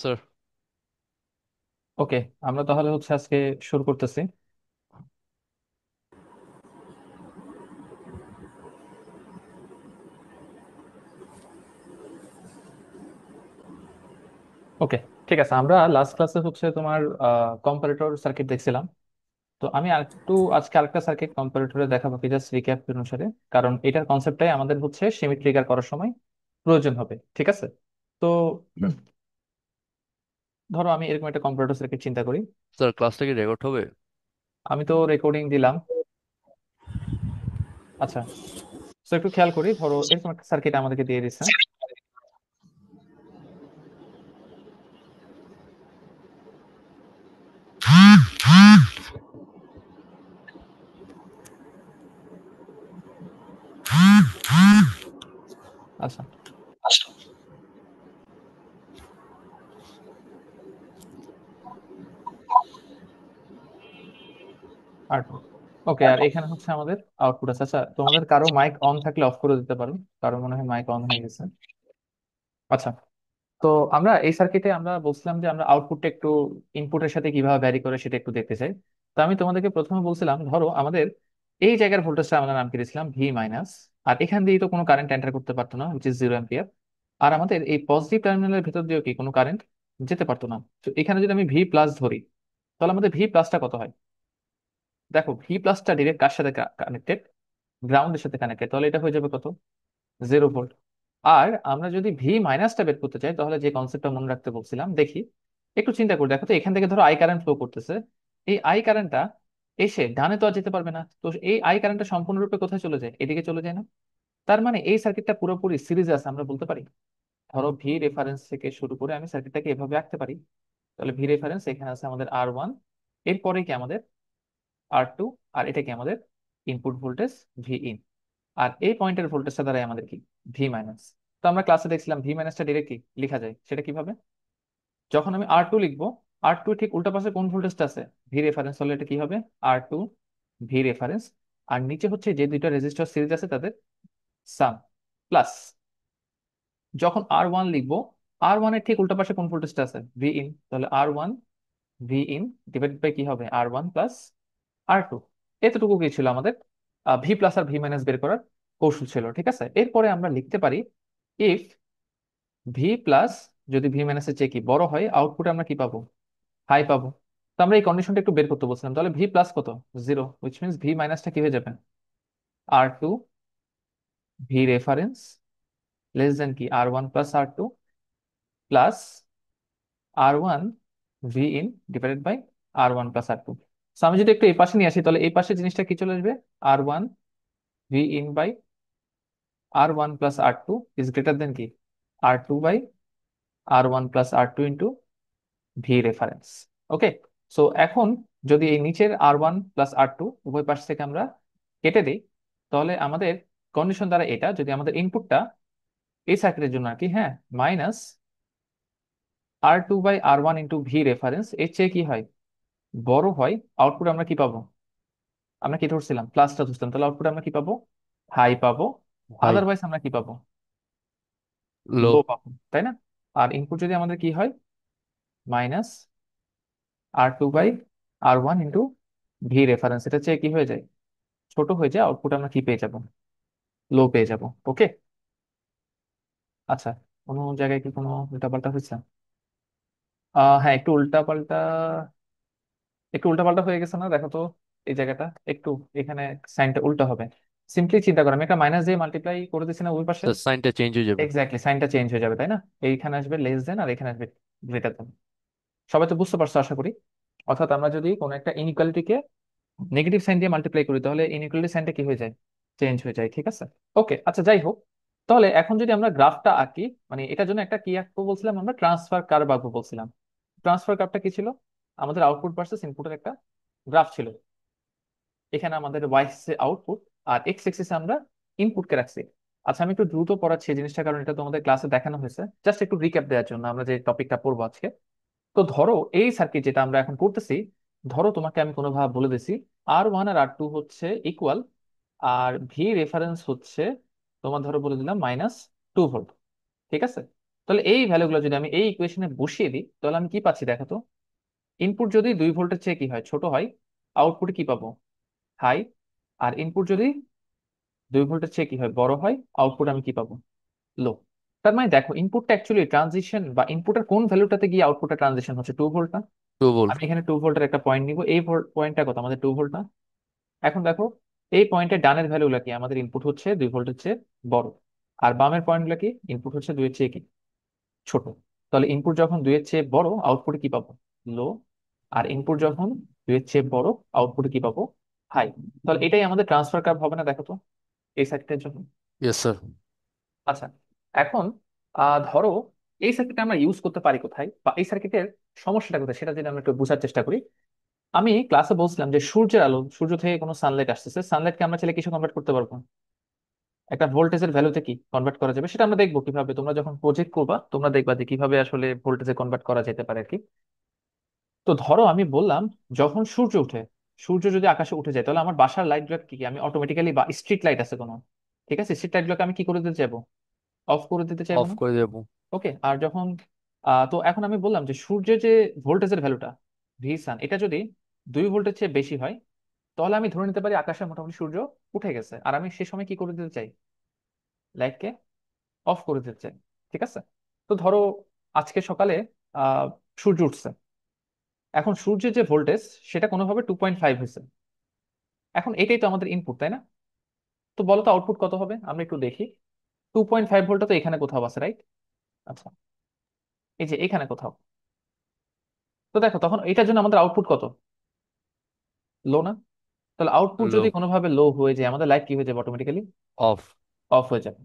Sir. ওকে, আমরা তাহলে হচ্ছে আজকে শুরু করতেছি। ওকে, ঠিক আছে। আমরা লাস্ট ক্লাসে হচ্ছে তোমার কম্পারেটর সার্কিট দেখছিলাম। তো আমি আরেকটু আজকে আরেকটা সার্কিট কম্পারেটরে দেখাবো কি, জাস্ট রিক্যাপ অনুসারে। কারণ এটার কনসেপ্টটাই আমাদের হচ্ছে সেমি ট্রিগার করার সময় প্রয়োজন হবে, ঠিক আছে? তো ধরো আমি এরকম একটা কম্পারেটর সার্কিট চিন্তা করি। স্যার, ক্লাসটা কি রেকর্ড হবে? আমি তো রেকর্ডিং দিলাম। আচ্ছা, তো একটু খেয়াল করি, ধরো এরকম একটা সার্কিট আমাদেরকে দিয়ে দিচ্ছে। আচ্ছা, আর ওকে, আর এখানে হচ্ছে আমাদের আউটপুট আছে। আচ্ছা, তোমাদের কারো মাইক অন থাকলে অফ করে দিতে পারো। কারো মনে হয় মাইক অন হয়ে গেছে। আচ্ছা, তো আমরা এই সার্কিটে আমরা বলছিলাম যে আমরা আউটপুটটা একটু ইনপুটের সাথে কিভাবে ভ্যারি করে সেটা একটু দেখতে চাই। তো আমি তোমাদেরকে প্রথমে বলছিলাম, ধরো আমাদের এই জায়গার ভোল্টেজটা আমরা নাম করেছিলাম ভি মাইনাস। আর এখান দিয়ে তো কোনো কারেন্ট এন্টার করতে পারতো না, উইচ ইজ 0 অ্যাম্পিয়ার। আর আমাদের এই পজিটিভ টার্মিনালের ভেতর দিয়েও কি কোনো কারেন্ট যেতে পারতো না। তো এখানে যদি আমি ভি প্লাস ধরি, তাহলে আমাদের ভি প্লাসটা কত হয়? দেখো, ভি প্লাসটা ডিরেক্ট কার সাথে কানেক্টেড? গ্রাউন্ডের সাথে কানেক্টেড। তাহলে এটা হয়ে যাবে কত? 0 ভোল্ট। আর আমরা যদি ভি মাইনাসটা বের করতে চাই, তাহলে যে কনসেপ্টটা মনে রাখতে বলছিলাম, দেখি একটু চিন্তা করে দেখো তো, এখান থেকে ধরো আই কারেন্ট ফ্লো করতেছে। এই আই কারেন্টটা এসে ডানে তো আর যেতে পারবে না, তো এই আই কারেন্টটা সম্পূর্ণরূপে কোথায় চলে যায়? এদিকে চলে যায় না? তার মানে এই সার্কিটটা পুরোপুরি সিরিজে আছে, আমরা বলতে পারি। ধরো ভি রেফারেন্স থেকে শুরু করে আমি সার্কিটটাকে এভাবে আঁকতে পারি। তাহলে ভি রেফারেন্স এখানে আছে আমাদের R1, এরপরে কি আমাদের R2, আর এটা কি আমাদের ইনপুট ভোল্টেজ ভি ইন। আর এই পয়েন্টের ভোল্টেজটা দ্বারাই আমাদের কি ভি মাইনাস। তো আমরা ক্লাসে দেখছিলাম ভি মাইনাসটা ডিরেক্টলি লেখা যায়, সেটা কিভাবে? যখন আমি আর টু লিখবো, আর টু ঠিক উল্টা পাশে কোন ভোল্টেজটা আছে? V reference. হলে এটা কি হবে? R2 V reference. আর নিচে হচ্ছে যে দুইটা রেজিস্টর সিরিজ আছে তাদের সাম, প্লাস যখন R1 লিখবো, R1 এর ঠিক উল্টা পাশে কোন ভোল্টেজটা আছে? V in. তাহলে R1 V in divide by কি হবে? R1 plus R2। এতটুকু কি ছিল আমাদের ভি প্লাস আর ভি মাইনাস বের করার কৌশল ছিল, ঠিক আছে? এরপরে আমরা লিখতে পারি, ইফ ভি প্লাস যদি ভি মাইনাসের চেয়ে কি বড় হয়, আউটপুটে আমরা কি পাবো? হাই পাবো। তো আমরা এই কন্ডিশনটা একটু বের করতে বলছিলাম। তাহলে ভি প্লাস কত? 0, উইচ মিনস ভি মাইনাসটা কি হয়ে যাবে? R2 V reference less than কি R1 plus R2 plus R1 V in divided by R1 plus R2। So আমি যদি একটু এই পাশে নিয়ে আসি, তাহলে এই পাশে জিনিসটা কি চলে আসবে? R1 V in by R1 plus R2 is greater than কি R2 by R1 plus R2 into V reference. Okay, so এখন যদি এই নিচের R1 প্লাস R2 উভয় পাশ থেকে আমরা কেটে দিই, তাহলে আমাদের কন্ডিশন দ্বারা এটা, যদি আমাদের ইনপুটটা এই সার্কিটের জন্য আর কি, হ্যাঁ, minus R2 by R1 into V reference এর চেয়ে কি হয়? বড় হয়, আউটপুট আমরা কি পাবো? আমরা কি ধরছিলাম? প্লাসটা ধরছিলাম, তাহলে আউটপুট আমরা কি পাবো? হাই পাবো। ভাই। আদারওয়াইজ আমরা কি পাবো? লো। লো পাবো, তাই না? আর ইনপুট যদি আমাদের কি হয়? Minus R2 by R1 into V reference, এটা চেয়ে কি হয়ে যায়? ছোট হয়ে যায়, আউটপুট আমরা কি পেয়ে যাব? লো পেয়ে যাব। ওকে, আচ্ছা, কোনো জায়গায় কি কোনো উল্টাপাল্টা হয়েছে? হ্যাঁ, একটু উল্টাপাল্টা হয়ে গেছে না, দেখো তো। এই জায়গাটা একটু, এখানে সাইনটা উল্টা হবে। সিম্পলি চিন্তা করো, আমি একটা মাইনাস দিয়ে মাল্টিপ্লাই করে দিচ্ছি না ওই পাশে। স্যার, সাইনটা চেঞ্জ হয়ে যাবে। এক্স্যাক্টলি, সাইনটা চেঞ্জ হয়ে যাবে, তাই না? এইখানে আসবে লেস দেন আর এখানে আসবে গ্রেটার দেন। সবাই তো বুঝতে পারছো আশা করি। অর্থাৎ আমরা যদি কোনো একটা ইনইকুয়ালিটিকে নেগেটিভ সাইন দিয়ে মাল্টিপ্লাই করি, তাহলে ইনইকুয়ালিটি সাইনটা কি হয়ে যায়? চেঞ্জ হয়ে যায়, ঠিক আছে? ওকে, আচ্ছা, যাই হোক। তাহলে এখন যদি আমরা গ্রাফটা আঁকি, মানে এটার জন্য একটা কি আঁকবো বলছিলাম? আমরা ট্রান্সফার কার্ভ আঁকবো বলছিলাম। ট্রান্সফার কার্ভটা কি ছিল? আমাদের আউটপুট ভার্সেস ইনপুটের একটা গ্রাফ ছিল। এখানে আমাদের ওয়াই এক্সিসে আউটপুট আর এক্স এক্সিসে আমরা ইনপুটকে রাখছি। আচ্ছা, আমি একটু দ্রুত পড়াচ্ছি এই জিনিসটা, কারণ এটা তোমাদের ক্লাসে দেখানো হয়েছে। জাস্ট একটু রিক্যাপ দেওয়ার জন্য আমরা যে টপিকটা পড়বো আজকে। তো ধরো এই সার্কিট যেটা আমরা এখন করতেছি, ধরো তোমাকে আমি কোনোভাবে বলে দিছি R1 আর R2 হচ্ছে ইকুয়াল, আর ভি রেফারেন্স হচ্ছে তোমার ধরো বলে দিলাম -2 ভোল্ট, ঠিক আছে? তো তাহলে এই ভ্যালুগুলো যদি আমি এই ইকুয়েশনে বসিয়ে দিই তাহলে আমি কি পাচ্ছি দেখো তো। ইনপুট যদি 2 ভোল্টের চেয়ে কি হয়, ছোট হয়, আউটপুটে কি পাবো? হাই। আর ইনপুট যদি 2 ভোল্টের চেয়ে কি হয়, বড় হয়, আউটপুট আমি কি পাবো? লো। তার মানে দেখো ইনপুটটা অ্যাকচুয়ালি ট্রানজিশন, বা ইনপুটের কোন ভ্যালুটাতে গিয়ে আউটপুটটা ট্রানজিশন হচ্ছে, 2 ভোল্ট না? 2 ভোল্ট। আমি এখানে 2 ভোল্টের একটা পয়েন্ট নিব, এই পয়েন্টটা কত, আমাদের 2 ভোল্ট না? এখন দেখো এই পয়েন্টের ডানের ভ্যালুগুলো কি, আমাদের ইনপুট হচ্ছে 2 ভোল্টের চেয়ে বড়, আর বামের পয়েন্টগুলো কি, ইনপুট হচ্ছে 2 এর চেয়ে কি, ছোট। তাহলে ইনপুট যখন 2 এর চেয়ে বড়, আউটপুটে কি পাবো? লো। আর ইনপুট যখন 2 এর চেয়ে বড়, আউটপুটে কি পাবো? হাই। তাহলে এটাই আমাদের ট্রান্সফার কার্ভ হবে না, দেখো তো, এই সার্কিটের জন্য। Yes sir. আচ্ছা, এখন ধরো এই সার্কিটটা আমরা ইউজ করতে পারি কোথায়, বা এই সার্কিটের সমস্যাটা কোথায় সেটা যদি আমরা একটু বোঝার চেষ্টা করি। আমি ক্লাসে বলছিলাম যে সূর্যের আলো, সূর্য থেকে কোনো সানলাইট আসতেছে, সানলাইটকে আমরা চাইলে কিছু কনভার্ট করতে পারবো, একটা ভোল্টেজের ভ্যালুতে কি কনভার্ট করা যাবে, সেটা আমরা দেখবো কিভাবে। তোমরা যখন প্রজেক্ট করবা তোমরা দেখবা যে কিভাবে আসলে ভোল্টেজে কনভার্ট করা যেতে পারে আর কি। তো ধরো আমি বললাম, যখন সূর্য উঠে, সূর্য যদি আকাশে উঠে যায় তাহলে আমার বাসার লাইট গুলো কি কি আমি অটোমেটিক্যালি, বা স্ট্রিট লাইট আছে কোনো, ঠিক আছে, স্ট্রিট লাইট গুলোকে আমি কি করে দিতে চাইবো? অফ করে দিতে চাইবো অফ না? করে দেবো। ওকে। আর যখন তো এখন আমি বললাম যে সূর্যের যে ভোল্টেজের ভ্যালুটা, ভি সান, এটা যদি 2 ভোল্টের চেয়ে বেশি হয় তাহলে আমি ধরে নিতে পারি আকাশে মোটামুটি সূর্য উঠে গেছে, আর আমি সে সময় কি করে দিতে চাই? লাইটকে অফ করে দিতে চাই। ঠিক আছে। তো ধরো আজকে সকালে আহ সূর্য উঠছে, এখন সূর্যের যে ভোল্টেজ সেটা কোনোভাবে 2.5 হয়েছে। এখন এটাই তো আমাদের ইনপুট, তাই না? তো বলো তো আউটপুট কত হবে, আমরা একটু দেখি। 2.5 ভোল্টটা তো এখানে কোথাও আছে, রাইট? আচ্ছা, এই যে এখানে কোথাও। তো দেখো তখন এটার জন্য আমাদের আউটপুট কত? লো না? তাহলে আউটপুট লো। যদি কোনোভাবে লো হয়ে যায় আমাদের লাইট কি হয়ে যাবে, অটোমেটিক্যালি অফ। অফ হয়ে যাবে।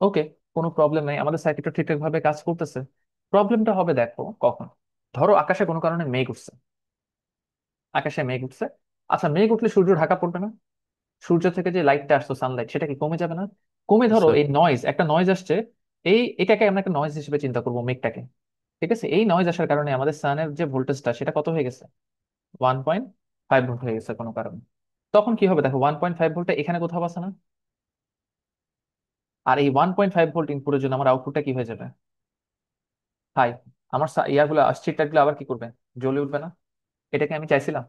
ওকে, কোনো প্রবলেম নাই, আমাদের সার্কিটটা ঠিকঠাক ভাবে কাজ করতেছে। প্রবলেমটা হবে দেখো কখন, ধরো আকাশে কোনো কারণে মেঘ উঠছে, আকাশে মেঘ উঠছে। আচ্ছা, মেঘ উঠলে সূর্য ঢাকা পড়বে না? সূর্য থেকে যে লাইটটা আসতো, সানলাইট, সেটা কি কমে যাবে না? কমে, ইয়েস ধরো স্যার। এই নয়েজ, একটা নয়েজ আসছে, এটাকে আমরা একটা নয়েজ হিসেবে চিন্তা করবো, মেঘটাকে। ঠিক আছে, এই নয়েজ আসার কারণে আমাদের সানের যে ভোল্টেজটা সেটা কত হয়ে গেছে, 1.5 ভোল্ট হয়ে গেছে কোনো কারণে। তখন কি হবে দেখো, 1.5 ভোল্টটা এখানে কোথাও আছে না? আর এই 1.5 ভোল্ট ইনপুটের জন্য আমার আউটপুটটা কি হয়ে যাবে? হাই। আমার ইয়াগুলো, স্ট্রিট লাইটগুলো আবার কি করবে, জ্বলে উঠবে না? এটাকে আমি চাইছিলাম।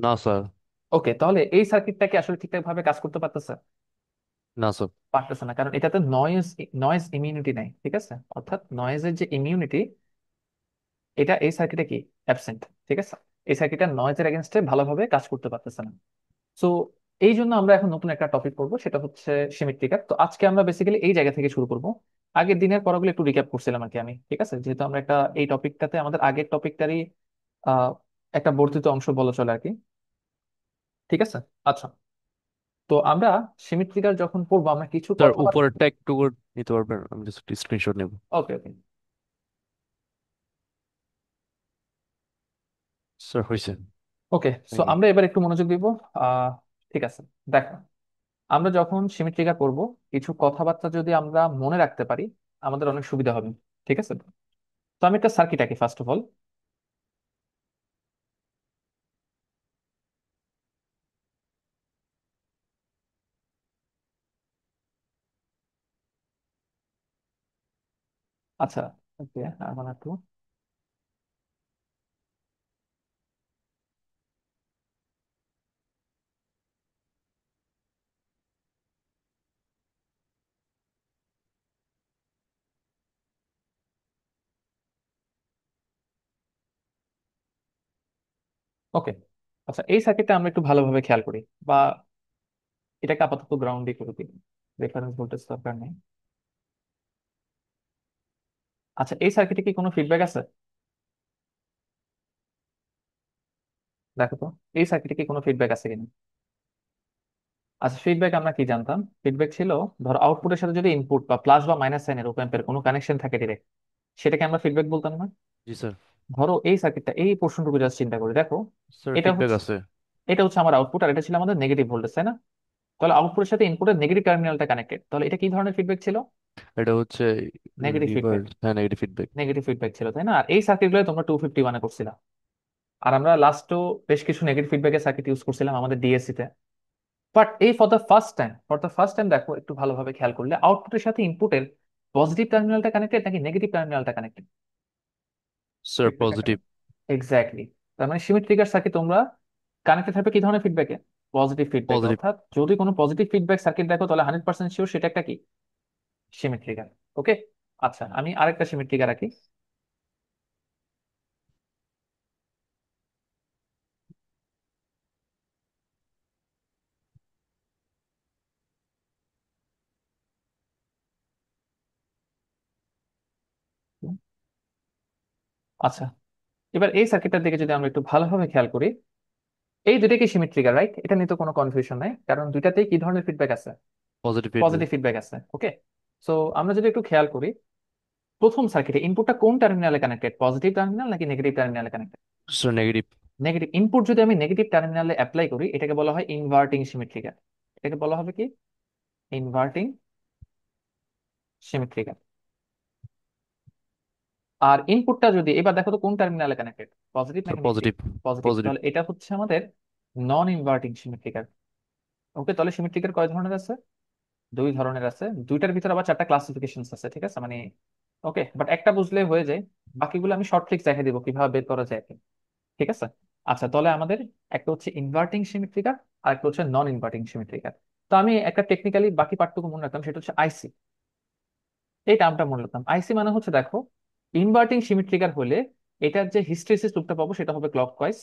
না স্যার। ওকে, তাহলে এই সার্কিটটা কি আসলে ঠিকঠাক ভাবে কাজ করতে পারতেছে? না স্যার। পারতেছে না, কারণ এটাতে নয়েজ নয়েজ ইমিউনিটি নাই, ঠিক আছে, অর্থাৎ নয়েজের যে ইমিউনিটি, এটা এই সার্কিটে কি অ্যাবসেন্ট। ঠিক আছে, এই সার্কিটটা নয়েজের এগেনস্টে ভালোভাবে কাজ করতে পারতেছে না। সো এই জন্য আমরা এখন নতুন একটা টপিক পড়বো, সেটা হচ্ছে সিমেট্রিক্যাল। তো আজকে আমরা বেসিক্যালি এই জায়গা থেকে শুরু করব। আগের দিনের পড়াগুলো একটু রিক্যাপ করছিলাম আর কি আমি, ঠিক আছে, যেহেতু আমরা একটা এই টপিকটাতে আমাদের আগের টপিকটারই আহ একটা বর্ধিত অংশ বলা চলে আর কি। ঠিক আছে। আচ্ছা, তো আমরা সিমেট্রিক্যাল যখন পড়বো আমরা কিছু স্যার কথা। উপরেরটা একটু করে নিতে পারবেন, আমি জাস্ট স্ক্রিনশট নেব। ওকে ওকে। স্যার হয়েছে। ওকে, সো থ্যাংক ইউ। আমরা এবার একটু মনোযোগ দিব। আহ ঠিক আছে, দেখো আমরা যখন সিমেট্রিক্যাল করব কিছু কথাবার্তা যদি আমরা মনে রাখতে পারি আমাদের অনেক সুবিধা হবে। ঠিক আছে, তো আমি একটা সার্কিট আঁকি ফার্স্ট অফ অল। আচ্ছা, ওকে, আমার একটু। ওকে, আচ্ছা, এই সার্কিটটা আমরা একটু ভালোভাবে খেয়াল করি, বা এটাকে আপাতত গ্রাউন্ডে করে দিই, রেফারেন্স ভোল্টেজ দরকার নেই। আচ্ছা, এই সার্কিটে কি কোনো ফিডব্যাক আছে? দেখো তো, এই সার্কিটে কি কোনো ফিডব্যাক আছে কিনা। আচ্ছা, ফিডব্যাক আমরা কি জানতাম, ফিডব্যাক ছিল ধরো আউটপুটের সাথে যদি ইনপুট বা প্লাস বা মাইনাস সাইনের ওপ অ্যাম্পের কোনো কানেকশন থাকে ডিরেক্ট, সেটাকে আমরা ফিডব্যাক বলতাম না? জি স্যার। ধরো এই সার্কিটটা, এই পোর্শনটুকু জাস্ট চিন্তা করি, দেখো স্যার এটা ফিডব্যাক হচ্ছে, আছে। এটা হচ্ছে আমার আউটপুট, আর এটা ছিল আমাদের নেগেটিভ ভোল্টেজ, তাই না? তাহলে আউটপুটের সাথে ইনপুটের নেগেটিভ টার্মিনালটা কানেক্টেড, তাহলে এটা কি ধরনের ফিডব্যাক ছিল? এটা হচ্ছে নেগেটিভ ফিডব্যাক। রিভার্স, হ্যাঁ নেগেটিভ ফিডব্যাক। নেগেটিভ ফিডব্যাক ছিল, তাই না? আর এই সার্কিটগুলো তোমরা 251 করছিলা, আর আমরা লাস্টও বেশ কিছু নেগেটিভ ফিডব্যাকের সার্কিট ইউজ করছিলাম আমাদের ডিএসসি তে। বাট এই ফর দ্য ফার্স্ট টাইম দেখো একটু ভালোভাবে খেয়াল করলে আউটপুটের সাথে ইনপুটের পজিটিভ টার্মিনালটা কানেক্টেড নাকি নেগেটিভ টার্মিনালটা কানেক্টেড? স্যার একটু খেয়াল পজিটিভ। করো। এক্স্যাক্টলি। তার মানে সিমেট্রিক্যাল সার্কিট তোমরা কানেক্টেড থাকবে কি ধরনের ফিডব্যাকে? পজিটিভ ফিডব্যাকে। পজিটিভ। অর্থাৎ যদি কোনো পজিটিভ ফিডব্যাক সার্কিট দেখো তাহলে 100% শিওর সেটা একটা কি, সিমেট্রিক্যাল। ওকে। আচ্ছা, আমি আরেকটা সিমেট্রিক্যাল রাখি। আচ্ছা, এবার এই সার্কিটটার দিকে যদি আমরা একটু ভালোভাবে খেয়াল করি, এই দুইটা কি সিমেট্রিক্যাল, রাইট? এটা নিয়ে তো কোনো কনফিউশন নাই, কারণ দুইটাতেই কি ধরনের ফিডব্যাক আছে? Positive feedback. পজিটিভ ফিডব্যাক আছে। ওকে। সো আমরা যদি একটু খেয়াল করি, প্রথম সার্কিটে ইনপুটটা কোন টার্মিনালে কানেক্টেড, পজিটিভ টার্মিনাল নাকি নেগেটিভ টার্মিনালে connected? Sir negative. Negative. Input যদি আমি নেগেটিভ টার্মিনালে অ্যাপ্লাই করি এটাকে বলা হয় ইনভার্টিং সিমেট্রিক্যাল। এটাকে বলা হবে কি, ইনভার্টিং সিমেট্রিক্যাল। আর ইনপুটটা যদি এবার দেখো তো কোন টার্মিনালে কানেক্টেড, পজিটিভ স্যার নাকি নেগেটিভ? পজিটিভ। Positive, positive. তাহলে এটা হচ্ছে আমাদের নন ইনভার্টিং সিমেট্রিক্যাল। ওকে, তাহলে সিমেট্রিক্যাল কয় ধরনের আছে? দুই ধরনের আছে। দুইটার ভিতরে আবার চারটা ক্লাসিফিকেশন আছে, ঠিক আছে মানে। ওকে, বাট একটা বুঝলে হয়ে যায়, বাকিগুলো আমি শর্ট ট্রিক্স দেখাই দিব কিভাবে বের করা যায়। ঠিক আছে। আচ্ছা, তাহলে আমাদের একটা হচ্ছে ইনভার্টিং সিমেট্রিক্যাল আর একটা হচ্ছে নন ইনভার্টিং সিমেট্রিক্যাল। তো আমি একটা টেকনিক্যালি বাকি পার্টটুকু মনে রাখতাম, সেটা হচ্ছে আইসি। এই টার্মটা মনে রাখতাম। আইসি মানে হচ্ছে দেখো, ইনভার্টিং সিমেট্রিক্যাল হলে এটার যে হিস্টেরিসিস লুপটা পাবো সেটা হবে ক্লকওয়াইজ।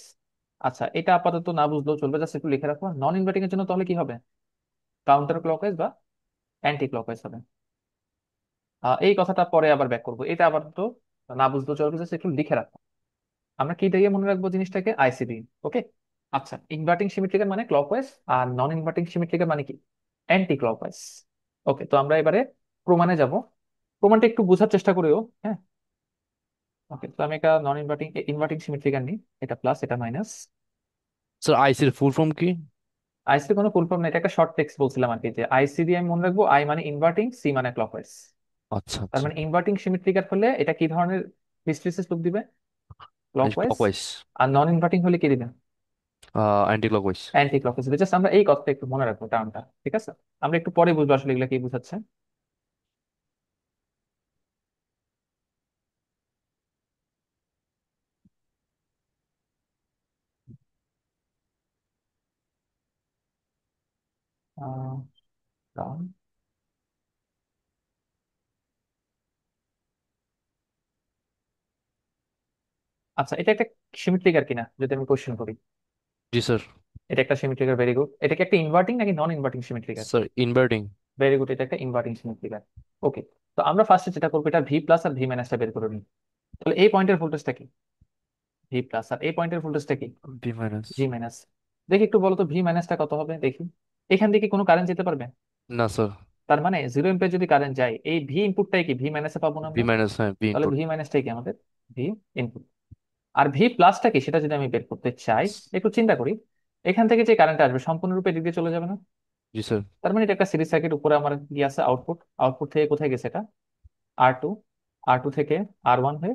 আচ্ছা, এটা আপাতত না বুঝলেও চলবে, জাস্ট একটু লিখে রাখো। নন ইনভার্টিং এর জন্য তাহলে কি হবে, কাউন্টার ক্লকওয়াইজ বা অ্যান্টি ক্লকওয়াইজ হবে। এই কথাটা পরে আবার ব্যাক করবো, এটা আপাতত না বুঝলেও চলবে, জাস্ট একটু লিখে রাখো। আমরা কি দিয়ে মনে রাখবো জিনিসটাকে, আইসি দিয়ে। ওকে। আচ্ছা, ইনভার্টিং সিমেট্রিক্যাল মানে ক্লকওয়াইজ, আর নন ইনভার্টিং সিমেট্রিক্যাল মানে কি, অ্যান্টি ক্লকওয়াইজ। ওকে, তো আমরা এবারে প্রমাণে যাব। প্রমাণটা একটু বোঝার চেষ্টা করিও, হ্যাঁ। ওকে, তো আমি একটা নন ইনভার্টিং ইনভার্টিং সিমেট্রিক্যাল নিই, এটা প্লাস এটা মাইনাস। স্যার আইসির ফুল ফর্ম কি? আইসি কোনো ফুল ফর্ম না, এটা একটা শর্ট টেক্সট বলছিলাম আর কি, যে আইসি দিয়ে আমি মনে রাখবো আই মানে ইনভার্টিং, সি মানে ক্লকওয়াইজ। আচ্ছা তার আচ্ছা। মানে ইনভার্টিং সিমেট্রিক্যাল হলে এটা কি ধরনের হিস্টেরিসিস লুপ দিবে, ক্লকওয়াইজ। ক্লকওয়াইজ। আর নন ইনভার্টিং হলে কি দিবে, anti clockwise. Anti clockwise. Just আমরা এই কথাটা একটু মনে রাখবো, টার্মটা। ঠিক আছে, আমরা একটু পরে বুঝবো আসলে এগুলো কি বুঝাচ্ছে। আহ, down। আচ্ছা, এটা একটা সিমেট্রিকার কিনা যদি আমি কোশ্চেন করি। জি স্যার। এটা একটা সিমেট্রিকার, ভেরি গুড। এটা কি একটা ইনভার্টিং নাকি non inverting symmetrical? Sir inverting. Very good, এটা একটা ইনভার্টিং সিমেট্রিকার। ওকে, তো আমরা ফার্স্টে যেটা করবো, এটা ভি প্লাস আর ভি মাইনাসটা বের করে নিই। তাহলে এই পয়েন্টের ভোল্টেজটা কি, ভি প্লাস, আর এই পয়েন্টের ভোল্টেজটা কি, বি মাইনাস। জি মাইনাস। দেখি একটু বলো তো ভি মাইনাসটা কত হবে দেখি। এখান থেকে কোনো কারেন্ট যেতে পারবে? না স্যার। তার মানে 0 এম্পিয়ার যদি কারেন্ট যায়, এই ভি ইনপুটটাই কি ভি মাইনাসে পাবো না বি আমরা? মাইনাস, হ্যাঁ বি তাহলে ইনপুট। ভি মাইনাসটাই কি আমাদের, ভি ইনপুট। আর ভি প্লাসটা কি সেটা যদি আমি বের করতে চাই, একটু চিন্তা করি, এখান থেকে যে কারেন্ট আসবে সম্পূর্ণরূপে এদিক দিয়ে চলে যাবে না? জি স্যার। তার মানে এটা একটা সিরিজ সার্কিট, উপরে আমার কি আছে, আউটপুট। আউটপুট থেকে কোথায় গেছে এটা, R2। R2 থেকে R1 হয়ে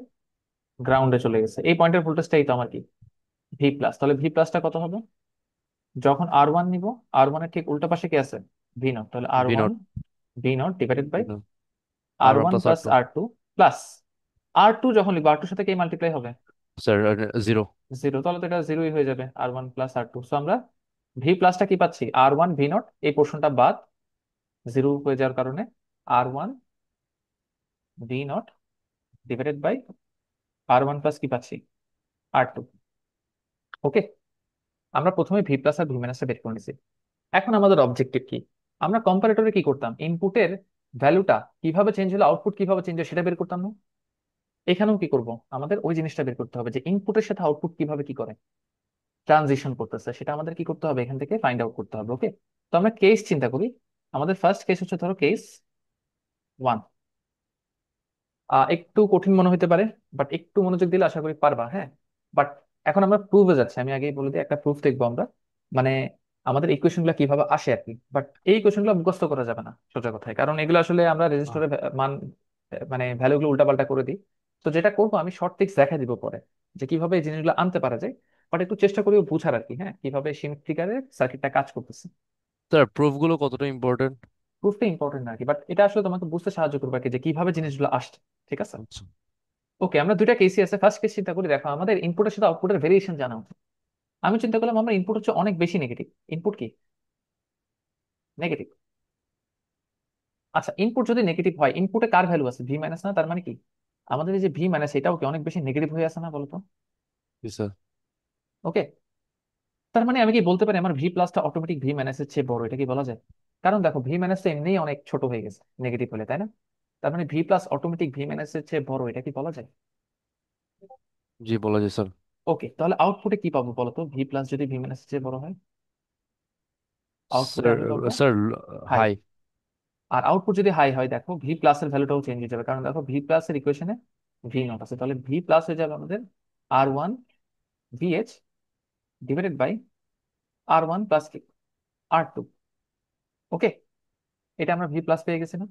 গ্রাউন্ডে চলে গেছে। এই পয়েন্টের ভোল্টেজটাই তো আমার কি, ভি প্লাস। তাহলে ভি প্লাসটা কত হবে, যখন R1 নিব, R1 এর ঠিক উল্টা পাশে কি আছে, ভি নট। তাহলে R V one naught. V naught divided by R R one one plus R plus two. R2 plus R2। যখন লিখবো R2 সাথে কি মাল্টিপ্লাই হবে, স্যার জিরো। জিরো। তাহলে তো এটা জিরোই হয়ে যাবে, R1 প্লাস R2। সো আমরা ভি প্লাসটা কি পাচ্ছি, R1 ভি নট, এই পোর্শনটা বাদ, জিরো হয়ে যাওয়ার কারণে R1 V naught divided by R1 plus কি পাচ্ছি, R2। ওকে, আমরা প্রথমে ভি প্লাস আর ভি মাইনাসটা বের করে নিছি। এখন আমাদের অবজেক্টিভ কি, আমরা কম্পারেটরে কি করতাম, ইনপুটের ভ্যালুটা কিভাবে চেঞ্জ হলো, আউটপুট কিভাবে চেঞ্জ হয় সেটা বের করতাম না? এখানেও কি করব, আমাদের ওই জিনিসটা বের করতে হবে, যে ইনপুটের সাথে আউটপুট কিভাবে কি করে, ট্রানজিশন করতেছে, সেটা আমাদের কি করতে হবে, এখান থেকে ফাইন্ড আউট করতে হবে। ওকে, তো আমরা কেস চিন্তা করি। আমাদের ফার্স্ট কেস হচ্ছে ধরো কেস 1। একটু কঠিন মনে হতে পারে, বাট একটু মনোযোগ দিলে আশা করি পারবা, হ্যাঁ। বাট এখন আমরা প্রুফে যাচ্ছি, আমি আগেই বলে দিই, একটা প্রুফ দেখবো আমরা, মানে আমাদের ইকুয়েশন গুলো কিভাবে আসে আর কি। বাট এই ইকুয়েশন গুলো মুখস্থ করা যাবে না সোজা কথায়, কারণ এগুলো আসলে আমরা রেজিস্টারে মান, মানে ভ্যালু গুলো উল্টাপাল্টা করে দিই। তো যেটা করবো আমি শর্ট ট্রিক্স দেখা দিব পরে, যে কিভাবে এই জিনিসগুলো আনতে পারা যায়। বাট একটু চেষ্টা করিও বুঝার আর কি, হ্যাঁ, কিভাবে সিমেট্রিকারে সার্কিটটা কাজ করতেছে। স্যার প্রুফ গুলো কতটা ইম্পর্টেন্ট? প্রুফটা ইম্পর্টেন্ট না আর কি, বাট এটা আসলে তোমাকে বুঝতে সাহায্য করবে আর কি, যে কিভাবে জিনিসগুলো আসছে। ঠিক আছে। আচ্ছা। ওকে, আমরা দুইটা কেসই আছে। ফার্স্ট কেস চিন্তা করি, দেখো আমাদের ইনপুটের সাথে আউটপুটের ভেরিয়েশন জানা উচিত। আমি চিন্তা করলাম আমার ইনপুট হচ্ছে অনেক বেশি নেগেটিভ। ইনপুট কি নেগেটিভ? আচ্ছা, ইনপুট যদি নেগেটিভ হয়, ইনপুটে কার ভ্যালু আছে? ভি মাইনাস না? তার মানে কি আমাদের এই যে ভি মাইনাস, এটাও কি অনেক বেশি নেগেটিভ হয়ে আছে না, বলতো? জি স্যার। ওকে, তার মানে আমি কি বলতে পারি আমার ভি প্লাসটা অটোমেটিক ভি মাইনাসের চেয়ে বড়? এটা কি বলা যায়? কারণ দেখো ভি মাইনাস তো এমনিই অনেক ছোট হয়ে গেছে নেগেটিভ হলে, তাই না? তার মানে ভি প্লাস অটোমেটিক ভি মাইনাসের চেয়ে বড়, এটা কি বলা যায়? জি বলা যায় স্যার। ওকে, তাহলে আউটপুটে কি পাবো বলো তো, ভি প্লাস যদি ভি মাইনাসের চেয়ে বড় হয়? আউটপুটে স্যার আমি পাবো স্যার হাই। হাই। আর আউটপুট যদি হাই হয়, দেখো ভি প্লাস এর ভ্যালুটাও চেঞ্জ হয়ে যাবে, কারণ দেখো ভি প্লাস এর ইকুয়েশনে ভি নট আছে। তাহলে ভি প্লাস হয়ে যাবে আমাদের R one V H divided by R one plus R two. Okay, এটা আমরা ভি প্লাস পেয়ে গেছি না?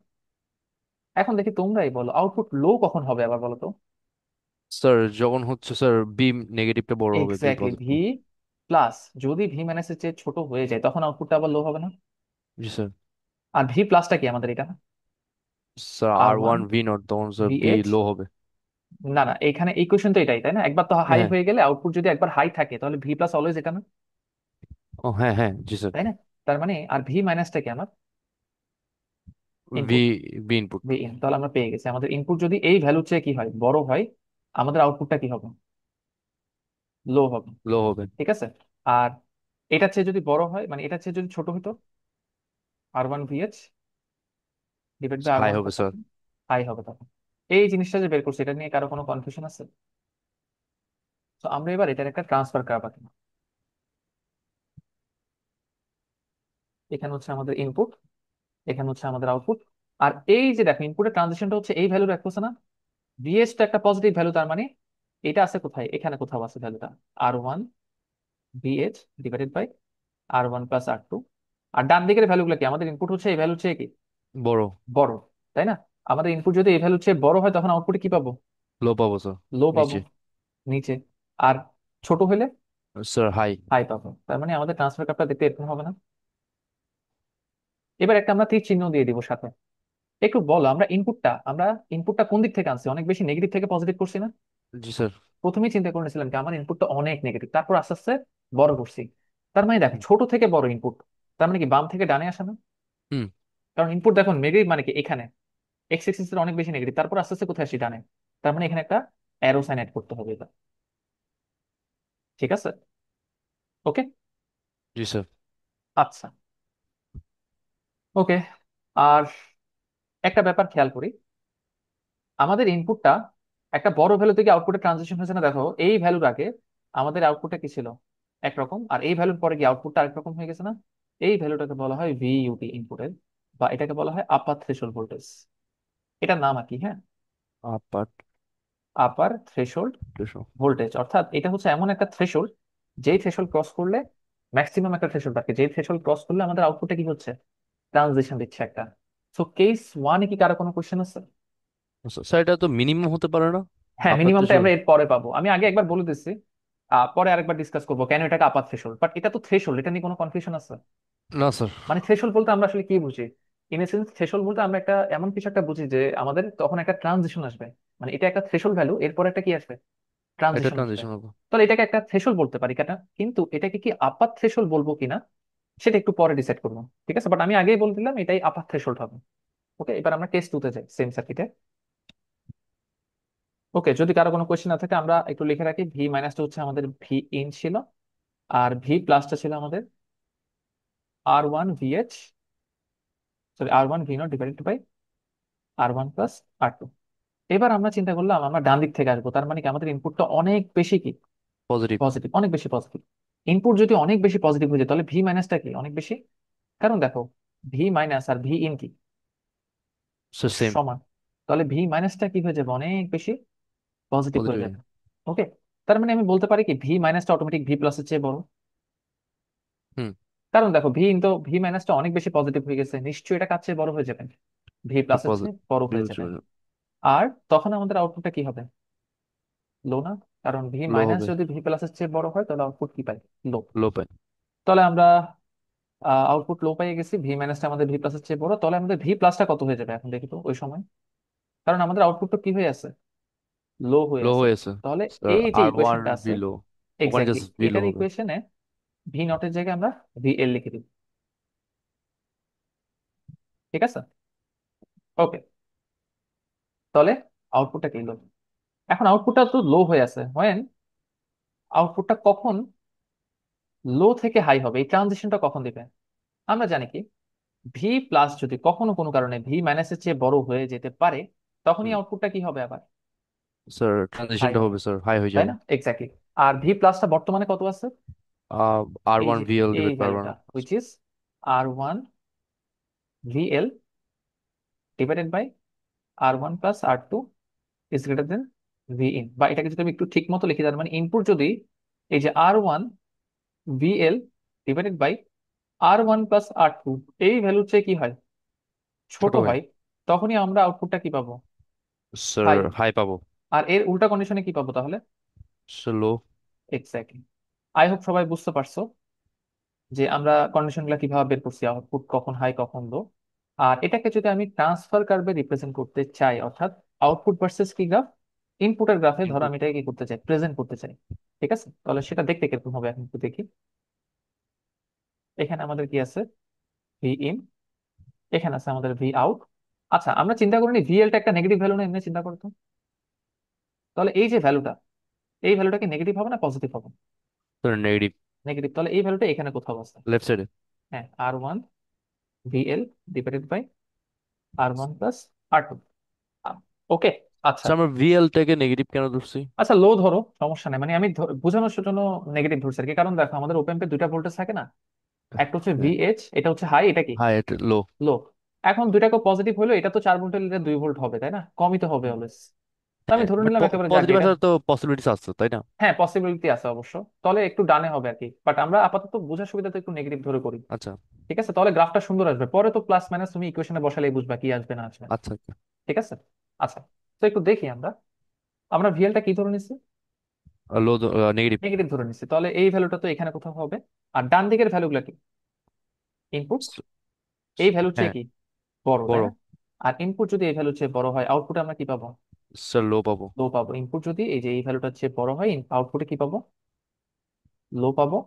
এখন দেখি তোমরাই বলো আউটপুট লো কখন হবে আবার বলো তো। স্যার যখন হচ্ছে স্যার বি নেগেটিভটা বড় হবে B exactly, V positive. Plus যদি ভি মাইনাসের চেয়ে ছোট হয়ে যায়, তখন আউটপুটটা আবার লো হবে না? জি স্যার। আর ভি প্লাসটা কি আমাদের এটা না? স্যার আর R one one V naught তখন sir V B H. Low হবে। না না, এখানে ইকুয়েশন তো এটাই, তাই না? একবার তো হাই হ্যাঁ। হয়ে গেলে আউটপুট যদি একবার হাই থাকে, তাহলে ভি প্লাস অলওয়েজ এটা না, ও হ্যাঁ হ্যাঁ জি স্যার। তাই না? তার মানে আর ভি মাইনাসটা কি আমার V input? B input. V in. তাহলে আমরা পেয়ে গেছি আমাদের ইনপুট যদি এই ভ্যালু চেয়ে কি হয়, বড় হয়, আমাদের আউটপুটটা কি হবে? লো হবে। লো হবে। ঠিক আছে। আর এটার চেয়ে যদি বড় হয়, মানে এটার চেয়ে যদি ছোট হতো, R one V H divide by R high one হবে প্লাস স্যার। হাই হবে তখন। এই জিনিসটা যে বের করছে, এটা নিয়ে কারো কোনো কনফিউশন আছে? তো আমরা এবার এটার একটা ট্রান্সফার গ্রাফ আঁকি। এখানে হচ্ছে আমাদের ইনপুট, এখানে হচ্ছে আমাদের আউটপুট। আর এই যে দেখো ইনপুটের ট্রানজিশনটা হচ্ছে এই ভ্যালু রাখতেছে না? ভিএস তো একটা পজিটিভ ভ্যালু, তার মানে এটা আছে কোথায়? এখানে কোথাও আছে ভ্যালুটা, R one VH divided by R one plus R two. আর ডান দিকের ভ্যালুগুলো কি? আমাদের ইনপুট হচ্ছে এই ভ্যালু চেয়ে কি বড়। বড়, তাই না? আমাদের ইনপুট যদি এই ভ্যালু চেয়ে বড় হয়, তখন আউটপুটে কি পাবো? লো পাবো স্যার। লো পাবো, নিচে। নিচে। আর ছোট হলে স্যার হাই। হাই পাবো। তার মানে আমাদের ট্রান্সফার গ্রাফটা দেখতে এরকম হবে না? এবার একটা আমরা তীর চিহ্ন দিয়ে দিব সাথে। একটু বলো, আমরা ইনপুটটা কোন দিক থেকে আনছি? অনেক বেশি নেগেটিভ থেকে পজিটিভ করছি না? জি স্যার। প্রথমেই চিন্তা করে নিয়েছিলাম কি আমার ইনপুটটা অনেক নেগেটিভ, তারপর আস্তে আস্তে বড় করছি। তার মানে দেখো ছোট থেকে বড় ইনপুট, তার মানে কি বাম থেকে ডানে আসে না? হুম। কারণ ইনপুট দেখো নেগেটিভ মানে কি, এখানে এক্স এক্সিস এর অনেক বেশি নেগেটিভ, তারপর আস্তে আস্তে কোথায় আসি? ডানে। তার মানে এখানে একটা অ্যারো সাইন অ্যাড করতে হবে এটা। ঠিক আছে। ওকে। জি স্যার। আচ্ছা। ওকে। আর একটা ব্যাপার খেয়াল করি, আমাদের ইনপুটটা একটা বড় ভ্যালু থেকে আউটপুটে ট্রানজিশন হয়েছে না? দেখো এই ভ্যালুর আগে আমাদের আউটপুটটা কি ছিল? একরকম, আর এই ভ্যালুর পরে কি আউটপুটটা আরেক রকম হয়ে গেছে না? এই ভ্যালুটাকে বলা হয় ভিইউটি ইনপুটের, বা এটাকে বলা হয় আপার থ্রেশহোল্ড ভোল্টেজ। এটার নাম আর কি, হ্যাঁ, আপার। আপার থ্রেশহোল্ড ভোল্টেজ। অর্থাৎ এটা হচ্ছে এমন একটা থ্রেশহোল্ড, যেই থ্রেশহোল্ড ক্রস করলে, ম্যাক্সিমাম একটা থ্রেশহোল্ড থাকে, যেই থ্রেশহোল্ড ক্রস করলে আমাদের আউটপুটে কি হচ্ছে? ট্রানজিশন দিচ্ছে একটা। সো কেস ওয়ানে কি কারো কোনো কোশ্চেন আছে? স্যার এটা তো মিনিমাম হতে পারে না? হ্যাঁ, আপনার তো মিনিমামটা আমরা এর পরে পাবো, আমি আগে একবার বলে দিচ্ছি। পরে আরেকবার ডিসকাস করবো কেন এটাকে আপার থ্রেশহোল্ড, বাট এটা তো থ্রেশহোল্ড, এটা নিয়ে কোনো কনফিউশন আছে? না স্যার। মানে থ্রেশহোল্ড বলতে আমরা আসলে কি বুঝি? ইন এসেন্স থ্রেশহোল্ড বলতে আমরা একটা এমন কিছু একটা বুঝি যে আমাদের তখন একটা ট্রানজিশন আসবে। মানে এটা একটা থ্রেশহোল্ড ভ্যালু, এরপর একটা কি আসবে? এটা ট্রানজিশন আসবে। ট্রানজিশন হবে। তাহলে এটাকে একটা থ্রেশহোল্ড বলতে পারি কেন, কিন্তু এটাকে কি আপার থ্রেশহোল্ড বলবো কিনা সেটা একটু পরে ডিসাইড করবো। ঠিক আছে, বাট আমি আগেই বলে দিলাম এটাই আপার থ্রেশহোল্ড হবে। ওকে, এবার আমরা টেস্ট টুতে যাই সেম সার্কিটে। ওকে, যদি কারো কোনো কোয়েশ্চেন না থাকে আমরা একটু লিখে রাখি, ভি মাইনাসটা হচ্ছে আমাদের ভি ইন ছিল, আর ভি প্লাসটা ছিল আমাদের R one VH, sorry R one V naught divided by R one plus R two. এবার আমরা চিন্তা করলাম আমরা ডান দিক থেকে আসবো, তার মানে কি আমাদের ইনপুটটা অনেক বেশি কি পজিটিভ। পজিটিভ, অনেক বেশি পজিটিভ। ইনপুট যদি অনেক বেশি পজিটিভ হয়ে যায়, তাহলে ভি মাইনাসটা কি অনেক বেশি? কারণ দেখো ভি মাইনাস আর ভি ইন কি স্যার সেম। সমান, তাহলে ভি মাইনাসটা কি হয়ে যাবে? অনেক বেশি পজিটিভ হয়ে পজিটিভ। যাবে। ওকে, তার মানে আমি বলতে পারি কি ভি মাইনাসটা অটোমেটিক ভি প্লাসের চেয়ে বড়। হুম। কারণ দেখো ভি ইন তো ভি মাইনাসটা অনেক বেশি পজিটিভ হয়ে গেছে, নিশ্চয়ই এটা কার চেয়ে বড় হয়ে যাবে? ভি প্লাসের চেয়ে বড় হয়ে যাবে। পজিটিভ। আর তখন আমাদের আউটপুটটা কি হবে? লো না? কারণ ভি লো মাইনাস হবে। যদি ভি প্লাসের চেয়ে বড় হয়, তাহলে আউটপুট কি পাই? লো। লো পাই। তাহলে আমরা আউটপুট লো পেয়ে গেছি, ভি মাইনাসটা আমাদের ভি প্লাসের চেয়ে বড়, তাহলে আমাদের ভি প্লাসটা কত হয়ে যাবে এখন দেখি তো ওই সময়। কারণ আমাদের আউটপুট তো কি হয়ে আছে, লো হয়ে লো আছে। হয়েছে তাহলে স্যার, এই যে আর ওয়ান ইকুয়েশনটা আছে, বিলো, ওখানে এক্স্যাক্টলি জাস্ট বিলো এটার হবে। ইকুয়েশনে ভি নটের জায়গায় আমরা ভি এল লিখে দিব। ঠিক আছে, ওকে। তাহলে আউটপুটটা কি লো, এখন আউটপুটটা তো লো হয়ে আছে, হোয়েন আউটপুটটা কখন লো থেকে হাই হবে, এই ট্রানজিশনটা কখন দিবে? আমরা জানি কি, ভি প্লাস যদি কখনো কোনো কারণে ভি মাইনাসের চেয়ে বড় হয়ে যেতে পারে, তখনই হুম, আউটপুটটা কি হবে আবার, স্যার হাই ট্রানজিশনটা হবে, হবে স্যার, হাই হয়ে তাই যাবে। না? এক্স্যাক্টলি। আর ভি প্লাসটা বর্তমানে কত আছে, আর এই ওয়ান যে ভিএল এই ডিভাইড বাই আর ওয়ান। ভ্যালুটা which is R one V L divided by R one plus R two is greater than V in, বা এটাকে যদি আমি একটু ঠিক মতো লিখি, তার মানে ইনপুট যদি এই যে R one V L divided by R one plus R two এই ভ্যালুর চেয়ে কি হয়, ছোট ছোট ভাই, হয়, তখনই আমরা আউটপুটটা কি পাবো, স্যার হাই। হাই পাবো। আর এর উল্টা কন্ডিশনে কি পাবো তাহলে? Sir low. Exactly. I hope সবাই বুঝতে পারছো যে আমরা কন্ডিশন গুলা কিভাবে বের করছি, আউটপুট কখন হাই কখন লো। আর এটাকে যদি আমি ট্রান্সফার কার্ভে রিপ্রেজেন্ট করতে চাই, অর্থাৎ আউটপুট ভার্সেস কি গ্রাফ, ইনপুটের গ্রাফে ধরো ইনপুট। আমি এটাকে কি করতে চাই, প্রেজেন্ট করতে চাই। ঠিক আছে, তাহলে সেটা দেখতে কিরকম হবে এখন একটু দেখি। এখানে আমাদের কি আছে, ভি ইন, এখানে আছে আমাদের ভি আউট। আচ্ছা আমরা চিন্তা করিনি ভি এলটা একটা নেগেটিভ ভ্যালু না, এমনি চিন্তা করতো। তাহলে এই যে ভ্যালুটা, এই ভ্যালুটা কি নেগেটিভ হবে না পজিটিভ হবে? Sir negative. নেগেটিভ। তাহলে এই ভ্যালুটা এখানে কোথাও আছে। লেফট সাইডে। হ্যাঁ, R one V L divided by R one plus R two. Okay. আচ্ছা। স্যার আমরা ভিএলটাকে নেগেটিভ কেন ধরছি? আচ্ছা লো ধরো, সমস্যা নেই, মানে আমি বোঝানোর জন্য নেগেটিভ ধরছি আর কি। কারণ দেখো আমাদের ওপেন পে দুইটা ভোল্টেজ থাকে না, একটা হচ্ছে ভিএইচ, এটা হচ্ছে হাই, এটা কি হাই, এটা লো। লো। এখন দুইটাকে পজিটিভ হলো, এটা তো 4 ভোল্টের, এটা 2 ভোল্ট হবে তাই না, কমই তো হবে অলওয়েজ। তো আমি হ্যাঁ, ধরে বাট নিলাম একেবারে যাকে পজিটিভ এটা, আসার তো পসিবিলিটিস আছে, তাই না? হ্যাঁ পসিবিলিটি আছে অবশ্য। তাহলে একটু ডানে হবে আর কি, বাট আমরা আপাতত বোঝার সুবিধাতে একটু নেগেটিভ ধরে করি। আচ্ছা ঠিক আছে, তাহলে গ্রাফটা সুন্দর আসবে, পরে তো প্লাস মাইনাস তুমি ইকুয়েশনে বসালেই বুঝবা কি আসবে না আসবে না। আচ্ছা আচ্ছা। ঠিক আছে। আচ্ছা, তো একটু দেখি আমরা, আমরা ভিএলটা কি ধরে নিছি, লো, নেগেটিভ। নেগেটিভ ধরে নিছি, তাহলে এই ভ্যালুটা তো এখানে কোথাও হবে। আর ডান দিকের ভ্যালুগুলো কি, ইনপুট, এই ভ্যালুর চেয়ে হ্যাঁ, কি বড়, তাই বড়। না? আর ইনপুট যদি এই ভ্যালুর চেয়ে বড় হয়, আউটপুটে আমরা কি পাবো, স্যার লো পাবো। লো পাবো। ইনপুট যদি এই যে এই ভ্যালুটার চেয়ে বড় হয়, আউটপুটে কি পাবো, লো পাবো।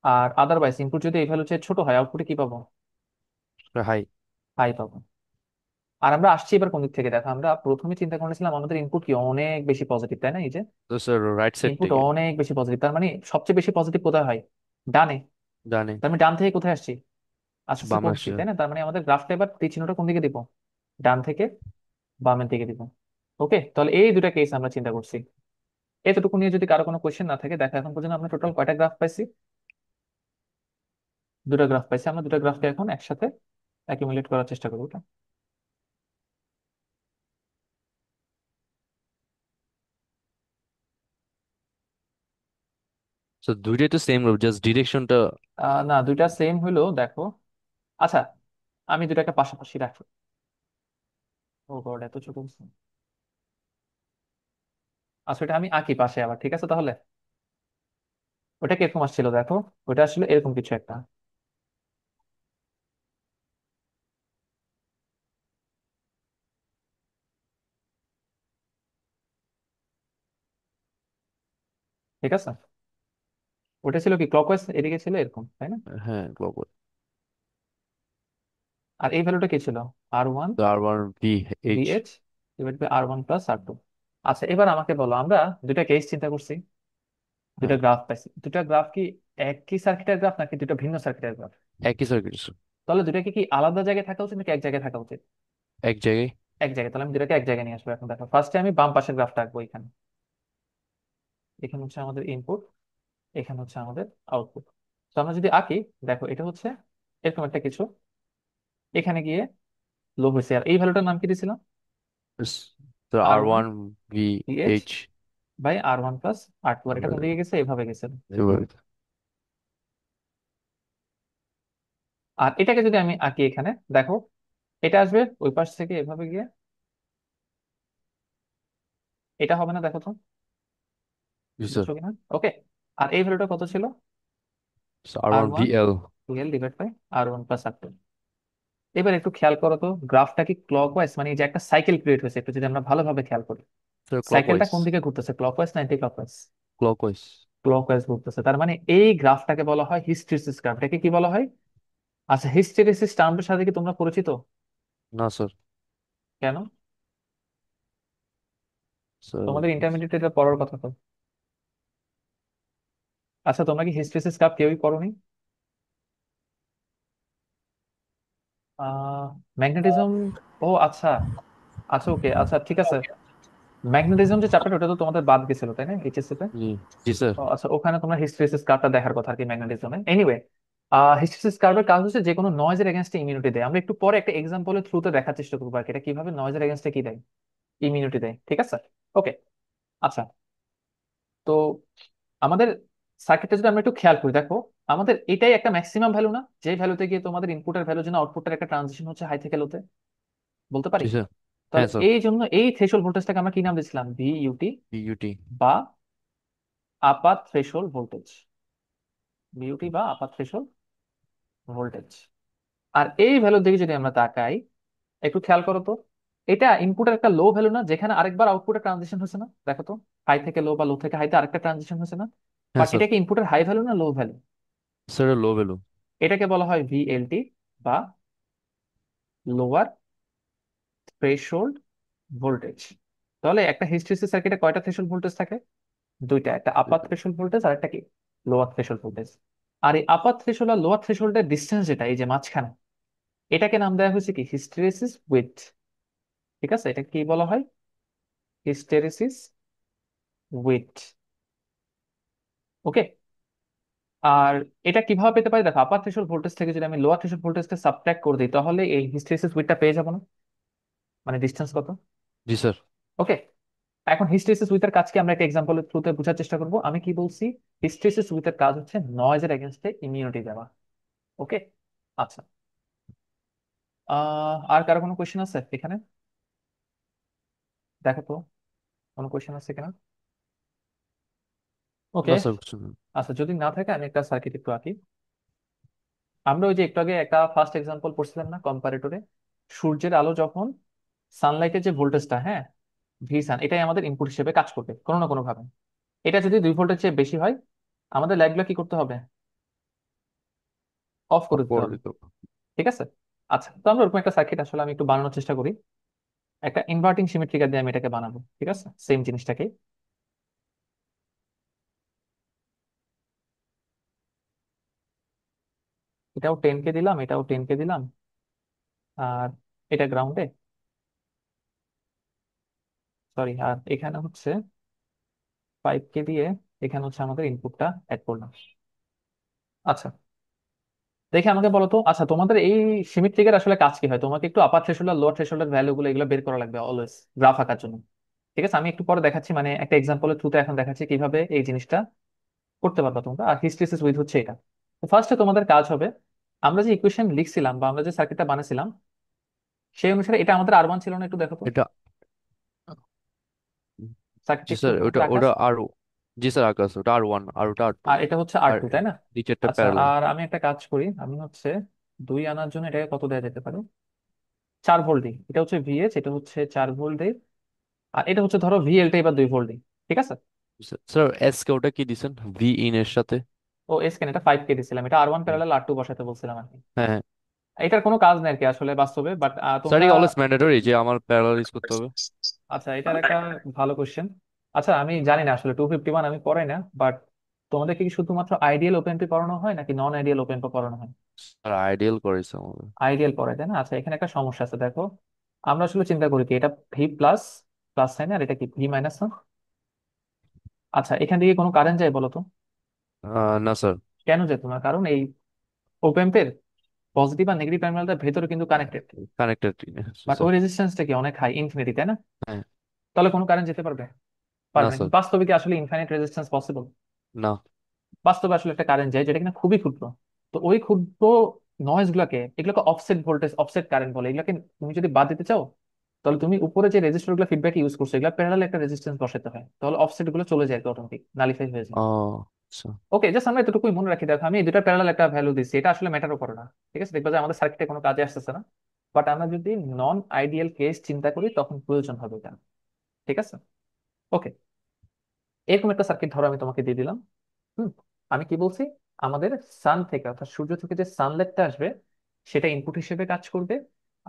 আর আদারওয়াইজ ইনপুট যদি এই ভ্যালুর চেয়ে ছোট হয়, আউটপুটে কি পাবো, হাই। হাই পাবো। আর আমরা আসছি এবার কোন দিক থেকে, দেখো আমরা প্রথমে চিন্তা করেছিলাম আমাদের ইনপুট কি অনেক বেশি পজিটিভ, তাই না? এই যে তো স্যার রাইট সাইড ইনপুট থেকে। অনেক বেশি পজিটিভ, তার মানে সবচেয়ে বেশি পজিটিভ কোথায় হয়, ডানে। জানি। তার মানে ডান থেকে কোথায় আসছি, আস্তে আস্তে বামে কমছি, আসছে। তাই না? তার মানে আমাদের গ্রাফটা এবার তীর চিহ্নটা কোন দিকে দিব, ডান থেকে বামের দিকে দিব। ওকে, তাহলে এই দুটা কেস আমরা চিন্তা করছি। এতটুকু নিয়ে যদি কারো কোনো কোয়েশ্চেন না থাকে, দেখো এখন পর্যন্ত আমরা টোটাল কয়টা গ্রাফ পাইছি, দুটা গ্রাফ পাইছি। আমরা দুটা গ্রাফকে এখন একসাথে অ্যাকুমুলেট করার চেষ্টা করবো। তো দুইটাই তো সেম, জাস্ট ডিরেকশনটা। না, দুইটা সেম হইলো দেখো। আচ্ছা, আমি দুটাকে পাশাপাশি রাখি। ও গড, এত ছোট হচ্ছে। আচ্ছা, এটা আমি আঁকি পাশে আবার, ঠিক আছে তাহলে। ওটা কিরকম আসছিল দেখো, ওটা আসলে এরকম কিছু একটা। ঠিক আছে, ওটা ছিল কি ক্লকওয়াইজ এদিকে ছিল এরকম, তাই না? হ্যাঁ, ক্লকওয়াইজ। আর এই ভ্যালুটা কি ছিল, আর ওয়ান তো R one V H. VH divide by R one plus R two. আচ্ছা এবার আমাকে বলো, আমরা দুটা কেস চিন্তা করছি, দুটা হ্যাঁ, গ্রাফ পাইছি, দুটা গ্রাফ কি একই সার্কিটের গ্রাফ নাকি দুটো ভিন্ন সার্কিটের গ্রাফ? একই সার্কিট। তাহলে দুটাকে কি আলাদা জায়গায় থাকা উচিত নাকি এক জায়গায় থাকা উচিত? এক জায়গায়। এক জায়গায়। তাহলে আমি দুটাকে এক জায়গায় নিয়ে আসবো। এখন দেখো ফার্স্টে আমি বাম পাশের গ্রাফটা আঁকবো এখানে। এখানে হচ্ছে আমাদের ইনপুট, এখানে হচ্ছে আমাদের আউটপুট। তো আমরা যদি আঁকি, দেখো এটা হচ্ছে এরকম একটা কিছু, এখানে গিয়ে লো হয়েছে। আর এই ভ্যালুটার নাম কি দিয়েছিলাম, তো R R one one V PH H. By R one plus R two. আর এটা কোন দিকে গেছে, এভাবে গেছে। এবার আর এটাকে যদি আমি আঁকি এখানে, দেখো এটা আসবে ওই পাশ থেকে এভাবে গিয়ে, এটা হবে না, দেখো তো জি স্যার। বুঝছো কিনা। ওকে। আর এই ভ্যালুটা কত ছিল, R R one V one L. Twelve divide by R1 + R2। এবার একটু খেয়াল করো তো, গ্রাফটা কি ক্লকওয়াইজ, মানে এই যে একটা সাইকেল ক্রিয়েট হয়েছে, একটু যদি আমরা ভালোভাবে খেয়াল করি, স্যার সাইকেলটা ক্লকওয়াইজ। কোন দিকে ঘুরতেছে, ক্লকওয়াইজ না অ্যান্টি ক্লকওয়াইজ? ক্লকওয়াইজ। ক্লকওয়াইজ ঘুরতেছে, তার মানে এই গ্রাফটাকে বলা হয় হিস্টেরিসিস গ্রাফ। এটাকে কি বলা হয়? আচ্ছা, হিস্টেরিসিস টার্মটার সাথে কি তোমরা পরিচিত? না স্যার। কেন? স্যার তোমাদের ইন্টারমিডিয়েট এটা পড়ার কথা তো। আচ্ছা, তোমরা কি হিস্টেরিসিস গ্রাফ কেউই পড়োনি? আহ ম্যাগনেটিজম, ও আচ্ছা। আচ্ছা ওকে, আচ্ছা ঠিক আছে। ম্যাগনেটিজম যে চ্যাপ্টার, ওটা তো তোমাদের বাদ গেছিল তাই না এইচএসসি তে? জি। জি স্যার। ও আচ্ছা, ওখানে তোমরা হিস্টেরিসিস কার্ভটা দেখার কথা আর কি, ম্যাগনেটিজমে। এনিওয়ে, হিস্টেরিসিস কার্ভের কাজ হচ্ছে যে কোনো নয়েজের এগেনস্টে ইমিউনিটি দেয়। আমরা একটু পরে একটা এক্সাম্পলের থ্রুতে দেখার চেষ্টা করবো আর কি, এটা কিভাবে নয়েজের এগেনস্টে কি দেয়, ইমিউনিটি দেয়। ঠিক আছে, ওকে। আচ্ছা, তো আমাদের সার্কিটটা যদি আমরা একটু খেয়াল করি, দেখো আমাদের এটাই একটা ম্যাক্সিমাম ভ্যালু না, যে ভ্যালুতে গিয়ে তোমাদের ইনপুটের ভ্যালু যেন আউটপুটের একটা ট্রানজিশন হচ্ছে হাই থেকে লোতে, বলতে পারি? জি স্যার। তাহলে হ্যাঁ স্যার। এই জন্য এই থ্রেশহোল্ড ভোল্টেজটাকে আমরা কি নাম দিয়েছিলাম, ভিইউটি, বিইউটি। বা আপার থ্রেশহোল্ড ভোল্টেজ। ভিইউটি বা আপার থ্রেশহোল্ড ভোল্টেজ। আর এই ভ্যালুর দিকে যদি আমরা তাকাই, একটু খেয়াল করো তো, এটা ইনপুটের একটা লো ভ্যালু না, যেখানে আরেকবার আউটপুটে ট্রানজিশন হচ্ছে না? দেখো তো, হাই থেকে লো বা লো থেকে হাইতে আরেকটা ট্রানজিশন হচ্ছে না? হ্যাঁ বাট স্যার। এটা কি ইনপুটের হাই ভ্যালু না লো ভ্যালু? স্যার লো ভ্যালু। এটাকে বলা হয় ভিএলটি, বা লোয়ার থ্রেশহোল্ড ভোল্টেজ। তাহলে একটা হিস্টেরিসিস সার্কিটে কয়টা থ্রেশহোল্ড ভোল্টেজ থাকে? দুইটা, একটা আপার থ্রেশহোল্ড ভোল্টেজ আর একটা কি, লোয়ার থ্রেশহোল্ড ভোল্টেজ। আর এই আপার থ্রেশহোল্ড আর লোয়ার থ্রেশহোল্ডের ডিসটেন্স যেটা, এই যে মাঝখানে, এটাকে নাম দেওয়া হয়েছে কি, হিস্টেরিসিস উইথ। ঠিক আছে, এটা কি বলা হয়, হিস্টেরিসিস উইথ। ওকে। আর এটা কিভাবে পেতে পারি, দেখো আপার থ্রেশহোল্ড ভোল্টেজ থেকে যদি আমি লোয়ার থ্রেশহোল্ড ভোল্টেজকে সাবট্রাক্ট করে দিই, তাহলে এই হিস্টেরিসিস উইথটা পেয়ে যাবো না? মানে ডিসটেন্স কত। জি স্যার। ওকে। এখন হিস্টেরিসিস উইথ এর কাজকে আমরা একটা এক্সাম্পলের থ্রুতে বোঝার চেষ্টা করব। আমি কি বলছি, হিস্টেরিসিস উইথ এর কাজ হচ্ছে নয়েজের এগেনস্টে ইমিউনিটি দেওয়া। ওকে। আচ্ছা, আর কারো কোনো কোয়েশ্চেন আছে এখানে? দেখো তো, কোনো কোয়েশ্চেন আছে কিনা। ওকে। না স্যার কিছু না। আচ্ছা, যদি না থাকে আমি একটা সার্কিট একটু আঁকি। আমরা ওই যে একটু আগে একটা ফার্স্ট এক্সাম্পল পড়ছিলাম না কম্পারেটরে, সূর্যের আলো যখন সানলাইটের যে ভোল্টেজটা, হ্যাঁ, ভি সান, এটাই আমাদের ইনপুট হিসেবে কাজ করবে কোনো না কোনো ভাবে। এটা যদি 2 ভোল্টের চেয়ে বেশি হয়, আমাদের লাইটগুলো কি করতে হবে, অফ করে দিতে করে হবে। দিতে। ঠিক আছে। আচ্ছা, তো আমরা ওরকম একটা সার্কিট আসলে আমি একটু বানানোর চেষ্টা করি। একটা ইনভার্টিং সিমেট্রিকাল দিয়ে আমি এটাকে বানাবো, ঠিক আছে, সেম জিনিসটাকে। এটাও 10 কে দিলাম, এটাও 10 কে দিলাম, আর এটা গ্রাউন্ডে, সরি, আর এখানে হচ্ছে 5 কে দিয়ে এখানে হচ্ছে আমাদের ইনপুটটা অ্যাড করলাম। আচ্ছা, দেখে আমাকে বলো তো, আচ্ছা তোমাদের এই সিমেট্রিকের আসলে কাজ কি হয়, তোমাকে একটু আপার থ্রেশহোল্ড আর লোয়ার থ্রেশহোল্ডের ভ্যালু গুলো এগুলো বের করা লাগবে অলওয়েজ, গ্রাফ আঁকার জন্য। ঠিক আছে, আমি একটু পরে দেখাচ্ছি, মানে একটা এক্সাম্পলের থ্রুতে এখন দেখাচ্ছি কিভাবে এই জিনিসটা করতে পারবা তোমরা। আর হিস্টেরিসিস উইথ হচ্ছে এটা। তো ফার্স্টে তোমাদের কাজ হবে, আমরা যে ইকুয়েশন লিখছিলাম বা আমরা যে সার্কিটটা বানাইছিলাম, সেই অনুসারে এটা আমাদের আর ওয়ান ছিল না, একটু দেখো তো, এটা। সার্কিট জি একটু স্যার ওটা উপরে আকাশ। ওটা আর। জি স্যার আকাশ ওটা আর1, আর ওটা আর2। আর এটা হচ্ছে আর আর টু, তাই না? নিচেরটা আচ্ছা, প্যারালাল। আর আমি একটা কাজ করি, আমি হচ্ছে 2 আনার জন্য এটাকে কত দেওয়া যেতে পারে, 4 ভোল্ট দিই। এটা হচ্ছে ভিএইচ, এটা হচ্ছে 4 ভোল্ট দিই, আর এটা হচ্ছে ধরো ভিএলটা এবার 2 ভোল্ট দিই। ঠিক আছে। স্যার এস কে ওটা কি দিছেন ভি ইন এর সাথে? ও এস কেন, এটা 5 কে দিছিলাম, এটা আর ওয়ান প্যারালাল আর টু বসাতে বলছিলাম আর কি। হ্যাঁ হ্যাঁ। এটার কোনো কাজ নেই আর কি আসলে বাস্তবে, বাট স্যার তোমরা। কি অলওয়েজ ম্যান্ডেটরি যে আমার প্যারালাল ইউজ করতে হবে? আচ্ছা, এটার একটা ভালো কোশ্চেন। আচ্ছা, আমি জানি না আসলে 251 আমি পড়াই না, বাট তোমাদের কি শুধুমাত্র আইডিয়াল ওপেন পি পড়ানো হয় নাকি নন আইডিয়াল ওপেন পি পড়ানো হয়? স্যার আইডিয়াল করেছে আমাদের। আইডিয়াল পড়ায় তাই না? আচ্ছা, এখানে একটা সমস্যা আছে, দেখো আমরা আসলে চিন্তা করি কি, এটা ভি প্লাস, প্লাস সাইন, আর এটা কি ভি মাইনাস না? আচ্ছা, এখান থেকে কোনো কারেন্ট যায় বলো তো? না স্যার। কেন যেত না, কারণ এই ওপেম্পের পজিটিভ আর নেগেটিভ টার্মিনালটার ভেতরে কিন্তু কানেক্টেড। কানেক্টেড। But sir. ওই রেজিস্ট্যান্সটা কি অনেক হাই, ইনফিনিটি, তাই না? হ্যাঁ। তাহলে কোনো কারেন্ট যেতে পারবে? না পারবে না। স্যার। কিন্তু বাস্তবে কি আসলে ইনফাইনাইট রেজিস্ট্যান্স পসিবল? না। বাস্তবে আসলে একটা কারেন্ট যায় যেটা কিনা খুবই ক্ষুদ্র। তো ওই ক্ষুদ্র নয়েজ গুলাকে, এগুলোকে অফসেট ভোল্টেজ, অফসেট কারেন্ট বলে। এগুলোকে তুমি যদি বাদ দিতে চাও, তাহলে তুমি উপরে যে রেজিস্টার গুলো ফিডব্যাক ইউজ করছো, এগুলো প্যারালাল একটা রেজিস্ট্যান্স বসাতে হয়, তাহলে অফসেট গুলো চলে যায় অটোমেটিক, নালিফাই হয়ে যায়। ও আচ্ছা। ওকে, জাস্ট আমরা এতটুকুই মনে রাখি। দেখো আমি এই দুটার প্যারালাল একটা ভ্যালু দিচ্ছি, এটা আসলে ম্যাটারও করে না। ঠিক আছে, দেখবা যে আমাদের সার্কিটে কোনো কাজে আসতেছে না, বাট আমরা যদি নন আইডিয়াল কেস চিন্তা করি তখন প্রয়োজন হবে এটা। ঠিক আছে, ওকে। এরকম একটা সার্কিট ধরো আমি তোমাকে দিয়ে দিলাম। হুম, আমি কি বলছি, আমাদের সান থেকে অর্থাৎ সূর্য থেকে যে সানলাইটটা আসবে সেটা ইনপুট হিসেবে কাজ করবে।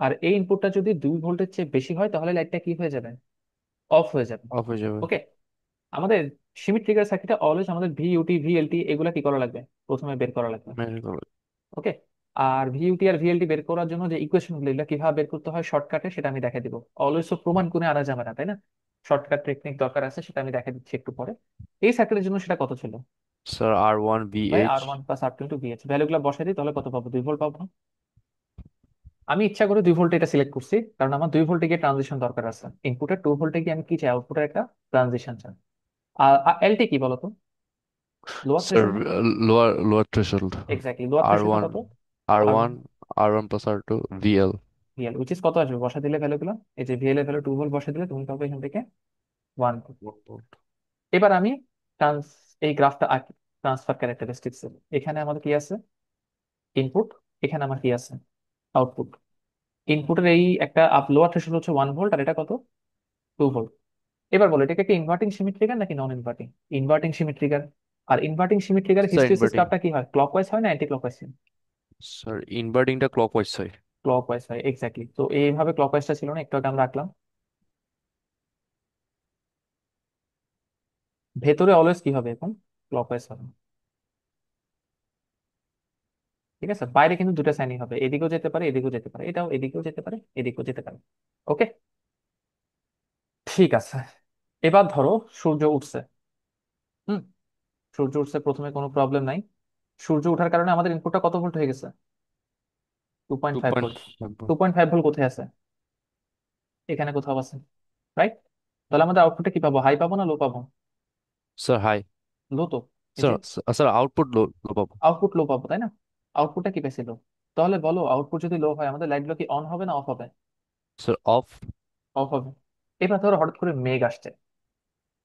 আর এই ইনপুটটা যদি 2 ভোল্টের চেয়ে বেশি হয় তাহলে লাইটটা কি হয়ে যাবে, অফ হয়ে যাবে। অফ হয়ে যাবে। ওকে, আমাদের সিমিট ট্রিগার সার্কিটে অলওয়েজ আমাদের ভিইউটি ভিএলটি এগুলা কি করা লাগবে, প্রথমে বের করা লাগবে। মেডিকেল। ওকে, আর ভিইউটি আর ভিএলটি বের করার জন্য যে ইকুয়েশন গুলো এগুলো কিভাবে বের করতে হয় শর্টকাটে সেটা আমি দেখে দিব। অলওয়েজ তো প্রমাণ করে আনা যাবে না, তাই না? শর্টকাট টেকনিক দরকার আছে, সেটা আমি দেখে দিচ্ছি একটু পরে। এই সার্কিটের জন্য সেটা কত ছিল স্যার R1 ভাই, VH। R1 + R2 × VH ভ্যালুগুলো বসাই দিই, তাহলে কত পাবো, 2 ভোল্ট পাবো না? আমি ইচ্ছা করে 2 ভোল্ট এটা সিলেক্ট করছি কারণ আমার 2 ভোল্টে গিয়ে ট্রানজিশন দরকার আছে। ইনপুটের 2 ভোল্টে গিয়ে আমি কি চাই, আউটপুটের একটা ট্রানজিশন চাই। আর এলটি কি বলতো, লোয়ার স্যার থ্রেশোল্ড না? Lower lower threshold. Exactly, lower আর থ্রেশোল্ডটা ওয়ান কত? R R one one R1 + R2 VL। VL, which is কত আসবে বসা দিলে ভ্যালুগুলো। এই যে ভিএল এর ভ্যালু 2 ভোল্ট বসা দিলে তুমি পাবে এখান থেকে 1 ভোল্ট। এবার আমি ট্রান্স এই গ্রাফটা আঁকি, ট্রান্সফার ক্যারেক্টারিস্টিক্স। এখানে আমাদের কি আছে, ইনপুট, এখানে আমার কি আছে, আউটপুট। ইনপুটের এই একটা লোয়ার থ্রেশোল্ড হচ্ছে 1 ভোল্ট, আর এটা কত, 2 ভোল্ট। এবার বলো এটাকে একটা ইনভার্টিং সিমেট্রিক্যাল নাকি নন ইনভার্টিং? Inverting symmetrical. আর inverting symmetrical sir hysteresis inverting. গ্রাফটা কি হয়, ক্লকওয়াইজ হয় না অ্যান্টি ক্লকওয়াইজ? স্যার ইনভার্টিংটা ক্লকওয়াইজ হয়। ক্লকওয়াইজ হয়, এক্স্যাক্টলি। তো এইভাবে ক্লকওয়াইজটা ছিল না, একটু আগে আমরা রাখলাম। ভেতরে অলওয়েজ কি হবে এখন, ক্লকওয়াইজ হবে। ঠিক আছে, বাইরে কিন্তু দুটো সাইনই হবে, এদিকেও যেতে পারে এদিকেও যেতে পারে, এটাও এদিকেও যেতে পারে এদিকেও যেতে পারে। ওকে, ঠিক আছে। এবার ধরো সূর্য উঠছে। হুম, সূর্য উঠছে, প্রথমে কোনো প্রবলেম নাই। সূর্য ওঠার কারণে আমাদের ইনপুটটা কত ভোল্ট হয়ে গেছে, two point two five point volt 2.5 volt কোথায় আছে, এখানে কোথাও আছে, রাইট? তাহলে আমাদের আউটপুটে কি পাবো, হাই পাবো না লো পাবো? Sir high. লো তো, এই যে স্যার স্যার আউটপুট লো লো পাবো। আউটপুট লো পাবো, তাই না? আউটপুটটা কি পেয়েছিল, তাহলে বলো আউটপুট যদি লো হয় আমাদের লাইটগুলো কি অন হবে না অফ হবে? Sir of. অফ হবে। এবার ধরো হঠাৎ করে মেঘ আসছে,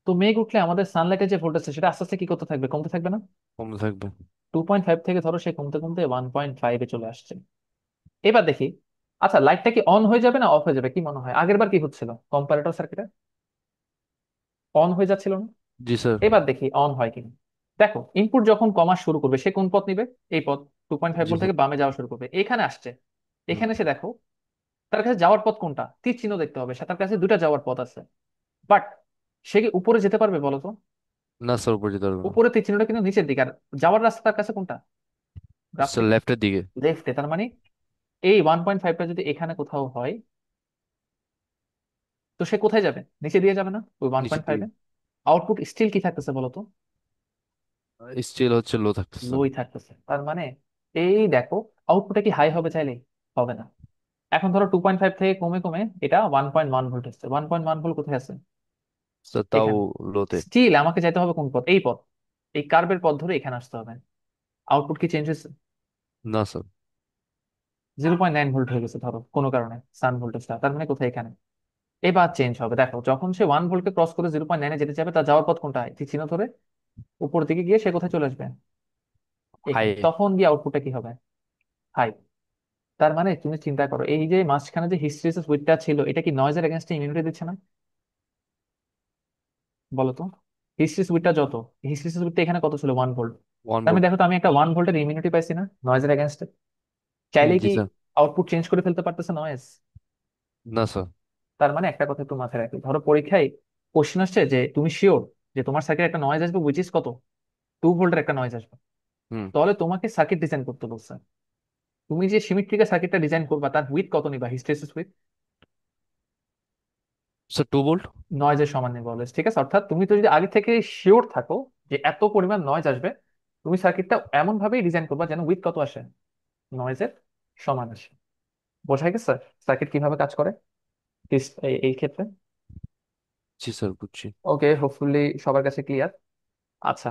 তো মেঘ উঠলে আমাদের সানলাইটের যে ভোল্টেজ সেটা আস্তে আস্তে কি করতে থাকবে, কমতে থাকবে না? কমতে থাকবে। 2.5 থেকে ধরো সে কমতে কমতে 1.5-এ চলে আসছে। এবার দেখি, আচ্ছা লাইটটা কি অন হয়ে যাবে না অফ হয়ে যাবে, কি মনে হয়? আগের বার কি হচ্ছিল কম্পারেটর সার্কিটে, অন হয়ে যাচ্ছিল না? জি স্যার। এবার দেখি অন হয় কিনা। দেখো ইনপুট যখন কমা শুরু করবে সে কোন পথ নিবে, এই পথ, 2.5 জি ভোল্ট স্যার। থেকে বামে যাওয়া শুরু করবে, এখানে আসছে। হুম। এখানে এসে দেখো তার কাছে যাওয়ার পথ কোনটা, তীর চিহ্ন দেখতে হবে, সে তার কাছে দুটা যাওয়ার পথ আছে। বাট সে কি উপরে যেতে পারবে বলো তো? না স্যার উপরে যেতে পারবো না। উপরে তীর চিহ্নটা কিন্তু নিচের দিকে, আর যাওয়ার রাস্তা তার কাছে কোনটা, গ্রাফ স্যার থেকে লেফটের দিকে। লেফটে। তার মানে এই 1.5টা যদি এখানে কোথাও হয় তো সে কোথায় যাবে, নিচে দিয়ে যাবে না ওই ওয়ান নিচের পয়েন্ট দিকে। ফাইভে আউটপুট স্টিল কি থাকতেছে বলো তো, স্টিল হচ্ছে লো থাকতেছে। লোই থাকতেছে। তার মানে এই দেখো, আউটপুটে কি হাই হবে চাইলে, হবে না। এখন ধরো 2.5 থেকে কমে কমে এটা 1.1 ভোল্ট হচ্ছে, 1.1 ভোল্ট কোথায় আছে, স্যার তাও এখানে। লোতে। স্টিল আমাকে যাইতে হবে কোন পথ, এই পথ, এই কার্ভের পথ ধরে এখানে আসতে হবে। আউটপুট কি চেঞ্জ হয়েছে, না স্যার। 0.9 ভোল্ট হয়ে গেছে ধরো কোনো কারণে সান ভোল্টেজটা, তার মানে কোথায়, এখানে। এবার চেঞ্জ হবে, দেখো যখন সে 1 ভোল্টকে ক্রস করে 0.9-এ যেতে যাবে তার যাওয়ার পথ কোনটা, ঠিক চিহ্ন ধরে উপর দিকে গিয়ে সে কোথায় চলে আসবে, হাই। এখানে। তখন গিয়ে আউটপুটটা কি হবে, হাই। তার মানে তুমি চিন্তা করো এই যে মাঝখানে যে হিস্টেরিসিস উইডটা ছিল এটা কি নয়েজের এগেনস্টে ইমিউনিটি দিচ্ছে না, বলো তো? হিস্টেরিসিস উইডটা যত, হিস্টেরিসিস উইডটা এখানে কত ছিল, 1 ভোল্ট। ওয়ান তার মানে ভোল্ট দেখো তো আমি একটা 1 ভোল্টের ইমিউনিটি পাইছি না নয়েজের এগেনস্টে, চাইলেই জি কি স্যার। আউটপুট চেঞ্জ করে ফেলতে পারতেছে নয়েজ। না স্যার। তার মানে একটা কথা একটু মাথায় রাখি, ধরো পরীক্ষায় কোশ্চেন আসছে যে তুমি শিওর যে তোমার সার্কিটে একটা নয়েজ আসবে উইচ ইজ কত, 2 ভোল্টের একটা নয়েজ আসবে, হুম। তাহলে তোমাকে সার্কিট ডিজাইন করতে বলছে। তুমি যে সিমেট্রিক্যাল সার্কিটটা ডিজাইন করবা তার উইথ কত নিবা, হিস্টেরিসিস উইথ স্যার 2 ভোল্ট। নয়েজের সমান নিবা অলওয়েজ। ঠিক আছে, অর্থাৎ তুমি তো যদি আগে থেকে শিওর থাকো যে এত পরিমাণ নয়েজ আসবে, তুমি সার্কিটটা এমন ভাবেই ডিজাইন করবা যেন উইথ কত আসে, নয়েজের সমান আসে। বোঝা গেছে সার্কিট কিভাবে কাজ করে এই ক্ষেত্রে? জি স্যার বুঝছি। ওকে, হোপফুলি সবার কাছে ক্লিয়ার। আচ্ছা,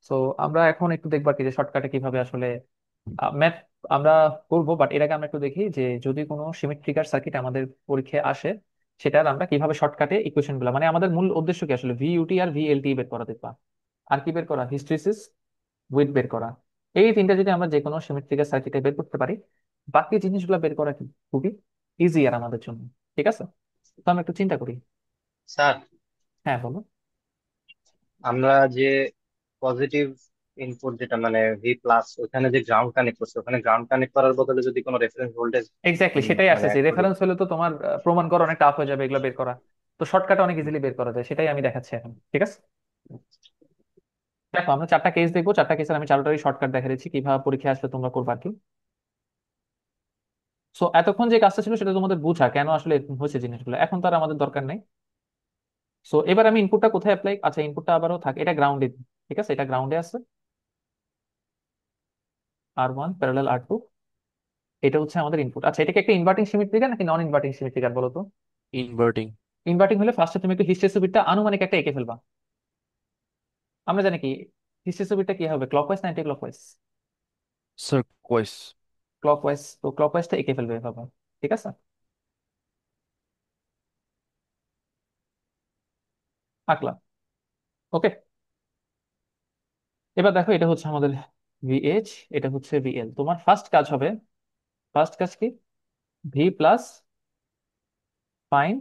তো আমরা এখন একটু দেখবার কি যে শর্টকাটে কিভাবে আসলে ম্যাথ আমরা করবো, বাট এর আগে আমরা একটু দেখি যে যদি কোনো সিমেট্রিক্যাল সার্কিট আমাদের পরীক্ষায় আসে সেটার আমরা কিভাবে শর্টকাটে ইকুয়েশন গুলো, মানে আমাদের মূল উদ্দেশ্য কি আসলে ভিইউটি আর ভিএলটি বের করা, দেখবা। আর কি বের করা, হিস্ট্রিসিস উইথ বের করা। এই তিনটা যদি আমরা যে কোনো সিমেট্রিক্যাল সার্কিটে বের করতে পারি, বাকি জিনিসগুলো বের করা কি খুবই ইজি আর আমাদের জন্য। ঠিক আছে, তো আমরা একটু চিন্তা করি। স্যার, হ্যাঁ বলো। আমরা যে পজিটিভ ইনপুট যেটা মানে ভি প্লাস, ওখানে যে গ্রাউন্ড কানেক্ট করছে, ওখানে গ্রাউন্ড কানেক্ট করার বদলে যদি কোনো রেফারেন্স ভোল্টেজ এক্স্যাক্টলি সেটাই মানে আসতেছি, অ্যাড করি। রেফারেন্স হলে তো তোমার প্রমাণ করা অনেক টাফ হয়ে যাবে এগুলো বের করা। তো শর্টকাট অনেক ইজিলি বের করা যায়, সেটাই আমি দেখাচ্ছি এখন। ঠিক আছে, দেখো আমরা চারটা কেস দেখবো, চারটা কেসের আমি চারটারই শর্টকাট দেখা দিচ্ছি কিভাবে পরীক্ষা আসলে তোমরা করবা আর কি। সো এতক্ষণ যে কাজটা ছিল সেটা তোমাদের বুঝা কেন আসলে এরকম হয়েছে জিনিসগুলো, এখন তার আমাদের দরকার নেই। সো এবার আমি ইনপুটটা কোথায় অ্যাপ্লাই, আচ্ছা ইনপুটটা আবারও থাকে, এটা গ্রাউন্ডে। ঠিক আছে, এটা গ্রাউন্ডে আছে, R1 প্যারালাল R2, এটা হচ্ছে আমাদের ইনপুট। আচ্ছা এটাকে একটা ইনভার্টিং সিমেট্রিক্যাল নাকি নন ইনভার্টিং সিমেট্রিক্যাল বলো তো? ইনভার্টিং। ইনভার্টিং হলে ফার্স্টে তুমি একটু হিস্টেসিসটা আনুমানিক একটা এঁকে ফেলবা। আমরা জানি কি হিস্টেসিসটা কি হবে, ক্লকওয়াইজ না anti clockwise? Sir Quess. Clockwise, তো ক্লকওয়াইজটা এঁকে ফেলবে এভাবে। ঠিক আছে, আঁকলাম। ওকে, এবার দেখো এটা হচ্ছে আমাদের ভিএইচ, এটা হচ্ছে ভিএল। তোমার ফার্স্ট কাজ হবে, ফার্স্ট কাজ কি, V plus find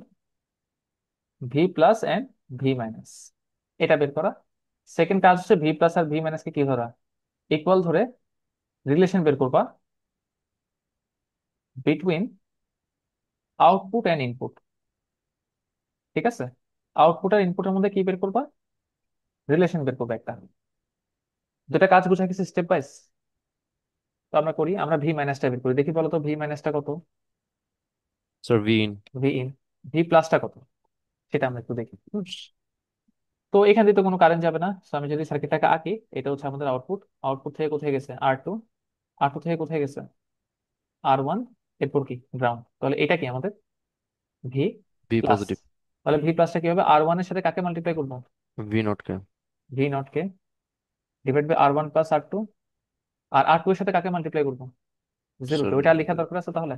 V plus and V minus, এটা বের করা। সেকেন্ড কাজ হচ্ছে ভি প্লাস আর ভি মাইনাস কে কি ধরা, ইকুয়াল ধরে রিলেশন বের করবা বিটুইন আউটপুট এন্ড ইনপুট। ঠিক আছে, আউটপুট আর ইনপুটের মধ্যে কি বের করবা, রিলেশন বের করবা একটা। দুটা কাজ বুঝা গেছে স্টেপ বাইজ। তো আমরা করি, আমরা ভি মাইনাসটা বের করি, দেখি বলো তো ভি মাইনাসটা কত, sir V in. V in. V প্লাসটা কত সেটা আমরা একটু দেখি। তো এখান দিয়ে তো কোনো কারেন্ট যাবে না, তো আমি যদি সার্কিটটাকে আঁকি, এটা হচ্ছে আমাদের আউটপুট। আউটপুট থেকে কোথায় গেছে R2, R2 থেকে কোথায় গেছে R1, এরপর কি গ্রাউন্ড, তাহলে এটা কি আমাদের ভি ভি প্লাস। পজিটিভ। তাহলে ভি প্লাসটা কি হবে, R1 এর সাথে কাকে মাল্টিপ্লাই করবো, ভি নট কে। ভি নট কে, divide by R1 plus R2। আর R2 এর সাথে কাকে মাল্টিপ্লাই করবো, জিরো কে। স্যার ওইটা আর লেখা দরকার আছে তাহলে?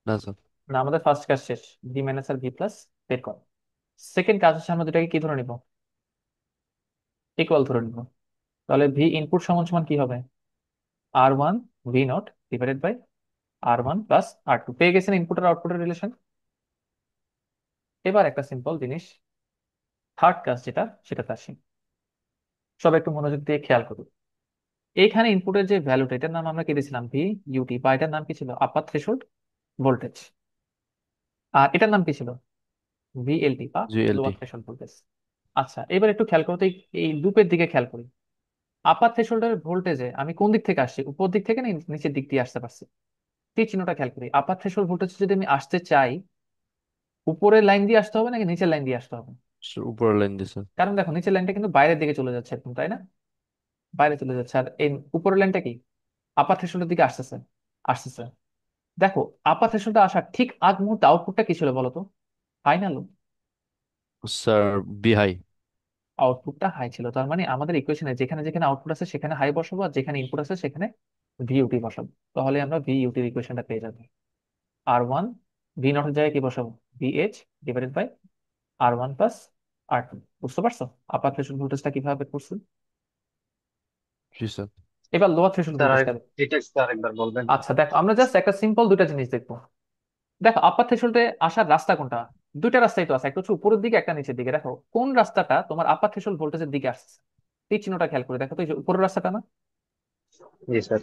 না স্যার। না, আমাদের ফার্স্ট কাজ শেষ, ভি মাইনাস আর ভি প্লাস বের কর। সেকেন্ড কাজ হচ্ছে আমরা দুটাকে কি ধরে নিব, ইকুয়াল ধরে নিব। তাহলে ভি ইনপুট সমান সমান কি হবে, R1 V naught divided by R1 plus R2। পেয়ে গেছেন ইনপুট আর আউটপুটের রিলেশন। এবার একটা সিম্পল জিনিস, থার্ড কাজ যেটা, সেটাতে আসি। সব একটু মনোযোগ দিয়ে খেয়াল করুন। এইখানে ইনপুটের যে ভ্যালুটা, এটার নাম আমরা কি দিয়েছিলাম, ভি ইউটি, বা এটার নাম কি ছিল, আপার থ্রেশহোল্ড ভোল্টেজ। আর এটার নাম কি ছিল, ভিএলটি বা জিএলটি। Lower threshold voltage. আচ্ছা এবার একটু খেয়াল করো তো, এই লুপের দিকে খেয়াল করি। আপার থ্রেশহোল্ডের ভোল্টেজে আমি কোন দিক থেকে আসছি, উপর দিক থেকে না নিচের দিক দিয়ে আসতে পারছি? এই চিহ্নটা খেয়াল করি, আপার থ্রেশহোল্ড ভোল্টেজ যদি আমি আসতে চাই, উপরের লাইন দিয়ে আসতে হবে নাকি নিচের লাইন দিয়ে আসতে হবে? স্যার উপরের লাইন দিছে। কারণ দেখো নিচের লাইনটা কিন্তু বাইরের দিকে চলে যাচ্ছে একদম, তাই না? বাইরে চলে যাচ্ছে, আর এই উপরের লাইনটা কি, আপার থ্রেশহোল্ডের দিকে আসতেছে, আসতেছে। দেখো আপার থ্রেশহোল্ডে আসার ঠিক আগ মুহূর্তে আউটপুটটা কি ছিল বলো তো, হাই না লো? Sir V high. আউটপুটটা হাই ছিল, তার মানে আমাদের ইকুয়েশনে যেখানে যেখানে আউটপুট আছে সেখানে হাই বসাবো, আর যেখানে ইনপুট আছে সেখানে ভিইউটি বসাবো। তাহলে আমরা ভিইউটির ইকুয়েশনটা পেয়ে যাবো। R1 ভি নটের জায়গায় কি বসাবো, VH divided by R1 plus R2। বুঝতে পারছো আপার থ্রেশহোল্ড ভোল্টেজটা কিভাবে বের করছি? জি স্যার। এবার লোয়ার থ্রেশহোল্ড স্যার ভোল্টেজটা। এটা একটু আরেকবার বলবেন? আচ্ছা দেখো আমরা জাস্ট একটা সিম্পল দুইটা জিনিস দেখবো। দেখো আপার থ্রেশহোল্ডে আসার রাস্তা কোনটা, দুইটা রাস্তাই তো আছে, একটা হচ্ছে উপরের দিকে একটা নিচের দিকে। দেখো কোন রাস্তাটা তোমার আপার থ্রেশহোল্ড ভোল্টেজের দিকে আসছে, এই চিহ্নটা খেয়াল করে দেখো তো, এই যে উপরের রাস্তাটা না, জি স্যার।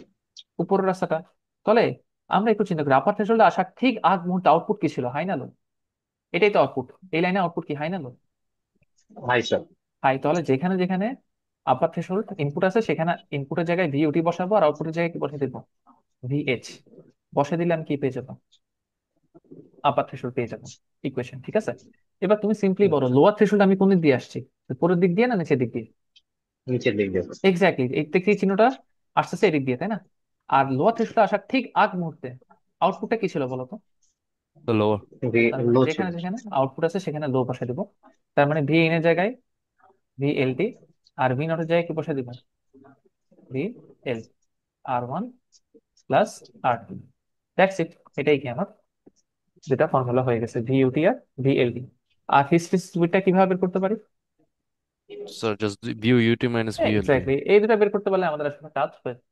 উপরের রাস্তাটা। তাহলে আমরা একটু চিন্তা করি, আপার থ্রেশহোল্ডে আসার ঠিক আগ মুহূর্তে আউটপুট কি ছিল, হাই না লো? এটাই তো আউটপুট, এই লাইনে আউটপুট কি, হাই না লো? Hi sir. হাই। তাহলে যেখানে যেখানে আপার থ্রেশহোল্ড ইনপুট আছে সেখানে ইনপুটের জায়গায় ভিইউটি বসাবো, আর আউটপুটের জায়গায় কি বসে দিব, ভিএইচ। বসে দিলে আমি কি পেয়ে যাবো, আপার থ্রেশহোল্ড পেয়ে যাবো ইকুয়েশন। ঠিক আছে, এবার তুমি সিম্পলি বলো লোয়ার থ্রেশহোল্ড আমি কোন দিক দিয়ে আসছি, উপরের দিক দিয়ে না নিচের দিক দিয়ে? নিচের দিক দিয়ে। এক্স্যাক্টলি, এই থেকে চিহ্নটা আসতেছে এদিক দিয়ে, তাই না? আর লোয়ার থ্রেশহোল্ড আসার ঠিক আগ মুহূর্তে আউটপুটটা কি ছিল বলতো? লোয়ার। তার মানে লো ছিল। যেখানে যেখানে আউটপুট আছে সেখানে লো বসে দিব। তার মানে ভি ইন এর জায়গায় ভিএলটি, আর ভি নট এর জায়গায় কি বসে দিব, VL, R1 plus R2। That's it, এটাই কি আমার যেটা ফর্মুলা হয়ে গেছে, ভিইউটি আর ভিএলটি। আর হিস্ট্রিসিসটা কিভাবে বের করতে পারি, sir just V UT minus VLT. Exactly, এই দুটো বের করতে পারলে আমাদের আসলে কাজ হয়ে যায়।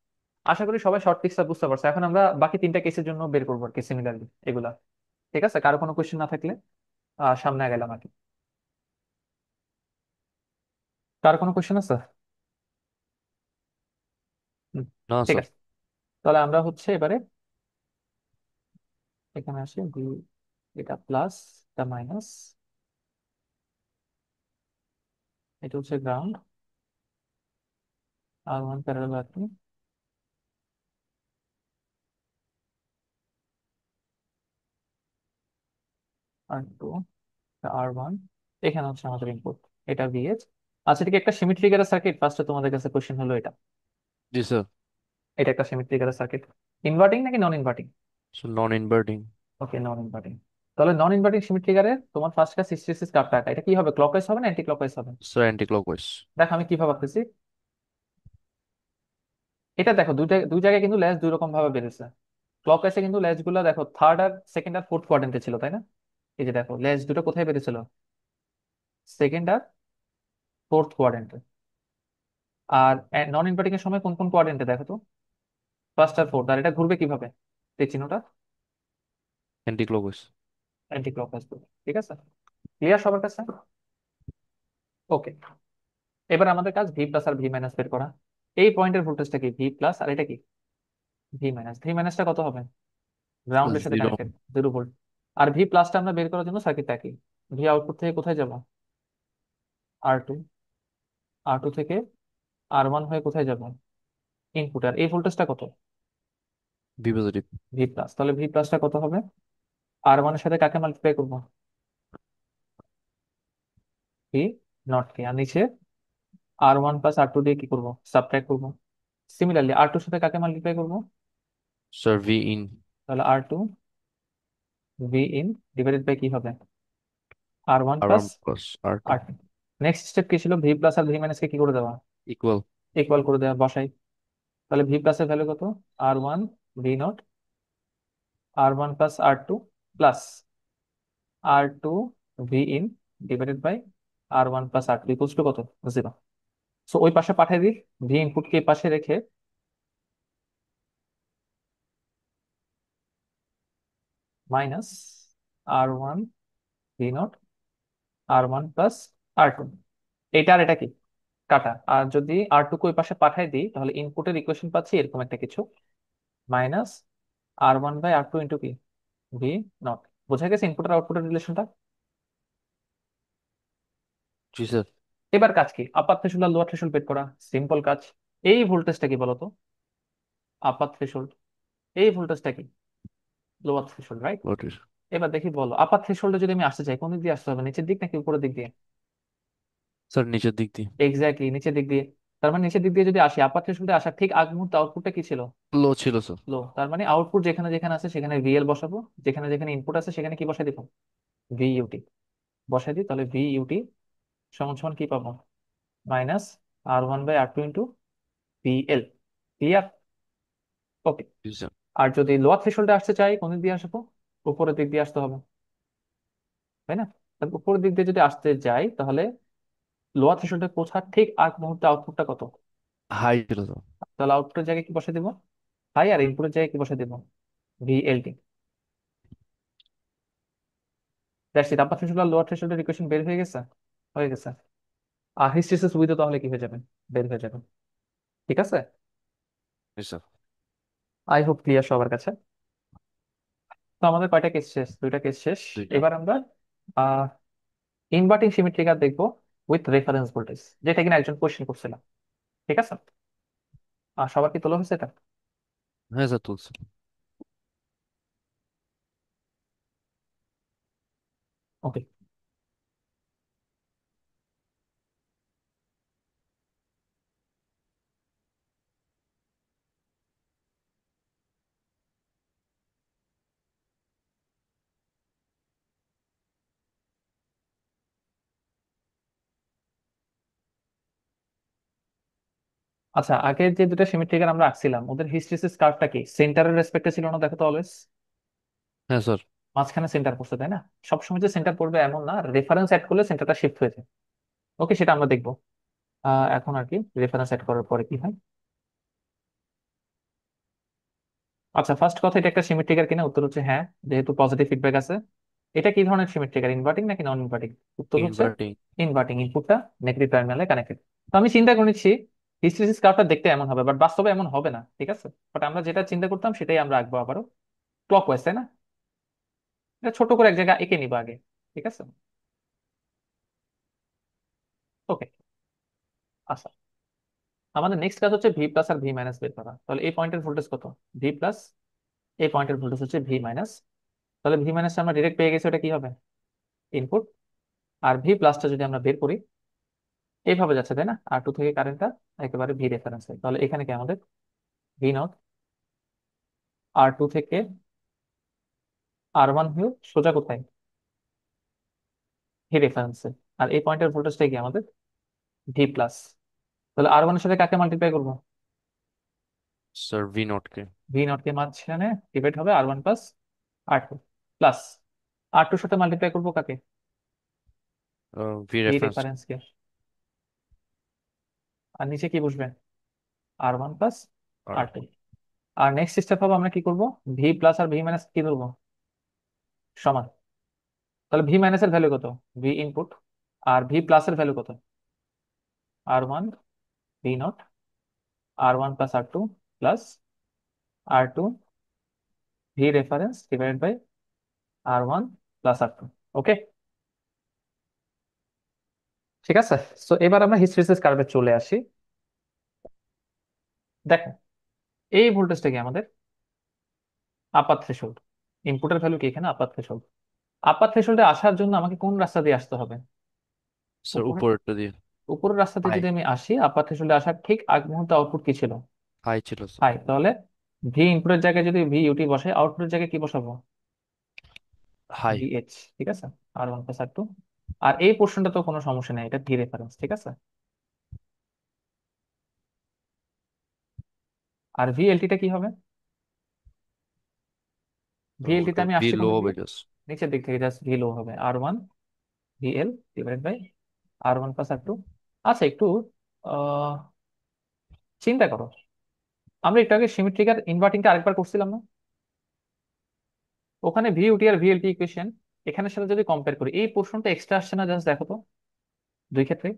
আশা করি সবাই শর্ট ট্রিক্সটা বুঝতে পারছে। এখন আমরা বাকি তিনটা কেসের জন্য বের করবো আর কি সিমিলারলি এগুলা। ঠিক আছে, কারো কোনো কোয়েশ্চেন না থাকলে সামনে গেলাম আর কি। কারো কোনো কোয়েশ্চেন আছে? হুম, না ঠিক স্যার। আছে। তাহলে আমরা হচ্ছে এবারে এখানে আসি এটা প্লাস, এটা মাইনাস, এটা হচ্ছে ground, R1 parallel R2, R2, R1, এখানে হচ্ছে আমাদের ইনপুট, এটা VH। আচ্ছা ঠিক, একটা সিমেট্রিক্যাল সার্কিট ফার্স্টে তোমাদের কাছে কোশ্চেন হলো এটা। জি স্যার। এটা একটা সিমেট্রিক্যাল সার্কিট, ইনভার্টিং নাকি নন ইনভার্টিং? নন ইনভার্টিং। ওকে, নন ইনভার্টিং। তাহলে নন ইনভার্টিং সিমেট্রিক্যালে তোমার ফার্স্ট কাজ হিস্টেরিসিস কার্ভটা আঁকা। এটা কি হবে, ক্লকওয়াইজ হবে না অ্যান্টি ক্লকওয়াইজ হবে? Sir anti clockwise. দেখো আমি কিভাবে আঁকতেছি। এটা দেখো দুই জায়গায় কিন্তু লেজ দুই রকম ভাবে বেরিয়েছে। ক্লকওয়াইজে কিন্তু লেজ গুলো দেখো থার্ড আর সেকেন্ড আর ফোর্থ কোয়াড্রেন্টে ছিল, তাই না? এই যে দেখো লেজ দুটো কোথায় বেরিয়েছিল, সেকেন্ড আর ফোর্থ কোয়াড্রেন্টে। আর নন ইনভার্টিং এর সময় কোন কোন কোয়াড্রেন্টে দেখো তো, ফার্স্ট আর ফোর্থ। আর এটা ঘুরবে কিভাবে, এই চিহ্নটা অ্যান্টি ক্লকওয়াইজ। অ্যান্টি ক্লকওয়াইজ ঘুরবে। ঠিক আছে, ক্লিয়ার সবার কাছে? ওকে, এবার আমাদের কাজ ভি প্লাস আর ভি মাইনাস বের করা। এই পয়েন্টের ভোল্টেজটা কি, ভি প্লাস, আর এটা কি ভি মাইনাস। ভি মাইনাসটা কত হবে, গ্রাউন্ডের সাথে জিরো। Connected, 0 volt. আর ভি প্লাসটা আমরা বের করার জন্য সার্কিটটা কি, ভি আউটপুট থেকে কোথায় যাব, R2, R2 থেকে R1 হয়ে কোথায় যাব, ইনপুট। আর এই ভোল্টেজটা কত, ভি পজিটিভ। V plus. তাহলে ভি প্লাসটা কত হবে, R1 এর সাথে কাকে মাল্টিপ্লাই করবো, ভি নট কে। আর নিচে R1 প্লাস R2 দিয়ে কি করবো, সাবট্রাক্ট করবো। সিমিলারলি R2 এর সাথে কাকে মাল্টিপ্লাই করবো, স্যার ভি ইন। তাহলে R2 V in divided by কি হবে, R1 আর plus one plus R two. R2। Next step কি ছিল, ভি প্লাস আর ভি মাইনাস কে কি করে দেওয়া, ইকুয়াল। ইকুয়াল করে দেওয়া, বসাই। তাহলে ভি প্লাস এর ভ্যালু কত, R1 V naught, R1 plus R2 plus R2 V in divided by R1 plus R2 equals to কত, 0। সো ওই পাশে পাঠিয়ে দিই, ভি ইনপুটকে এই পাশে রেখে minus R1 V naught, R1 plus R2। এটা আর এটা কি কাটা। আর যদি R2 কে ওই পাশে পাঠাই দিই তাহলে ইনপুটের ইকুয়েশন পাচ্ছি এরকম একটা কিছু, minus R1 by R2 into কি, ভি নট। বোঝা গেছে ইনপুট আর আউটপুটের রিলেশনটা? জি স্যার। এবার কাজ কি, আপার থ্রেশোল্ড আর লোয়ার থ্রেশোল্ড বের করা। সিম্পল কাজ। এই ভোল্টেজটা কি বলতো, আপার থ্রেশোল্ড। এই ভোল্টেজটা কি, লোয়ার থ্রেশোল্ড, রাইট? ওকে। এবার দেখি বলো, আপার থ্রেশোল্ডে যদি আমি আসতে চাই কোন দিক দিয়ে আসতে হবে, নিচের দিক নাকি উপরের দিক দিয়ে? স্যার নিচের দিক দিয়ে। এক্স্যাক্টলি নিচের দিক দিয়ে। তার মানে নিচের দিক দিয়ে যদি আসি, আপার থ্রেশোল্ডে আসার ঠিক আগ মুহূর্তে আউটপুটটা কি ছিল, লো ছিল স্যার। লো। তার মানে আউটপুট যেখানে যেখানে আছে সেখানে ভিএল বসাবো, যেখানে যেখানে ইনপুট আছে সেখানে কি বসাই দিব, ভিইউটি বসাই দিই। তাহলে ভিইউটি সমান সমান কি পাবো, minus R1 by R2 into VL. Clear? Okay. জি স্যার। আর যদি লোয়ার থ্রেশোল্ডে আসতে চাই কোন দিক দিয়ে আসবো, উপরের দিক দিয়ে আসতে হবে, তাই না? তাহলে উপরের দিক দিয়ে যদি আসতে যাই তাহলে লোয়ার থ্রেশোল্ডে পৌঁছার ঠিক আগ মুহূর্তে আউটপুটটা কত, হাই ছিল স্যার। তাহলে আউটপুটের জায়গায় কি বসে দিব, হাই। আর ইনপুটের জায়গায় কি বসে দিব, VLT. That's it, upper threshold আর লোয়ার থ্রেশোল্ডের ইকুয়েশন বের হয়ে গেছে, হয়ে গেছে। আর হিস্টেরিসিস উইথ তাহলে কি হয়ে যাবে, বের হয়ে যাবে। ঠিক আছে, জি স্যার। আই হোপ ক্লিয়ার সবার কাছে। তো আমাদের কয়টা কেস শেষ, দুইটা কেস শেষ। দুইটা। এবার আমরা আহ ইনভার্টিং সিমেট্রিক দেখবো উইথ রেফারেন্স ভোল্টেজ, যেটা কিনা একজন কোশ্চেন করছিল। ঠিক আছে, আর সবার কি তোলা হয়েছে এটা? হ্যাঁ স্যার তুলছি। ওকে। আচ্ছা, আগের যে দুটো সিমেট্রিক আমরা আঁকছিলাম ওদের হিস্টেরিসিস কার্ভটা কি সেন্টারের রেসপেক্টে ছিল না, দেখো তো অলওয়েজ হ্যাঁ স্যার। মাঝখানে সেন্টার পড়ছে, তাই না? সবসময় যে সেন্টার পড়বে এমন না, রেফারেন্স অ্যাড করলে সেন্টারটা শিফট হয়ে যায়। ওকে, সেটা আমরা দেখবো। এখন আর কি রেফারেন্স সেট করার পরে কি হয়। আচ্ছা, ফার্স্ট কথা, এটা একটা সিমেট্রিকার কিনা? উত্তর হচ্ছে হ্যাঁ, যেহেতু পজিটিভ ফিডব্যাক আছে। এটা কি ধরনের সিমেট্রিকার, ইনভার্টিং নাকি নন ইনভার্টিং? উত্তর হচ্ছে ইনভার্টিং। ইনভার্টিং, ইনপুটটা নেগেটিভ টার্মিনালে কানেক্টেড। তো আমি চিন্তা করে নিচ্ছি হিস্টেরিসিস কার্ভটা দেখতে এমন হবে, বাট বাস্তবে এমন হবে না, ঠিক আছে? বাট আমরা যেটা চিন্তা করতাম সেটাই আমরা আঁকবো আবারও ক্লকওয়াইজ, তাই না? এটা ছোট করে এক জায়গায় এঁকে নিবো আগে, ঠিক আছে? ওকে। আচ্ছা, আমাদের নেক্সট কাজ হচ্ছে ভি প্লাস আর ভি মাইনাস বের করা। তাহলে এই পয়েন্টের ভোল্টেজ কত? ভি প্লাস, এই পয়েন্টের ভোল্টেজ হচ্ছে ভি মাইনাস। তাহলে ভি মাইনাস আমরা ডিরেক্ট পেয়ে গেছি, ওটা কি হবে? ইনপুট। আর ভি প্লাসটা যদি আমরা বের করি, এইভাবে যাচ্ছে তাই না, আর টু থেকে কারেন্টটা একেবারে ভি রেফারেন্সে। তাহলে এখানে কি আমাদের ভি নট আর টু থেকে আর ওয়ান হয়ে সোজা কোথায়? ভি রেফারেন্সে। আর এই পয়েন্টের ভোল্টেজটা কি আমাদের? V plus. তাহলে আর ওয়ানের সাথে কাকে মাল্টিপ্লাই করবো? স্যার ভি নট কে। ভি নট কে মাঝখানে ডিভাইড হবে R one plus R two, plus R টুর সাথে মাল্টিপ্লাই করবো কাকে? V V reference. রেফারেন্স কে। আর নিচে কি বসবে? R one plus R R two. আর নেক্সট স্টেপ হবে আমরা কি করব? ভি প্লাস আর ভি মাইনাস কি ধরবো? সমান। তাহলে ভি মাইনাসের ভ্যালু কত? V input. আর ভি প্লাস এর ভ্যালু কত? R one V naught R one plus R two plus R two V reference divided by R one plus R two. Okay, ঠিক আছে। তো এবার আমরা হিস্টেরিসিস কার্ভে চলে আসি। দেখো, এই ভোল্টেজটা কি আমাদের আপার থ্রেশহোল্ড। ইনপুটের ভ্যালু কি এখানে? আপার থ্রেশহোল্ড। আপার থ্রেশহোল্ডে আসার জন্য আমাকে কোন রাস্তা দিয়ে আসতে হবে? স্যার উপরে। উপরেরটা দিয়ে। উপরের রাস্তা দিয়ে হাই। যদি আমি আসি, আপার থ্রেশহোল্ডে আসার ঠিক আগ মুহূর্তে আউটপুট কি ছিল? হাই ছিল স্যার। হাই। তাহলে ভি ইনপুটের জায়গায় যদি ভি ইউটি বসে, আউটপুটের জায়গায় কি বসাবো? হাই। ভিএইচ, ঠিক আছে। আর ওয়ান প্লাস আর টু। আর এই পোর্শনটা তো কোনো সমস্যা নেই, এটা ভি রেফারেন্স, ঠিক আছে। আর ভিএলটিটা কি হবে? ভিএলটিতে ওটা আমি ভি আসছি কোন লো দিক হবে দিয়ে? জাস্ট। নিচের দিক থেকে, জাস্ট ভি লো হবে। R one VL divide by R one plus R two. আচ্ছা, একটু আহ চিন্তা করো, আমরা একটু আগে সিমেট্রিক আর ইনভার্টিংটা আরেকবার করছিলাম না? ওখানে ভিইউটি আর ভিএলটি ইকুয়েশন এখানের সাথে যদি কম্পেয়ার করি, এই পোর্শনটা এক্সট্রা আসছে না? জাস্ট দেখো তো, দুই ক্ষেত্রে।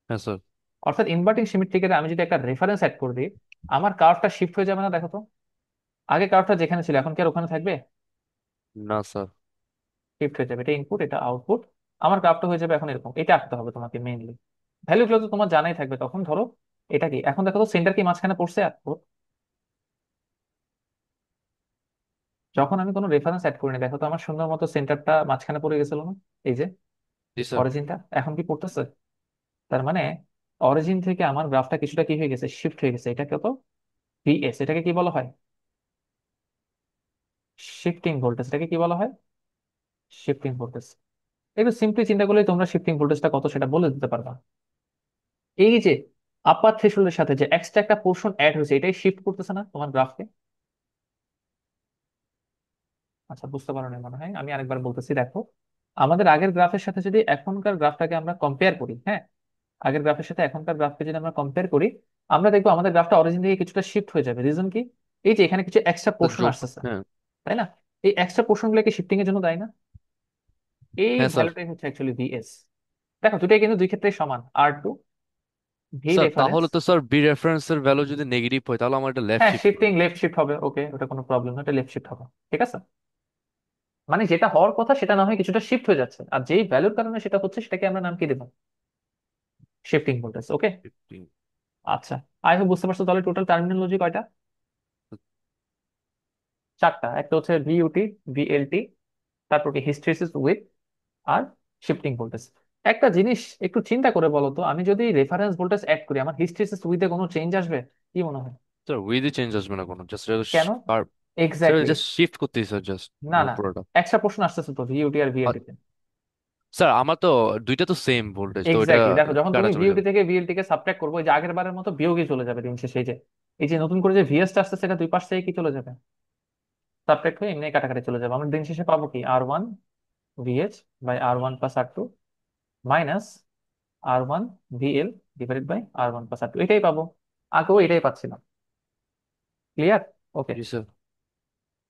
হ্যাঁ স্যার। অর্থাৎ ইনভার্টিং সিমেট্রিকের আমি যদি একটা রেফারেন্স অ্যাড করে দিই, আমার কার্ভটা শিফট হয়ে যাবে না? দেখো তো, আগে কার্ভটা যেখানে ছিল এখন কি আর ওখানে থাকবে? না স্যার। শিফট হয়ে যাবে। এটা ইনপুট, এটা আউটপুট। আমার কার্ভটা হয়ে যাবে এখন এরকম। এটা আঁকতে হবে তোমাকে মেইনলি। ভ্যালুগুলো তো তোমার জানাই থাকবে তখন। ধরো এটা কি, এখন দেখো তো সেন্টার কি মাঝখানে পড়ছে? আর যখন আমি কোনো রেফারেন্স অ্যাড করিনি, দেখো তো আমার সুন্দর মতো সেন্টারটা মাঝখানে পড়ে গেছিল না? এই যে জি স্যার। অরিজিনটা এখন কি পড়তেছে? তার মানে অরিজিন থেকে আমার গ্রাফটা কিছুটা কি হয়ে গেছে? শিফট হয়ে গেছে। এটা কত? ভিএস। এটাকে কি বলা হয়? Shifting voltage. এটাকে কি বলা হয়? Shifting voltage. একটু সিম্পলি চিন্তা করলেই তোমরা শিফটিং ভোল্টেজটা কত সেটা বলে দিতে পারবা। এই যে আপার থ্রেশহোল্ডের সাথে যে এক্সট্রা একটা পোর্শন অ্যাড হয়েছে, এটাই শিফট করতেছে না তোমার গ্রাফকে? আচ্ছা, বুঝতে পারো না মনে হয়, আমি আরেকবার বলতেছি। দেখো, আমাদের আগের গ্রাফের সাথে যদি এখনকার গ্রাফটাকে আমরা কম্পেয়ার করি, হ্যাঁ, আগের গ্রাফের সাথে এখনকার গ্রাফকে যদি আমরা কম্পেয়ার করি, আমরা দেখবো আমাদের গ্রাফটা অরিজিন থেকে কিছুটা শিফট হয়ে যাবে। রিজন কি? এই যে এখানে কিছু এক্সট্রা স্যার পোর্শন যোগ। আসতেছে, হ্যাঁ। তাই না? এই এক্সট্রা পোর্শন গুলোকে শিফটিং এর জন্য দায়ী না? এই হ্যাঁ স্যার। ভ্যালুটাই হচ্ছে অ্যাকচুয়ালি ভিএস। দেখো, দুটাই কিন্তু দুই ক্ষেত্রে সমান। আর টু ভি স্যার রেফারেন্স। তাহলে তো স্যার বি রেফারেন্সের ভ্যালু যদি নেগেটিভ হয় তাহলে আমার এটা লেফট হ্যাঁ, শিফট শিফটিং করবে। লেফট শিফট হবে। ওকে, ওটা কোনো প্রবলেম না, এটা লেফট শিফট হবে, ঠিক আছে। মানে যেটা হওয়ার কথা সেটা না হয় কিছুটা শিফট হয়ে যাচ্ছে, আর যেই ভ্যালুর কারণে সেটা হচ্ছে সেটাকে আমরা নাম কি দেবো? Shifting voltage. ওকে। Shifting। আচ্ছা, আই হোপ বুঝতে পারছো। তাহলে টোটাল টার্মিনোলজি কয়টা? চারটা। একটা হচ্ছে ভিইউটি, ভিএলটি, তারপর কি হিস্টেরিসিস উইথ, আর শিফটিং ভোল্টেজ। একটা জিনিস একটু চিন্তা করে বলো তো, আমি যদি রেফারেন্স ভোল্টেজ অ্যাড করি, আমার হিস্টেরিসিস উইথে কোনো চেঞ্জ আসবে? কি মনে হয়? স্যার উইথই চেঞ্জ আসবে না কোনো, জাস্ট কেন? Sir exactly. জাস্ট শিফট করতেছি স্যার, জাস্ট না আমার না, পুরোটা। এক্সট্রা পোর্শন আসতেছে তো ভিইউটি আর আর ভিএলটি তে। স্যার আমার তো দুইটা তো সেম ভোল্টেজ, তো ওইটা এক্স্যাক্টলি, দেখো যখন কাটা তুমি চলে ভিইউটি যাবে। থেকে ভিএলটি কে সাবট্রাক্ট করবো, ওই যে আগের বারের মতো বিয়োগই চলে যাবে দিন শেষে। এই যে নতুন করে যে ভিএসটা আসছে, সেটা দুই পাশ থেকে কি চলে যাবে? সাবট্রাক্ট হয়ে এমনি কাটাকাটি চলে যাবে। আমরা দিন শেষে পাবো কি? R one VH by R one plus R two minus R1 VL divided by R1 plus R2, এটাই পাবো। আগেও এটাই পাচ্ছিলাম। ক্লিয়ার? ওকে। জি স্যার।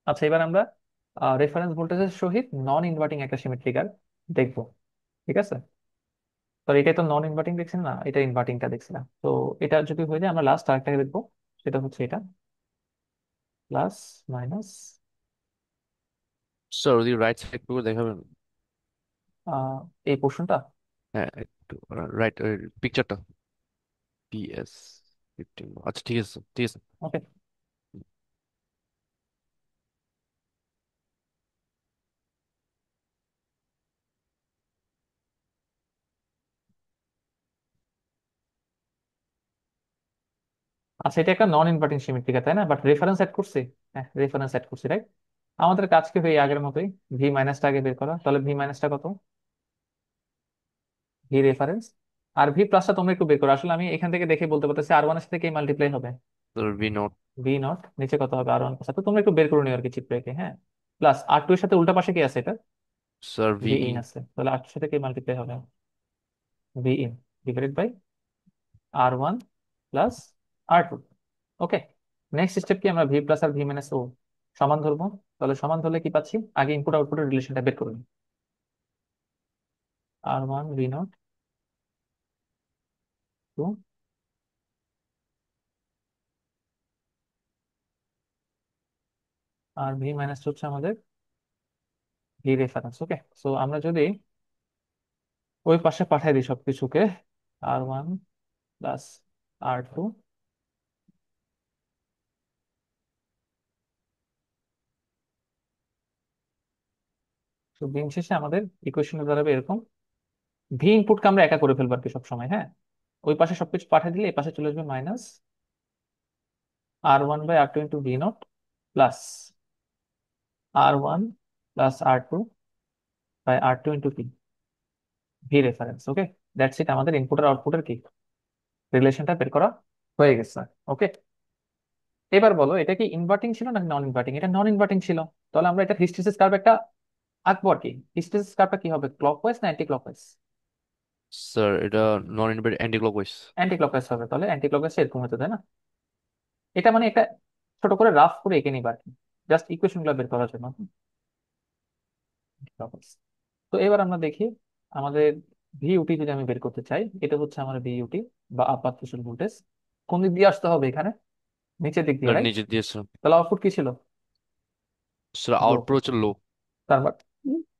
আচ্ছা, এবার আমরা রেফারেন্স ভোল্টেজের সহিত নন ইনভার্টিং একটা সিমেট্রি ফিগার দেখবো। ঠিক আছে? তো এটাই তো নন ইনভার্টিং দেখছেন না, এটা ইনভার্টিংটা দেখছিলাম। তো এটা যদি হয়ে যায় আমরা লাস্ট আরেকটাকে দেখবো, সেটা হচ্ছে এটা প্লাস মাইনাস স্যার ওদিকে রাইট সাইড করে দেখাবেন। এই পোর্শনটা। হ্যাঁ একটু রাইট পিকচারটা PS 15, আচ্ছা ঠিক আছে ঠিক আছে। ওকে। আচ্ছা, এটা একটা নন ইনভার্টিং সিমেট্রিক, তাই না? বাট রেফারেন্স সেট করছি। হ্যাঁ, রেফারেন্স সেট করছি, রাইট। আমাদের কাজ কি হয় আগের মতোই, ভি মাইনাসটা আগে বের করা। তাহলে ভি মাইনাসটা কত? V reference. আর ভি প্লাসটা তোমরা একটু বের করো। আসলে আমি এখান থেকে দেখে বলতে পারতেছি আর ওয়ান এর সাথে কি মাল্টিপ্লাই হবে। Sir V not. V not নিচে কত হবে? আর ওয়ান প্লাস, তো তোমরা একটু বের করে নিও আর কি চিপ রেখে, হ্যাঁ। প্লাস আর টু এর সাথে উল্টা পাশে কি আছে? এটা স্যার ভি VE। ইন আছে, তাহলে আর টুর সাথে কি মাল্টিপ্লাই হবে? V in divided by R one plus R two. Okay. Next step কি? আমরা ভি প্লাস আর ভি মাইনাস ও সমান ধরবো। তাহলে সমান ধরলে কি পাচ্ছি? আগে ইনপুট আউটপুটের রিলেশনটা বের করুন। R one V naught two R V minus হচ্ছে আমাদের ভি রেফারেন্স। ওকে। সো আমরা যদি ওই পাশে পাঠাই দিই সবকিছুকে, আর ওয়ান প্লাস আর টু, তো দিন শেষে আমাদের ইকুয়েশনে দাঁড়াবে এরকম। ভি ইনপুটকে আমরা একা করে ফেলবো আর কি সবসময়, হ্যাঁ। ওই পাশে সবকিছু পাঠিয়ে দিলে এই পাশে চলে আসবে minus R one by R two into V naught plus R one plus R two by R two into V reference. Okay. That's it, আমাদের ইনপুট আর আউটপুটের কি রিলেশনটা বের করা হয়ে গেছে। ওকে। এবার বলো এটা কি ইনভার্টিং ছিল না নন ইনভার্টিং? এটা নন ইনভার্টিং ছিল। তাহলে আমরা এটা হিস্টেরিসিস কার্ভ একটা আঁকবো আর কি। হিস্টেরিসিস কার্ভটা কি হবে, ক্লকওয়াইজ না অ্যান্টি ক্লকওয়াইজ? স্যার এটা non invert anti clockwise. Anti clockwise হবে। তাহলে অ্যান্টি ক্লকওয়াইজ এরকম হতে, তাই না? এটা মানে একটা ছোট করে রাফ করে এঁকে নিবা আর কি, জাস্ট ইকুয়েশন গুলো বের করার জন্য। Anti-clockwise। তো এবার আমরা দেখি আমাদের ভিইউটি যদি আমি বের করতে চাই, এটা হচ্ছে আমার ভিইউটি বা আপাত থ্রেশহোল্ড ভোল্টেজ। কোন দিক দিয়ে আসতে হবে এখানে? নিচের দিক দিয়ে, স্যার রাইট। নিচে দিয়েছে। তাহলে আউটপুট কি ছিল? স্যার লো। আউটপুট হচ্ছে লো। তার মানে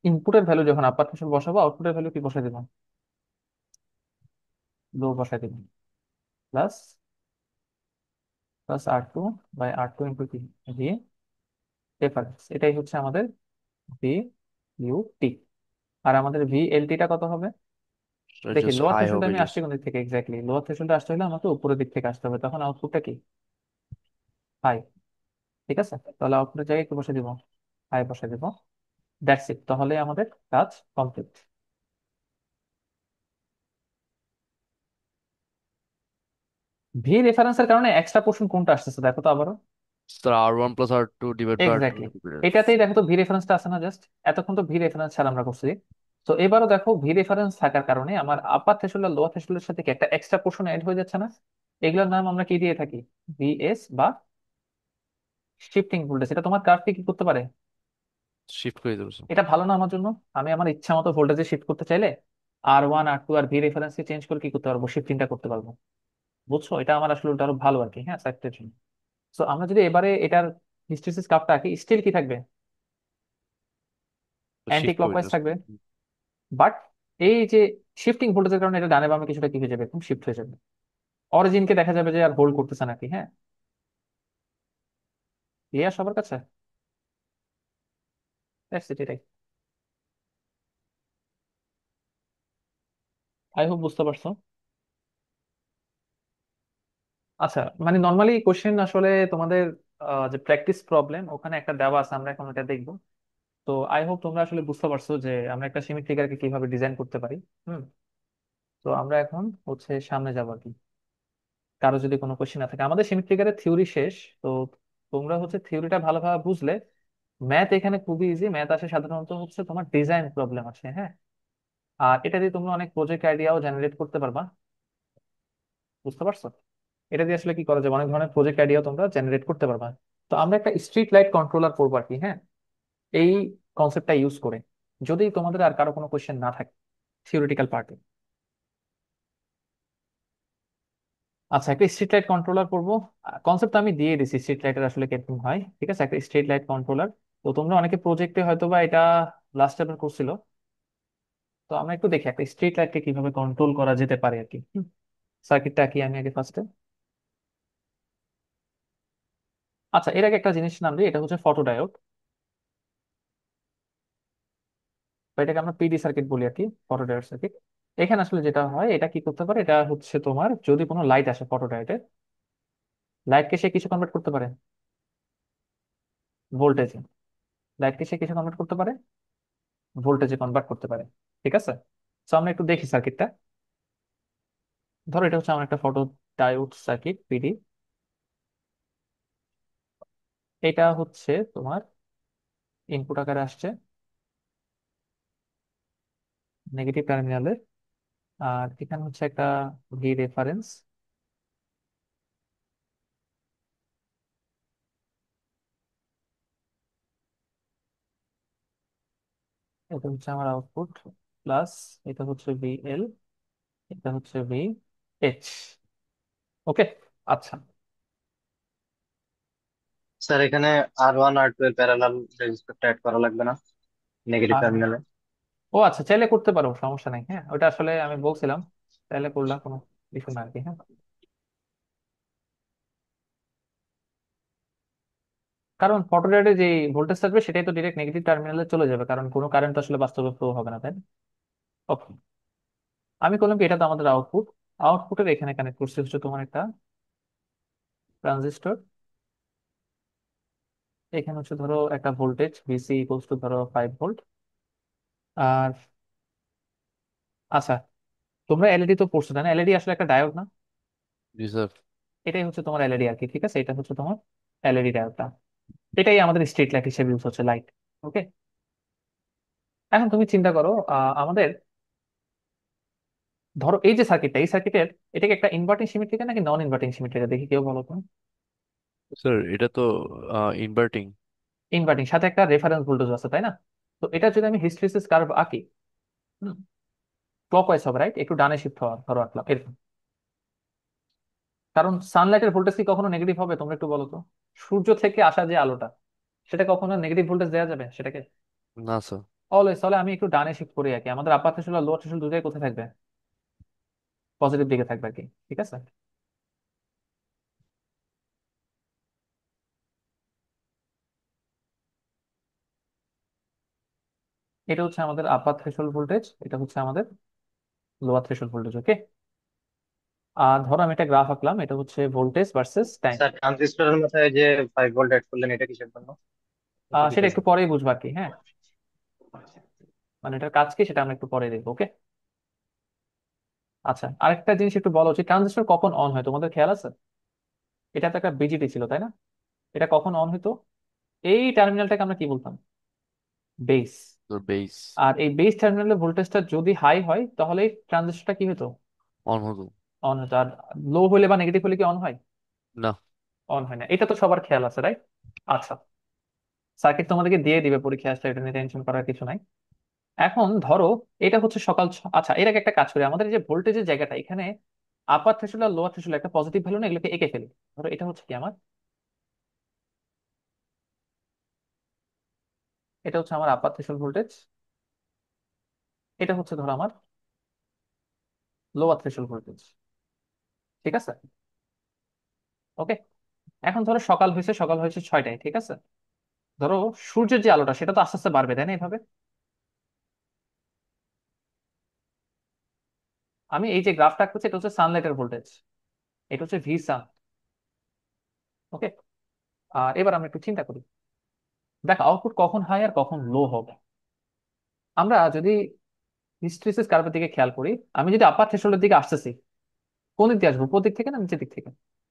ইনপুটের ভ্যালু যখন আপাত থ্রেশহোল্ড বসাবো, আউটপুটের ভ্যালু কি বসাই দিব? লো বসাই দিব। Plus plus R two by R two into কি ভি রেফারেন্স, এটাই হচ্ছে আমাদের ভি ইউ টি। আর আমাদের ভি এল টিটা কত হবে? স্যার দেখি জাস্ট লোয়ার হাই থ্রেশহোল্ডে হবে আমি জাস্ট। আসছি কোন দিক থেকে, এক্স্যাক্টলি লোয়ার থ্রেশহোল্ডে আসতে হলে আমাকে উপরের দিক থেকে আসতে হবে, তখন আউটপুটটা কি? হাই। ঠিক আছে, তাহলে আউটপুটের জায়গায় কি বসে দিব? হাই বসে দিব। দ্যাটস ইট, তাহলে আমাদের কাজ কমপ্লিট। ভি রেফারেন্সের কারণে এক্সট্রা পোর্শন কোনটা আসতেছে দেখো তো আবারও। Sir R1 plus R2 divide by R2। Exactly, এটাতেই দেখো তো ভি রেফারেন্সটা আছে না জাস্ট। এতক্ষণ তো ভি রেফারেন্স ছাড়া আমরা করছি। তো এবারও দেখো ভি রেফারেন্স থাকার কারণে আমার আপার থ্রেশহোল্ড আর লোয়ার থ্রেশহোল্ডের সাথে কি একটা এক্সট্রা পোর্শন এড হয়ে যাচ্ছে না? এগুলোর নাম আমরা কি দিয়ে থাকি? ভিএস বা শিফটিং ভোল্টেজ। এটা তোমার কার্ভকে কি করতে পারে? শিফট করে দেবো স্যার। এটা ভালো না আমার জন্য? আমি আমার ইচ্ছা মতো ভোল্টেজে শিফট করতে চাইলে আর ওয়ান আর টু আর ভি রেফারেন্সকে চেঞ্জ করে কি করতে পারবো? শিফটিংটা করতে পারবো। বুঝছো? এটা আমার আসলে ওটা আরো ভালো আর কি, হ্যাঁ, সার্কিটের জন্য। তো আমরা যদি এবারে এটার হিস্টেরিসিস কাপটা আঁকি, স্টিল কি থাকবে? অ্যান্টি শিফট করে ক্লকওয়াইজ জাস্ট। থাকবে। বাট এই যে শিফটিং ভোল্টেজের কারণে এটা ডানে বামে কিছুটা কি হয়ে যাবে, এরকম শিফট হয়ে যাবে। অরিজিনকে দেখা যাবে যে আর হোল্ড করতেছে নাকি, হ্যাঁ। ক্লিয়ার সবার কাছে? That's it, এটাই। আই হোপ বুঝতে পারছো। আচ্ছা, মানে নর্মালি কোশ্চেন আসলে তোমাদের যে প্র্যাকটিস প্রবলেম ওখানে একটা দেওয়া আছে, আমরা এখন এটা দেখবো। তো আই হোপ তোমরা আসলে বুঝতে পারছো যে আমরা একটা সিমেট্রিক ফিগারকে কিভাবে ডিজাইন করতে পারি। হুম। তো আমরা এখন হচ্ছে সামনে যাবো আর কি। কারো যদি কোনো কোশ্চেন না থাকে, আমাদের সিমেট্রিক ফিগারের থিওরি শেষ। তো তোমরা হচ্ছে থিওরিটা ভালোভাবে বুঝলে ম্যাথ এখানে খুবই ইজি। ম্যাথ আসে সাধারণত হচ্ছে তোমার ডিজাইন প্রবলেম আসে, হ্যাঁ। আর এটা দিয়ে তুমি অনেক প্রজেক্ট আইডিয়াও জেনারেট করতে পারবা। বুঝতে পারছো? এটা দিয়ে আসলে কি করা যাবে, অনেক ধরনের প্রজেক্ট আইডিয়া তোমরা জেনারেট করতে পারবা। তো আমরা একটা স্ট্রিট লাইট কন্ট্রোলার করবো আর কি, হ্যাঁ, এই কনসেপ্টটা ইউজ করে, যদি তোমাদের আর কারো কোনো কোশ্চেন না থাকে থিওরিটিক্যাল পার্টে। আচ্ছা, একটা স্ট্রিট লাইট কন্ট্রোলার করবো। কনসেপ্ট আমি দিয়ে দিছি স্ট্রিট লাইটের আসলে কিরকম হয়, ঠিক আছে, একটা স্ট্রিট লাইট কন্ট্রোলার। তো তোমরা অনেকে প্রজেক্টে হয়তো বা এটা লাস্ট টাইম করছিল। তো আমরা একটু দেখি একটা স্ট্রিট লাইটকে কিভাবে কন্ট্রোল করা যেতে পারে আর কি। সার্কিটটা কি আমি আগে ফার্স্টে, আচ্ছা এর আগে একটা জিনিস নাম দিই, এটা হচ্ছে ফটোডায়োড, বা এটাকে আমরা পিডি সার্কিট বলি আর কি, ফটোডায়োড সার্কিট। এখানে আসলে যেটা হয়, এটা কি করতে পারে, এটা হচ্ছে তোমার যদি কোনো লাইট আসে ফটোডায়োডে, লাইটকে সে কিছু কনভার্ট করতে পারে ভোল্টেজে, লাইটকে সে কিছু কনভার্ট করতে পারে ভোল্টেজে কনভার্ট করতে পারে। ঠিক আছে, তো আমরা একটু দেখি সার্কিটটা। ধরো এটা হচ্ছে আমার একটা ফটো ডায়োড সার্কিট পিডি। এটা হচ্ছে তোমার ইনপুট আকারে আসছে নেগেটিভ টার্মিনালে, আর এখানে হচ্ছে একটা ভি রেফারেন্স। এটা হচ্ছে আমার আউটপুট প্লাস, এটা হচ্ছে ভি এল, এটা হচ্ছে ভি এইচ। ওকে, আচ্ছা। স্যার এখানে R1 R2 এর প্যারালাল রেজিস্টরটা অ্যাড করা লাগবে না নেগেটিভ আর টার্মিনালে? ও আচ্ছা, চাইলে করতে পারো, সমস্যা নেই, হ্যাঁ ওটা আসলে আমি বলছিলাম চাইলে করলাম, কোনো ইস্যু না আর কি, হ্যাঁ। কারণ ফটোডায়োডে যে ভোল্টেজ থাকবে সেটাই তো ডিরেক্ট নেগেটিভ টার্মিনালে চলে যাবে, কারণ কোনো কারেন্ট তো আসলে বাস্তবে ফ্লো হবে না, তাই না? ওকে, আমি করলাম কি, এটা তো আমাদের আউটপুট, আউটপুটের এখানে কানেক্ট করছি হচ্ছে তোমার একটা ট্রানজিস্টর। এখানে হচ্ছে ধরো একটা ভোল্টেজ ভিসি ইকুয়ালস টু ধরো 5 ভোল্ট। আর আচ্ছা, তোমরা এলইডি তো পড়ছো তাই না, এলইডি আসলে একটা ডায়োড না? জি স্যার। এটাই হচ্ছে তোমার এলইডি আর কি, ঠিক আছে, এটা হচ্ছে তোমার এলইডি ডায়োডটা। এটাই আমাদের স্ট্রিট লাইট হিসেবে ইউজ হচ্ছে, লাইট। ওকে, এখন তুমি চিন্তা করো, আমাদের ধরো এই যে সার্কিটটা, এই সার্কিটের এটাকে একটা ইনভার্টিং সিমেট্রিক নাকি নন ইনভার্টিং সিমেট্রিক, দেখি কেউ বলো তো। স্যার এটা তো ইনভার্টিং। ইনভার্টিং, সাথে একটা রেফারেন্স ভোল্টেজ আছে তাই না? তো এটা যদি আমি হিস্টেরিসিস কার্ভ আঁকি, ক্লকওয়াইজ হবে রাইট, একটু ডানে শিফট হওয়া ধরো আঁকলাম এরকম। কারণ সানলাইটের ভোল্টেজ কি কখনো নেগেটিভ হবে, তোমরা একটু বলো তো। সূর্য থেকে আসা যে আলোটা, সেটা কখনো নেগেটিভ ভোল্টেজ দেওয়া যাবে সেটাকে? না স্যার। অলওয়েজ। তাহলে আমি একটু ডানে শিফট করি আঁকি, আমাদের আপার থ্রেশহোল্ড আর লোয়ার থ্রেশহোল্ড দুটাই কোথায় থাকবে, পজিটিভ দিকে থাকবে আর কি, ঠিক আছে। এটা হচ্ছে আমাদের আপার থ্রেশহোল্ড ভোল্টেজ, এটা হচ্ছে আমাদের লোয়ার থ্রেশহোল্ড ভোল্টেজ। ওকে, আর ধরো আমি একটা গ্রাফ আঁকলাম, এটা হচ্ছে ভোল্টেজ ভার্সেস টাইম। স্যার ট্রানজিস্টরের মাথায় যে 5 ভোল্ট অ্যাড করলেন এটা কিসের জন্য, একটু সেটা ডিটেলস একটু পরেই বুঝবো আর কি, হ্যাঁ, মানে এটার কাজ কি সেটা আমরা একটু পরে দেখবো। ওকে, আচ্ছা আরেকটা জিনিস একটু বলা উচিত, ট্রানজিস্টর কখন অন হয় তোমাদের খেয়াল আছে? এটা তো একটা বিজিটি ছিল তাই না? এটা কখন অন হতো? এই টার্মিনালটাকে আমরা কি বলতাম, বেস। তোর বেস আর এই বেস টার্মিনালের ভোল্টেজটা যদি হাই হয় তাহলে এই ট্রানজিস্টরটা কি হতো, অন হতো। অন হতো। আর লো হলে বা নেগেটিভ হলে কি অন হয়? না। অন হয় না, এটা তো সবার খেয়াল আছে রাইট। আচ্ছা, সার্কিট তোমাদেরকে দিয়ে দিবে পরীক্ষা আসলে, এটা নিয়ে টেনশন করার কিছু নাই। এখন ধরো এটা হচ্ছে আচ্ছা এর আগে একটা কাজ করি, আমাদের এই যে ভোল্টেজের জায়গাটা এখানে আপার থ্রেশহোল্ড আর লোয়ার থ্রেশহোল্ড একটা পজিটিভ ভ্যালু না, এগুলোকে এঁকে ফেলি। ধরো এটা হচ্ছে কি আমার, এটা হচ্ছে আমার আপার থ্রেশহোল্ড ভোল্টেজ, এটা হচ্ছে ধরো আমার লোয়ার থ্রেশহোল্ড ভোল্টেজ। ঠিক আছে, ওকে। এখন ধরো সকাল হয়েছে, সকাল হয়েছে 6টায়, ঠিক আছে। ধরো সূর্যের যে আলোটা সেটা তো আস্তে আস্তে বাড়বে তাই না, এইভাবে। আমি এই যে গ্রাফটা করছি এটা হচ্ছে সানলাইটের ভোল্টেজ, এটা হচ্ছে ভি সান। ওকে, আর এবার আমরা একটু চিন্তা করি, দেখ আউটপুট কখন হাই আর কখন লো হবে। আমরা যদি হিস্ট্রিসিস কার্ভের দিকে খেয়াল করি, আমি যদি আপার থ্রেশহোল্ডের দিকে আসতেছি, কোন দিক দিয়ে আসবো, উপর দিক থেকে না নিচের দিক থেকে?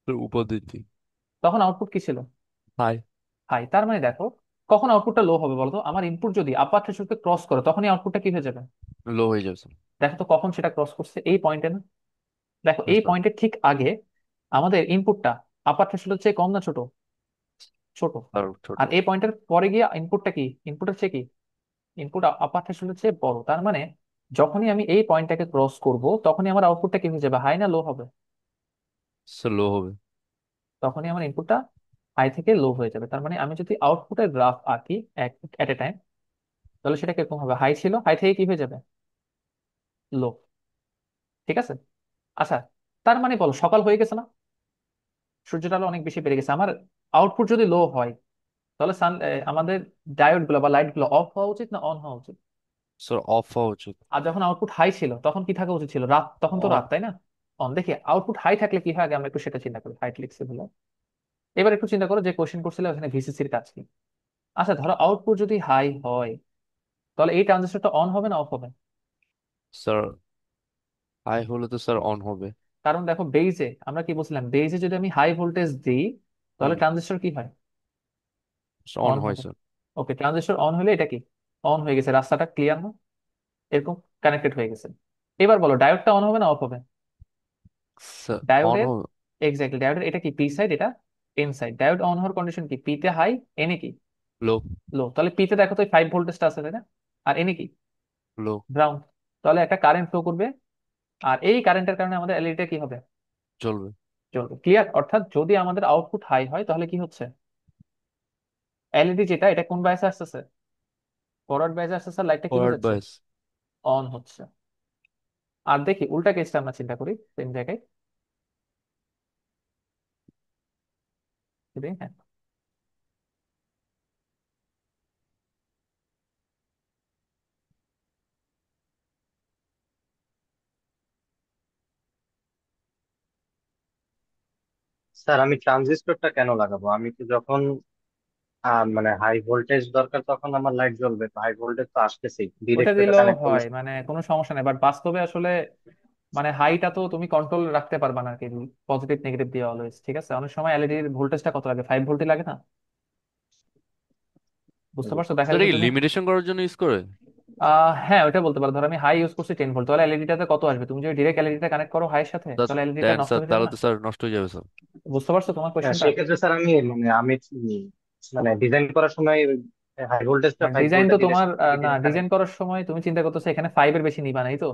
তোর উপর দিকে। তখন আউটপুট কি ছিল, হাই। হাই। তার মানে দেখো কখন আউটপুটটা লো হবে বলতো, আমার ইনপুট যদি আপার থ্রেশহোল্ডকে ক্রস করে তখনই আউটপুটটা কি হয়ে যাবে, লো হয়ে যাবে স্যার। দেখো তো কখন সেটা ক্রস করছে, এই পয়েন্টে না? দেখো হ্যাঁ এই স্যার। পয়েন্টের ঠিক আগে আমাদের ইনপুটটা আপার থ্রেশহোল্ডের চেয়ে কম না ছোট? ছোট। স্যার ছোট। আর এই পয়েন্টের পরে গিয়ে ইনপুটটা কি, ইনপুটের চেয়ে কি, ইনপুট আপার থ্রেশহোল্ডের চেয়ে বড়। তার মানে যখনই আমি এই পয়েন্টটাকে ক্রস করব তখনই আমার আউটপুটটা কি হয়ে যাবে, হাই না লো হবে? স্যার লো হবে। তখনই আমার ইনপুটটা হাই থেকে লো হয়ে যাবে। তার মানে আমি যদি আউটপুটের গ্রাফ আঁকি এট এ টাইম, তাহলে সেটা কিরকম হবে, হাই ছিল, হাই থেকে কি হয়ে যাবে, লো। ঠিক আছে। আচ্ছা, তার মানে বলো সকাল হয়ে গেছে না, সূর্যের আলো অনেক বেশি বেড়ে গেছে। আমার আউটপুট যদি লো হয় তাহলে আমাদের ডায়োড গুলো বা লাইট গুলো অফ হওয়া উচিত না অন হওয়া উচিত? স্যার অফ হওয়া উচিত। আর যখন আউটপুট হাই ছিল তখন কি থাকা উচিত ছিল, রাত, তখন তো অন। রাত, তাই না? অন। দেখি আউটপুট হাই থাকলে কি হয়, আগে আমরা একটু সেটা চিন্তা করি। হাইট লিখছি বলে, এবার একটু চিন্তা করো যে কোশ্চেন করছিল ওখানে ভিসিসির কাজ কি। আচ্ছা ধরো আউটপুট যদি হাই হয় তাহলে এই ট্রানজিস্টরটা অন হবে না অফ হবে? স্যার হাই হলে তো স্যার অন হবে। কারণ দেখো বেইজে আমরা কি বলছিলাম, বেইজে যদি আমি হাই ভোল্টেজ দিই তাহলে ট্রানজিস্টর কি হয়, অন অন হয় হবে। স্যার। ওকে, ট্রানজিস্টর অন হলে এটা কি, অন হয়ে গেছে, রাস্তাটা ক্লিয়ার না, এরকম কানেক্টেড হয়ে গেছে। এবার বলো ডায়োডটা অন হবে না অফ হবে? স্যার অন ডায়োডের, হবে। এক্স্যাক্টলি ডায়োডের এটা কি পি সাইড, এটা এন সাইড। ডায়োড অন হওয়ার কন্ডিশন কি, পি তে হাই, এনে কি লো। লো। তাহলে পি তে দেখো তো 5 ভোল্টেজটা আছে তাই না, আর এনে কি লো। গ্রাউন্ড। তাহলে একটা কারেন্ট ফ্লো করবে, আর এই কারেন্টের কারণে আমাদের এলইডিটা কি হবে, চলবে। জ্বলবে। ক্লিয়ার? অর্থাৎ যদি আমাদের আউটপুট হাই হয় তাহলে কি হচ্ছে, এলইডি যেটা এটা কোন বায়াসে আসতেছে, ফরওয়ার্ড বায়াসে আসতেছে, লাইটটা কি হয়ে ফরওয়ার্ড যাচ্ছে, বায়াস। অন হচ্ছে। আর দেখি উল্টা কেসটা আমরা চিন্তা করি সেম জায়গায়। হ্যাঁ, স্যার আমি ট্রানজিস্টরটা কেন লাগাবো? আমি তো যখন মানে হাই ভোল্টেজ দরকার তখন আমার লাইট জ্বলবে, তো হাই ভোল্টেজ তো আসতেছেই, ওটা ডিরেক্ট এটা দিলেও কানেক্ট করলে হয়, মানে কোনো সমস্যা নেই, বাট বাস্তবে আসলে মানে হাইটা তো তুমি কন্ট্রোল রাখতে পারবা না আর কি, পজিটিভ নেগেটিভ দিয়ে অলওয়েজ। ঠিক আছে, অনেক সময় এলইডির ভোল্টেজটা কত লাগে, 5 ভোল্টই লাগে না? বুঝতে পারছো, দেখা স্যার যাচ্ছে এই তুমি লিমিটেশন করার জন্য ইউজ করে। হ্যাঁ ওইটা বলতে পারো। ধরো আমি হাই ইউজ করছি 10 ভোল্ট, তাহলে এলইডিটাতে কত আসবে, তুমি যদি ডিরেক্ট এলইডিটা কানেক্ট করো হাইয়ের সাথে তাহলে এলইডিটা দেন নষ্ট স্যার হয়ে যাবে তাহলে না? তো স্যার নষ্ট হয়ে যাবে স্যার। বুঝতে পারছো তোমার কোয়েশ্চেনটা? সেক্ষেত্রে স্যার আমি মানে ডিজাইন করার সময় হাই ভোল্টেজটা বাট ফাইভ ডিজাইন ভোল্টে তো দিলে তোমার সেটা কি না, ডিরেক্ট ডিজাইন কানেক্ট? করার সময় তুমি চিন্তা করতেছো এখানে 5-এর বেশি নিবা নাই তো।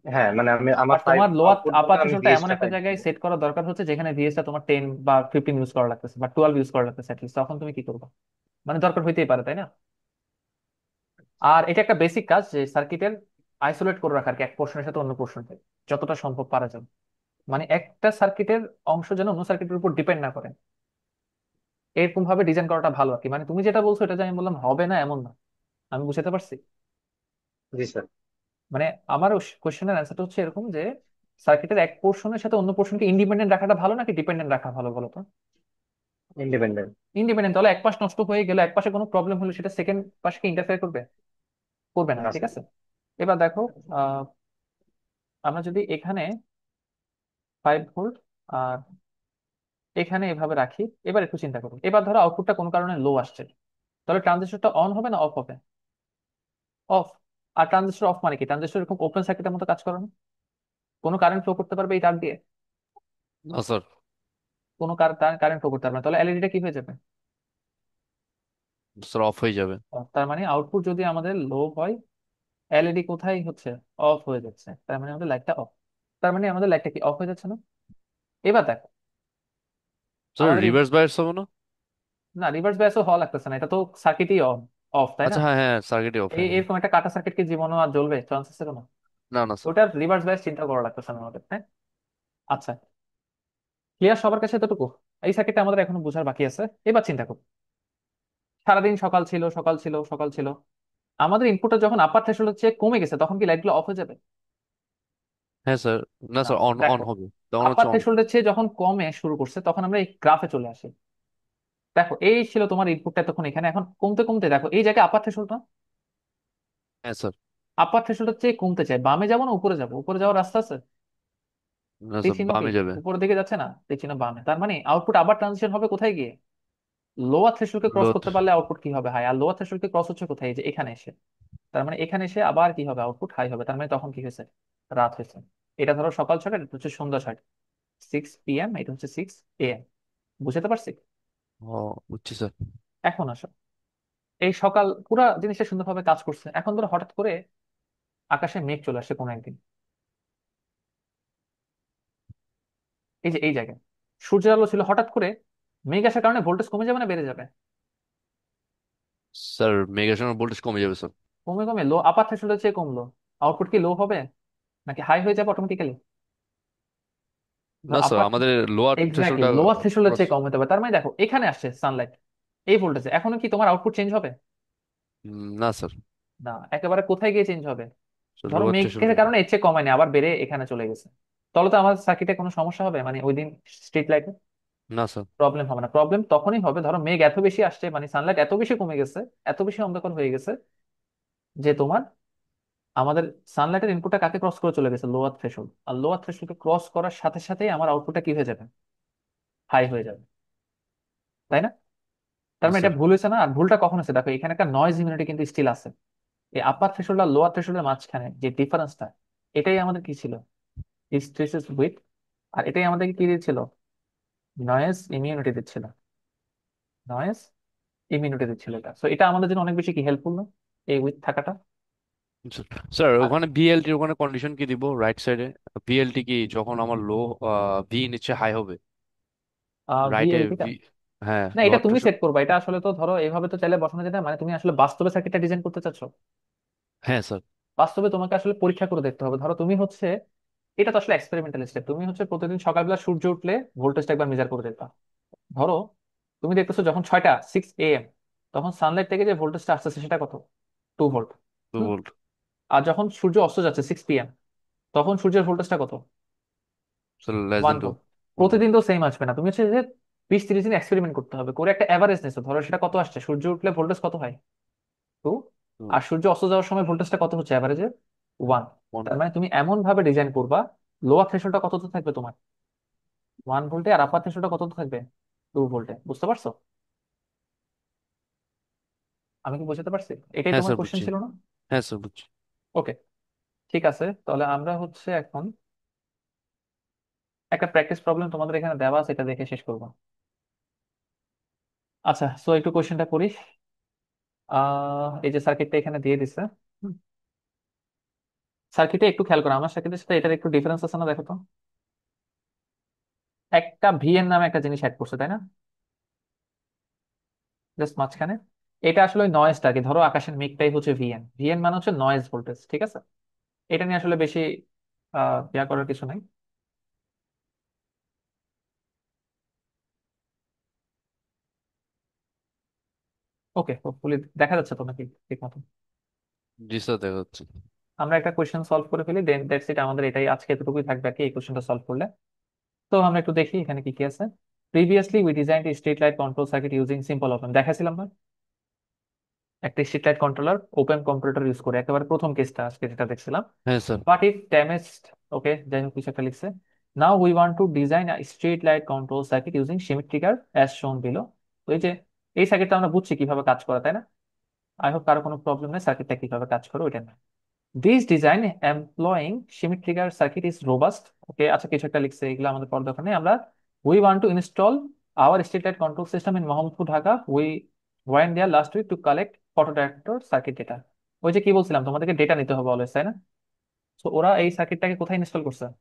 হ্যাঁ মানে আমি আমার বাট ফাইভ তোমার লোয়ার আউটপুট আপার বলতে আমি থ্রেশহোল্ডটা এমন ভিএসটা একটা ফাইভ জায়গায় দিব। সেট করা দরকার হচ্ছে যেখানে ভিএসটা তোমার 10 বা 15 ইউজ করা লাগতেছে বা 12 ইউজ করা লাগতেছে অ্যাটলিস্ট, তখন তুমি কি করবে, মানে দরকার হইতেই পারে তাই না? আর এটা একটা বেসিক কাজ যে সার্কিটের আইসোলেট করে রাখার কি এক পোর্শনের সাথে অন্য পোর্শনকে যতটা সম্ভব পারা যাবে, মানে একটা সার্কিটের অংশ যেন অন্য সার্কিটের উপর ডিপেন্ড না করে, এরকম ভাবে ডিজাইন করাটা ভালো আর কি। মানে তুমি যেটা বলছো এটা যে আমি বললাম হবে না এমন না, আমি বুঝতে পারছি। জি স্যার। মানে আমার কোশ্চেনের অ্যান্সারটা হচ্ছে এরকম যে সার্কিটের এক পোর্শনের সাথে অন্য পোর্শনকে ইন্ডিপেন্ডেন্ট রাখাটা ভালো নাকি ডিপেন্ডেন্ট রাখা ভালো বলো তো? ইন্ডিপেন্ডেন্ট। ইন্ডিপেন্ডেন্ট। তাহলে এক পাশ নষ্ট হয়ে গেলে, এক পাশে কোনো প্রবলেম হলে সেটা সেকেন্ড পাশকে ইন্টারফেয়ার করবে, করবে না। না ঠিক স্যার। আছে, এবার দেখো আহ আমরা যদি এখানে 5 ভোল্ট আর এখানে এভাবে রাখি, এবার একটু চিন্তা করুন। এবার ধরো আউটপুটটা কোনো কারণে লো আসছে, তাহলে ট্রানজিস্টরটা অন হবে না অফ হবে? অফ। আর ট্রানজিস্টর অফ মানে কি, ট্রানজিস্টর এরকম ওপেন সার্কিটের মতো কাজ করে না, কোনো কারেন্ট ফ্লো করতে পারবে এই তার দিয়ে? না স্যার। কোনো কারেন্ট ফ্লো করতে পারবে না, তাহলে এলইডিটা কি হয়ে যাবে, স্যার অফ হয়ে যাবে। off। তার মানে আউটপুট যদি আমাদের লো হয় এলইডি কোথায় হচ্ছে, অফ হয়ে যাচ্ছে, তার মানে আমাদের লাইটটা অফ। তার মানে আমাদের লাইটটা কি অফ হয়ে যাচ্ছে না? এবার দেখো স্যার আমাদের রিভার্স বায়াস হবে না? না, রিভার্স বায়াসও হওয়া লাগতেছে না, এটা তো সার্কিটই অন, অফ, তাই না? আচ্ছা হ্যাঁ হ্যাঁ, সার্কিটে অফ, এই হ্যাঁ হ্যাঁ। এরকম একটা কাটা সার্কিট কি জীবনও আর জ্বলবে, চান্স আছে কোনো? না না স্যার। ওটার রিভার্স বায়াস চিন্তা করা লাগতেছে না আমাদের, হ্যাঁ। আচ্ছা, ক্লিয়ার সবার কাছে এতটুকু? এই সার্কিটটা আমাদের এখনো বোঝার বাকি আছে। এবার চিন্তা করো সারাদিন সকাল ছিল, সকাল ছিল, সকাল ছিল, আমাদের ইনপুটটা যখন আপার থ্রেশহোল্ড চেয়ে কমে গেছে তখন কি লাইটগুলো অফ হয়ে যাবে? হ্যাঁ স্যার। না না। স্যার, অন অন দেখো হবে। তখন আপার হচ্ছে অন। থ্রেশহোল্ডের চেয়ে যখন কমে শুরু করছে তখন আমরা এই গ্রাফে চলে আসি। দেখো এই ছিল তোমার ইনপুটটা তখন এখানে, এখন কমতে কমতে দেখো এই জায়গায় আপার থ্রেশহোল্ড না, হ্যাঁ স্যার। আপার থ্রেশহোল্ডের চেয়ে কমতে চাই, বামে যাবো না উপরে যাবো, উপরে যাওয়ার রাস্তা আছে, না তীর স্যার, চিহ্ন কি বামে যাবে। উপরের দিকে যাচ্ছে না, তীর চিহ্ন বামে। তার মানে আউটপুট আবার ট্রানজিশন হবে কোথায় গিয়ে, লোয়ার থ্রেশহোল্ডকে ক্রস লোথ। করতে পারলে আউটপুট কি হবে, হাই। আর লোয়ার থ্রেশহোল্ডকে ক্রস হচ্ছে কোথায়, এই যে এখানে এসে। তার মানে এখানে এসে আবার কি হবে, আউটপুট হাই হবে। তার মানে তখন কি হয়েছে, রাত হয়েছে। এটা ধরো সকাল 6টা, এটা হচ্ছে সন্ধ্যা 6টা, 6 PM, এটা হচ্ছে 6 AM। বুঝতে পারছি? ও, বুঝছি স্যার। এখন আসো, এই সকাল পুরা জিনিসটা সুন্দরভাবে কাজ করছে, এখন ধরো হঠাৎ করে আকাশে মেঘ চলে আসে কোনো একদিন, এই যে এই জায়গায় সূর্যের আলো ছিল, হঠাৎ করে মেঘ আসার কারণে ভোল্টেজ কমে যাবে না বেড়ে যাবে? স্যার মেগার সময় ভোল্টেজ কমে যাবে স্যার। কমে কমে লো, আপার থ্রেশোল্ডের চেয়ে কমলো, আউটপুট কি লো হবে নাকি হাই হয়ে যাবে অটোমেটিক্যালি? না স্যার, আপার, আমাদের লোয়ার এক্স্যাক্টলি থ্রেশহোল্ডটা লোয়ার থ্রেশোল্ডের ক্রস। চেয়ে কম হতে পারে। তার মানে দেখো এখানে আসছে সানলাইট এই ভোল্টেজে, এখনো কি তোমার আউটপুট চেঞ্জ হবে? না স্যার। না, একেবারে কোথায় গিয়ে চেঞ্জ হবে? স্যার ধরো লোয়ার মেঘের থ্রেশহোল্ডে। কারণে এর চেয়ে কমায়নি, আবার বেড়ে এখানে চলে গেছে, তাহলে তো আমাদের সার্কিটে কোনো সমস্যা হবে, মানে ওই দিন স্ট্রিট লাইটে না স্যার। প্রবলেম হবে না? প্রবলেম তখনই হবে ধরো মেঘ এত বেশি আসছে, মানে সানলাইট এত বেশি কমে গেছে, এত বেশি অন্ধকার হয়ে গেছে, যে তোমার আমাদের সানলাইটের ইনপুটটা কাকে ক্রস করে চলে গেছে, লোয়ার থ্রেশহোল্ড। আর লোয়ার থ্রেশহোল্ডকে ক্রস করার সাথে সাথেই আমার আউটপুটটা কি হয়ে যাবে, হাই হয়ে যাবে, তাই না? তার হ্যাঁ মানে এটা স্যার। ভুল হয়েছে না? আর ভুলটা কখন হচ্ছে দেখো, এখানে একটা নয়েজ ইমিউনিটি কিন্তু স্টিল আছে। এই আপার থ্রেশহোল্ড আর লোয়ার থ্রেশহোল্ডের মাঝখানে যে ডিফারেন্সটা, এটাই আমাদের কি ছিল, হিস্টেরিসিস উইথ, আর এটাই আমাদেরকে কি দিচ্ছিল, নয়েজ ইমিউনিটি দিচ্ছিল, নয়েজ ইমিউনিটি দিচ্ছিল এটা। সো এটা আমাদের জন্য অনেক বেশি কি হেল্পফুল না, এই উইথ থাকাটা? স্যার, স্যার, আর ওখানে বিএলটির ওখানে কন্ডিশন কি দিব রাইট সাইডে? বিএলটি কি যখন আমার লো ভি নিচে হাই হবে, রাইটে ভিএলটিটা, ভি। হ্যাঁ, না এটা লোয়ার তুমি থ্রেশহোল্ড। সেট করবা, এটা আসলে তো ধরো এইভাবে তো চাইলে বসানো যায় না, মানে তুমি আসলে বাস্তবে সার্কিটটা ডিজাইন করতে চাচ্ছো। হ্যাঁ স্যার। বাস্তবে তোমাকে আসলে পরীক্ষা করে দেখতে হবে। ধরো তুমি হচ্ছে, এটা তো আসলে এক্সপেরিমেন্টাল স্টেপ, তুমি হচ্ছে প্রতিদিন সকালবেলা সূর্য উঠলে ভোল্টেজটা একবার মেজার করে দেখবা। ধরো তুমি দেখতেছো যখন 6টা, 6 AM, তখন সানলাইট থেকে যে ভোল্টেজটা আসতেছে সেটা কত, 2 ভোল্ট। 2 ভোল্ট। আর যখন সূর্য অস্ত যাচ্ছে 6 PM, তখন সূর্যের ভোল্টেজটা কত, sir less one than two. Volt. 1 volt. প্রতিদিন তো সেম আসবে না, তুমি হচ্ছে যে 20-30 দিন এক্সপেরিমেন্ট করতে হবে, করে একটা অ্যাভারেজ নিছো, ধরো সেটা কত আসছে, সূর্য উঠলে ভোল্টেজ কত হয়, 2, আর সূর্য অস্ত যাওয়ার সময় ভোল্টেজটা কত হচ্ছে অ্যাভারেজে, 1। 1। তার মানে তুমি এমন ভাবে ডিজাইন করবা, লোয়ার থ্রেশোল্ডটা কত থাকবে তোমার, 1 ভোল্টে, আর আপার থ্রেশোল্ডটা কত থাকবে, 2 ভোল্টে। বুঝতে পারছো আমি কি বোঝাতে পারছি? এটাই হ্যাঁ তোমার স্যার, কোশ্চেন বুঝছি। ছিল না? হ্যাঁ স্যার, বুঝছি। ওকে, ঠিক আছে, তাহলে আমরা হচ্ছে এখন একটা প্র্যাকটিস প্রবলেম তোমাদের এখানে দেওয়া আছে, এটা দেখে শেষ করবো। আচ্ছা, সো একটু কোশ্চেনটা করি। এই যে সার্কিটটা এখানে দিয়ে দিছে, সার্কিটে একটু খেয়াল করো, আমার সার্কিটের সাথে এটার একটু ডিফারেন্স আছে না, দেখো তো। একটা ভিএন নামে একটা জিনিস অ্যাড করছে, তাই না, জাস্ট মাঝখানে। এটা আসলে নয়েজটা কি, ধরো আকাশের মেঘটাই হচ্ছে ভিএন, ভিএন মানে হচ্ছে নয়েজ ভোল্টেজ, ঠিক আছে? এটা নিয়ে আসলে বেশি ইয়া করার কিছু নাই। ওকে, হোপফুলি দেখা যাচ্ছে তো নাকি ঠিক মতো? জি স্যার, দেখা যাচ্ছে। আমরা একটা কোয়েশ্চেন সলভ করে ফেলি, দেন দ্যাটস ইট, আমাদের এটাই আজকে এতটুকুই থাকবে আর কি, এই কোয়েশ্চেনটা সলভ করলে। তো আমরা একটু দেখি এখানে কি কি আছে। Previously we designed street light control circuit using simple open, দেখাছিলাম না একটা street light controller open computer use করে, একেবারে প্রথম কেসটা আজকে যেটা দেখছিলাম। হ্যাঁ স্যার। বাট ইট ড্যামেজড, ওকে যাই হোক কিছু একটা লিখছে। Now we want to design a street light control circuit using Schmitt trigger as shown below. তো এই যে এই সার্কিটটা আমরা বুঝছি কিভাবে কাজ করে, তাই না? আই হোপ কারো কোনো প্রবলেম নেই, সার্কিটটা কিভাবে কাজ করে ওইটা না। This design employing Schmitt trigger circuit is robust, okay আচ্ছা কিছু একটা লিখছে, এগুলো আমাদের পড়ার দরকার নেই। আমরা we want to install our street light control system in Mohammadpur Dhaka, we went there last week to collect photo detector circuit data. ওই যে কি বলছিলাম তোমাদেরকে, ডেটা নিতে হবে অলওয়েজ, তাই না? তো ওরা এই সার্কিটটাকে কোথায় ইনস্টল করছে, স্যার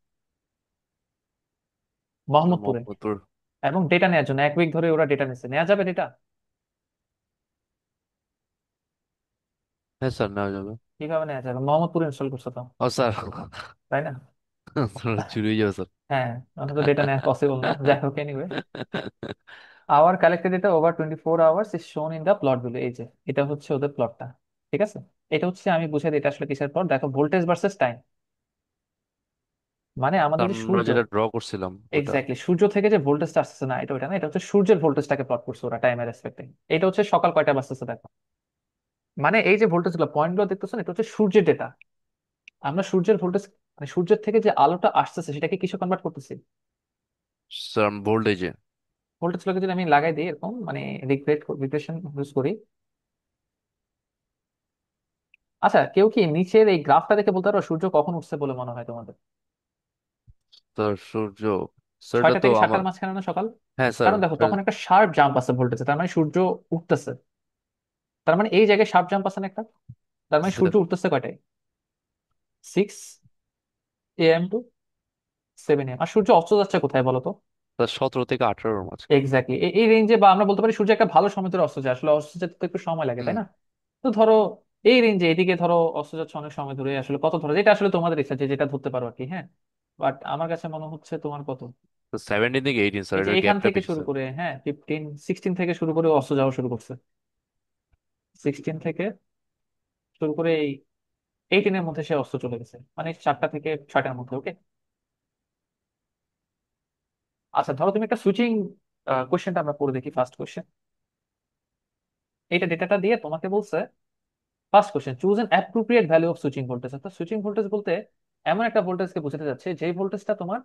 মোহাম্মদপুরে। মোহাম্মদপুর। এবং ডেটা নেওয়ার জন্য 1 উইক ধরে ওরা ডেটা নিচ্ছে, নেওয়া যাবে ডেটা? হ্যাঁ স্যার, নেওয়া যাবে। কিভাবে নেওয়া যাবে, মোহাম্মদপুরে ইনস্টল করছে তো, ও স্যার। তাই না? চুরি হয়ে যাবে স্যার। হ্যাঁ, ওটা তো ডেটা নেওয়া পসিবল না, যাই হোক anyway. Our collected data over 24 hours is shown in the plot below, এই যে এটা হচ্ছে ওদের প্লটটা, ঠিক আছে? এটা হচ্ছে আমি বুঝাই দিই এটা আসলে কিসের প্লট, দেখো ভোল্টেজ ভার্সেস টাইম, মানে আমাদের যে আমরা সূর্য, যেটা ড্র করছিলাম ওটা। এক্স্যাক্টলি সূর্য থেকে যে ভোল্টেজটা আসতেছে না, এটা ওইটা না, এটা হচ্ছে সূর্যের ভোল্টেজটাকে প্লট করছে ওরা টাইমের রেসপেক্টে। এটা হচ্ছে সকাল কয়টা বাজতেছে দেখো, মানে এই যে ভোল্টেজ গুলো পয়েন্ট গুলো দেখতেছো না, এটা হচ্ছে সূর্যের ডেটা। আমরা সূর্যের ভোল্টেজ, মানে সূর্যের থেকে যে আলোটা আসতেছে সেটাকে কিসে কনভার্ট করতেছি, স্যার ভোল্টেজে। ভোল্টেজ গুলোকে যদি আমি লাগাই দিই এরকম, মানে রিগ্রেশন ইউজ করি, আচ্ছা, কেউ কি নিচের এই গ্রাফটা দেখে বলতে পারো সূর্য কখন উঠছে বলে মনে হয় তোমাদের? স্যার সূর্য, স্যার এটা 6টা তো থেকে আমার, 7টার মাঝখানে না সকাল? হ্যাঁ স্যার। কারণ দেখো তখন একটা শার্প জাম্প আছে ভোল্টেজে, তার মানে সূর্য উঠতেছে। তার মানে এই জায়গায় শার্প জাম্প আছে না একটা? তার জি মানে স্যার। সূর্য উঠতেছে কয়টায়? 6 AM টু 7 AM। আর সূর্য অস্ত যাচ্ছে কোথায় বলো তো? স্যার 17 থেকে 18-র মাঝখানে। এক্স্যাক্টলি এই রেঞ্জে, বা আমরা বলতে পারি সূর্য একটা ভালো সময় ধরে অস্ত যায়, আসলে অস্ত যেতে তো একটু সময় লাগে, হুম। তাই না? তো ধরো এই রেঞ্জে এদিকে ধরো অস্ত যাচ্ছে অনেক সময় ধরে, আসলে কত ধরো যেটা আসলে তোমাদের ইচ্ছা যে যেটা ধরতে পারো আর কি, হ্যাঁ। বাট আমার কাছে মনে হচ্ছে তোমার কত, 17 থেকে 18 স্যার, এই যে এটার এখান গ্যাপটা থেকে বেশি শুরু স্যার। করে, হ্যাঁ 16 থেকে শুরু করে অস্ত যাওয়া শুরু করছে। 16 থেকে শুরু করে এই 18-এর মধ্যে সে অস্ত চলে গেছে, মানে 4টা থেকে 6টার মধ্যে, ওকে। আচ্ছা ধরো তুমি একটা সুইচিং, কোশ্চেনটা আমরা পড়ে দেখি, ফার্স্ট কোশ্চেন। এইটা ডেটাটা দিয়ে তোমাকে বলছে, first question, choose N appropriate value of switching voltage. অর্থাৎ সুইচিং ভোল্টেজ বলতে এমন একটা ভোল্টেজকে বোঝাতে যাচ্ছে যেই ভোল্টেজটা তোমার,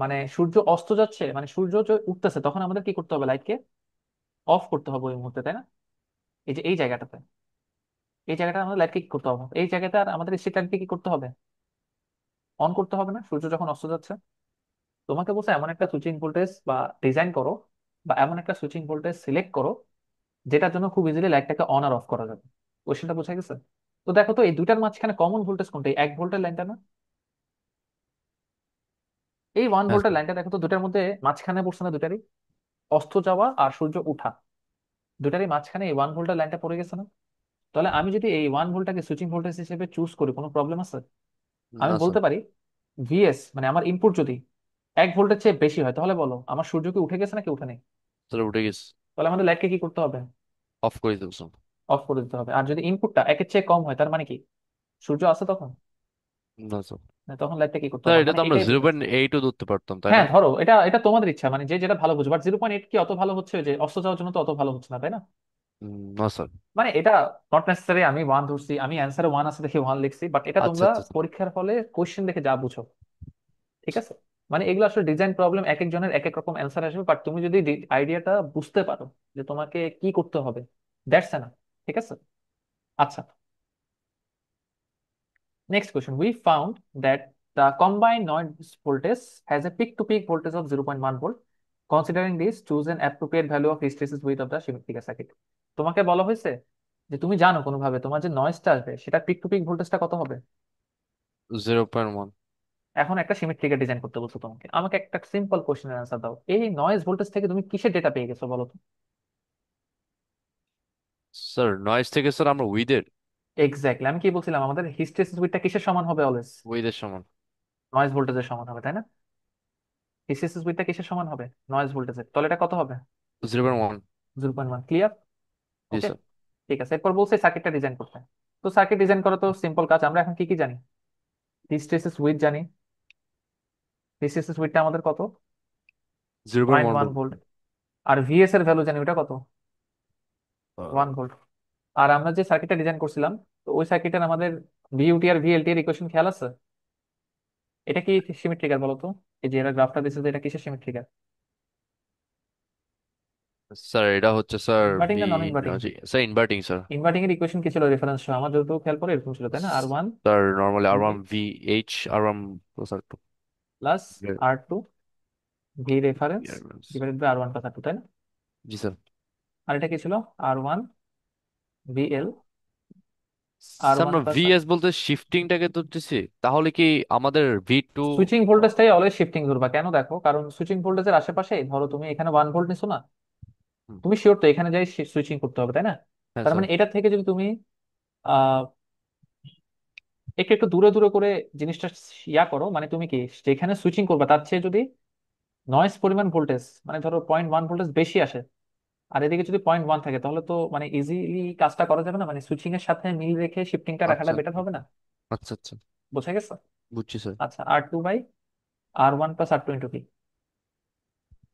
মানে সূর্য অস্ত যাচ্ছে, মানে সূর্য যে উঠতেছে তখন আমাদের কি করতে হবে, লাইটকে অফ করতে হবে ওই মুহূর্তে, তাই না? এই যে এই জায়গাটাতে, এই জায়গাটা আমাদের লাইটকে কি করতে হবে, এই জায়গাটা আর আমাদের স্ট্রিট লাইটকে কি করতে হবে, অন করতে হবে না, সূর্য যখন অস্ত যাচ্ছে। তোমাকে বলছে এমন একটা সুইচিং ভোল্টেজ বা ডিজাইন করো, বা এমন একটা সুইচিং ভোল্টেজ সিলেক্ট করো যেটার জন্য খুব ইজিলি লাইটটাকে অন আর অফ করা যাবে। কোশ্চেনটা বোঝা গেছে? তো দেখো তো এই দুইটার মাঝখানে কমন ভোল্টেজ কোনটা, এই 1 ভোল্টের লাইনটা না? এই ওয়ান হ্যাঁ ভোল্টের স্যার। লাইনটা দেখো তো, দুটার মধ্যে মাঝখানে পড়ছে না দুটারই, অস্ত যাওয়া আর সূর্য উঠা, দুটারই মাঝখানে এই 1 ভোল্টের লাইনটা পড়ে গেছে না? তাহলে আমি যদি এই 1 ভোল্টটাকে সুইচিং ভোল্টেজ হিসেবে চুজ করি, কোনো প্রবলেম আছে? আমি না স্যার। বলতে পারি ভিএস, মানে আমার ইনপুট যদি 1 ভোল্টের চেয়ে বেশি হয়, তাহলে বলো আমার সূর্য কি উঠে গেছে নাকি উঠে নেই? স্যার উঠে গেছে। তাহলে আমাদের লাইটকে কি করতে হবে? অফ করে দেবো স্যার। অফ করে দিতে হবে। আর যদি ইনপুটটা 1-এর চেয়ে কম হয়, তার মানে কি সূর্য আছে তখন? না স্যার। না, তখন লাইটটা কি করতে স্যার হবে, এটা মানে তো আমরা এটাই জিরো বলতেছে। পয়েন্ট এইটও ধরতে পারতাম, তাই না? হ্যাঁ ধরো এটা এটা তোমাদের ইচ্ছা, মানে যে যেটা ভালো বুঝে, বাট 0.8 কি অত ভালো হচ্ছে যে অস্ত যাওয়ার জন্য তো অত ভালো হচ্ছে না, তাই না? না স্যার। মানে এটা নট নেসেসারি আমি ওয়ান ধরছি, আমি অ্যান্সারে ওয়ান আছে দেখে ওয়ান লিখছি, বাট এটা আচ্ছা তোমরা আচ্ছা স্যার। পরীক্ষার হলে কোশ্চেন দেখে যা বুঝো, ঠিক আছে? মানে এগুলো আসলে ডিজাইন প্রবলেম, এক একজনের এক এক রকম অ্যান্সার আসবে, বাট তুমি যদি আইডিয়াটা বুঝতে পারো যে তোমাকে কি করতে হবে, দ্যাটস এনাফ, ঠিক আছে? আচ্ছা, next question. We found that the combined noise voltage has a peak-to-peak voltage of 0.1 volt. Considering this, choose an appropriate value of hysteresis width of the symmetrical circuit. তোমাকে বলা হয়েছে যে তুমি জানো কোনোভাবে তোমার যে নয়েজটা আসবে সেটা পিক টু পিক ভোল্টেজটা কত হবে। 0.1। এখন একটা সিমেট্রিক্যাল ডিজাইন করতে বলছো তোমাকে, আমাকে একটা সিম্পল কোশ্চেনের অ্যান্সার দাও, এই নয়েজ ভোল্টেজ থেকে তুমি কিসের ডেটা পেয়ে গেছো বলো তো? স্যার নয়েজ থেকে স্যার আমরা উইদের, এক্স্যাক্টলি, আমি কি বলছিলাম, আমাদের হিস্টেরিসিস উইথটা কিসের সমান হবে অলওয়েজ? উইদের সমান। নয়েজ ভোল্টেজের সমান হবে, তাই না? হিস্টেরিসিস উইথটা কিসের সমান হবে? নয়েজ ভোল্টেজের, তাহলে এটা কত হবে? 0.1। 0.1, ক্লিয়ার? জি ওকে, স্যার। ঠিক আছে। এরপর বলছে সার্কিটটা ডিজাইন করতে। তো সার্কিট ডিজাইন করা তো সিম্পল কাজ, আমরা এখন কি কি জানি? হিস্টেরিসিস উইথ জানি, হিস্টেরিসিস উইথটা আমাদের কত? Zero point point one one volt. Volt আর ভিএস এর ভ্যালু জানি, ওটা কত? 1 ভোল্ট। আর আমরা যে সার্কিটটা ডিজাইন করছিলাম, তো ওই সার্কিটের আমাদের ভিইউটি আর ভিএলটি এর ইকুয়েশন খেয়াল আছে? এটা কি সিমেট্রিক্যাল বলো তো? এই যে এরা গ্রাফটা দিচ্ছে, যে এটা কিসের সিমেট্রিক্যাল? স্যার এটা হচ্ছে স্যার ইনভার্টিং ভি, না নন ইনভার্টিং? জি স্যার ইনভার্টিং স্যার। ইনভার্টিং এর ইকুয়েশন কি ছিল রেফারেন্স, আমার যতটুকু খেয়াল করে এরকম ছিল, তাই না? R1 sir normally R one VH V H R one plus R two. Plus R2 V reference divided by R1 plus R2, তাই না? জি স্যার। আর এটা কি ছিল? R1 VL আর স্যার ওয়ান আমরা প্লাস ভিএস বলতে শিফটিংটাকে ধরতেছি, তাহলে কি আমাদের ভি টু? সুইচিং ভোল্টেজটাই অলওয়েজ শিফটিং ধরবা, কেন দেখো, কারণ সুইচিং ভোল্টেজের আশেপাশে ধরো তুমি এখানে 1 ভোল্ট নিছো না, তুমি শিওর তো এখানে যাই সুইচিং করতে হবে, তাই না? হ্যাঁ তার স্যার। মানে এটা থেকে যদি তুমি আহ একটু একটু দূরে দূরে করে জিনিসটা ইয়া করো, মানে তুমি কি যেখানে সুইচিং করবে তার চেয়ে যদি নয়েজ পরিমাণ ভোল্টেজ, মানে ধরো 0.1 ভোল্টেজ বেশি আসে, আর এদিকে যদি 0.1 থাকে, তাহলে তো মানে ইজিলি কাজটা করা যাবে না, মানে সুইচিং এর সাথে মিল রেখে শিফটিংটা রাখাটা আচ্ছা বেটার হবে না? আচ্ছা আচ্ছা। বোঝা গেছে? বুঝছি স্যার। আচ্ছা, R2/R1 plus R2 into V,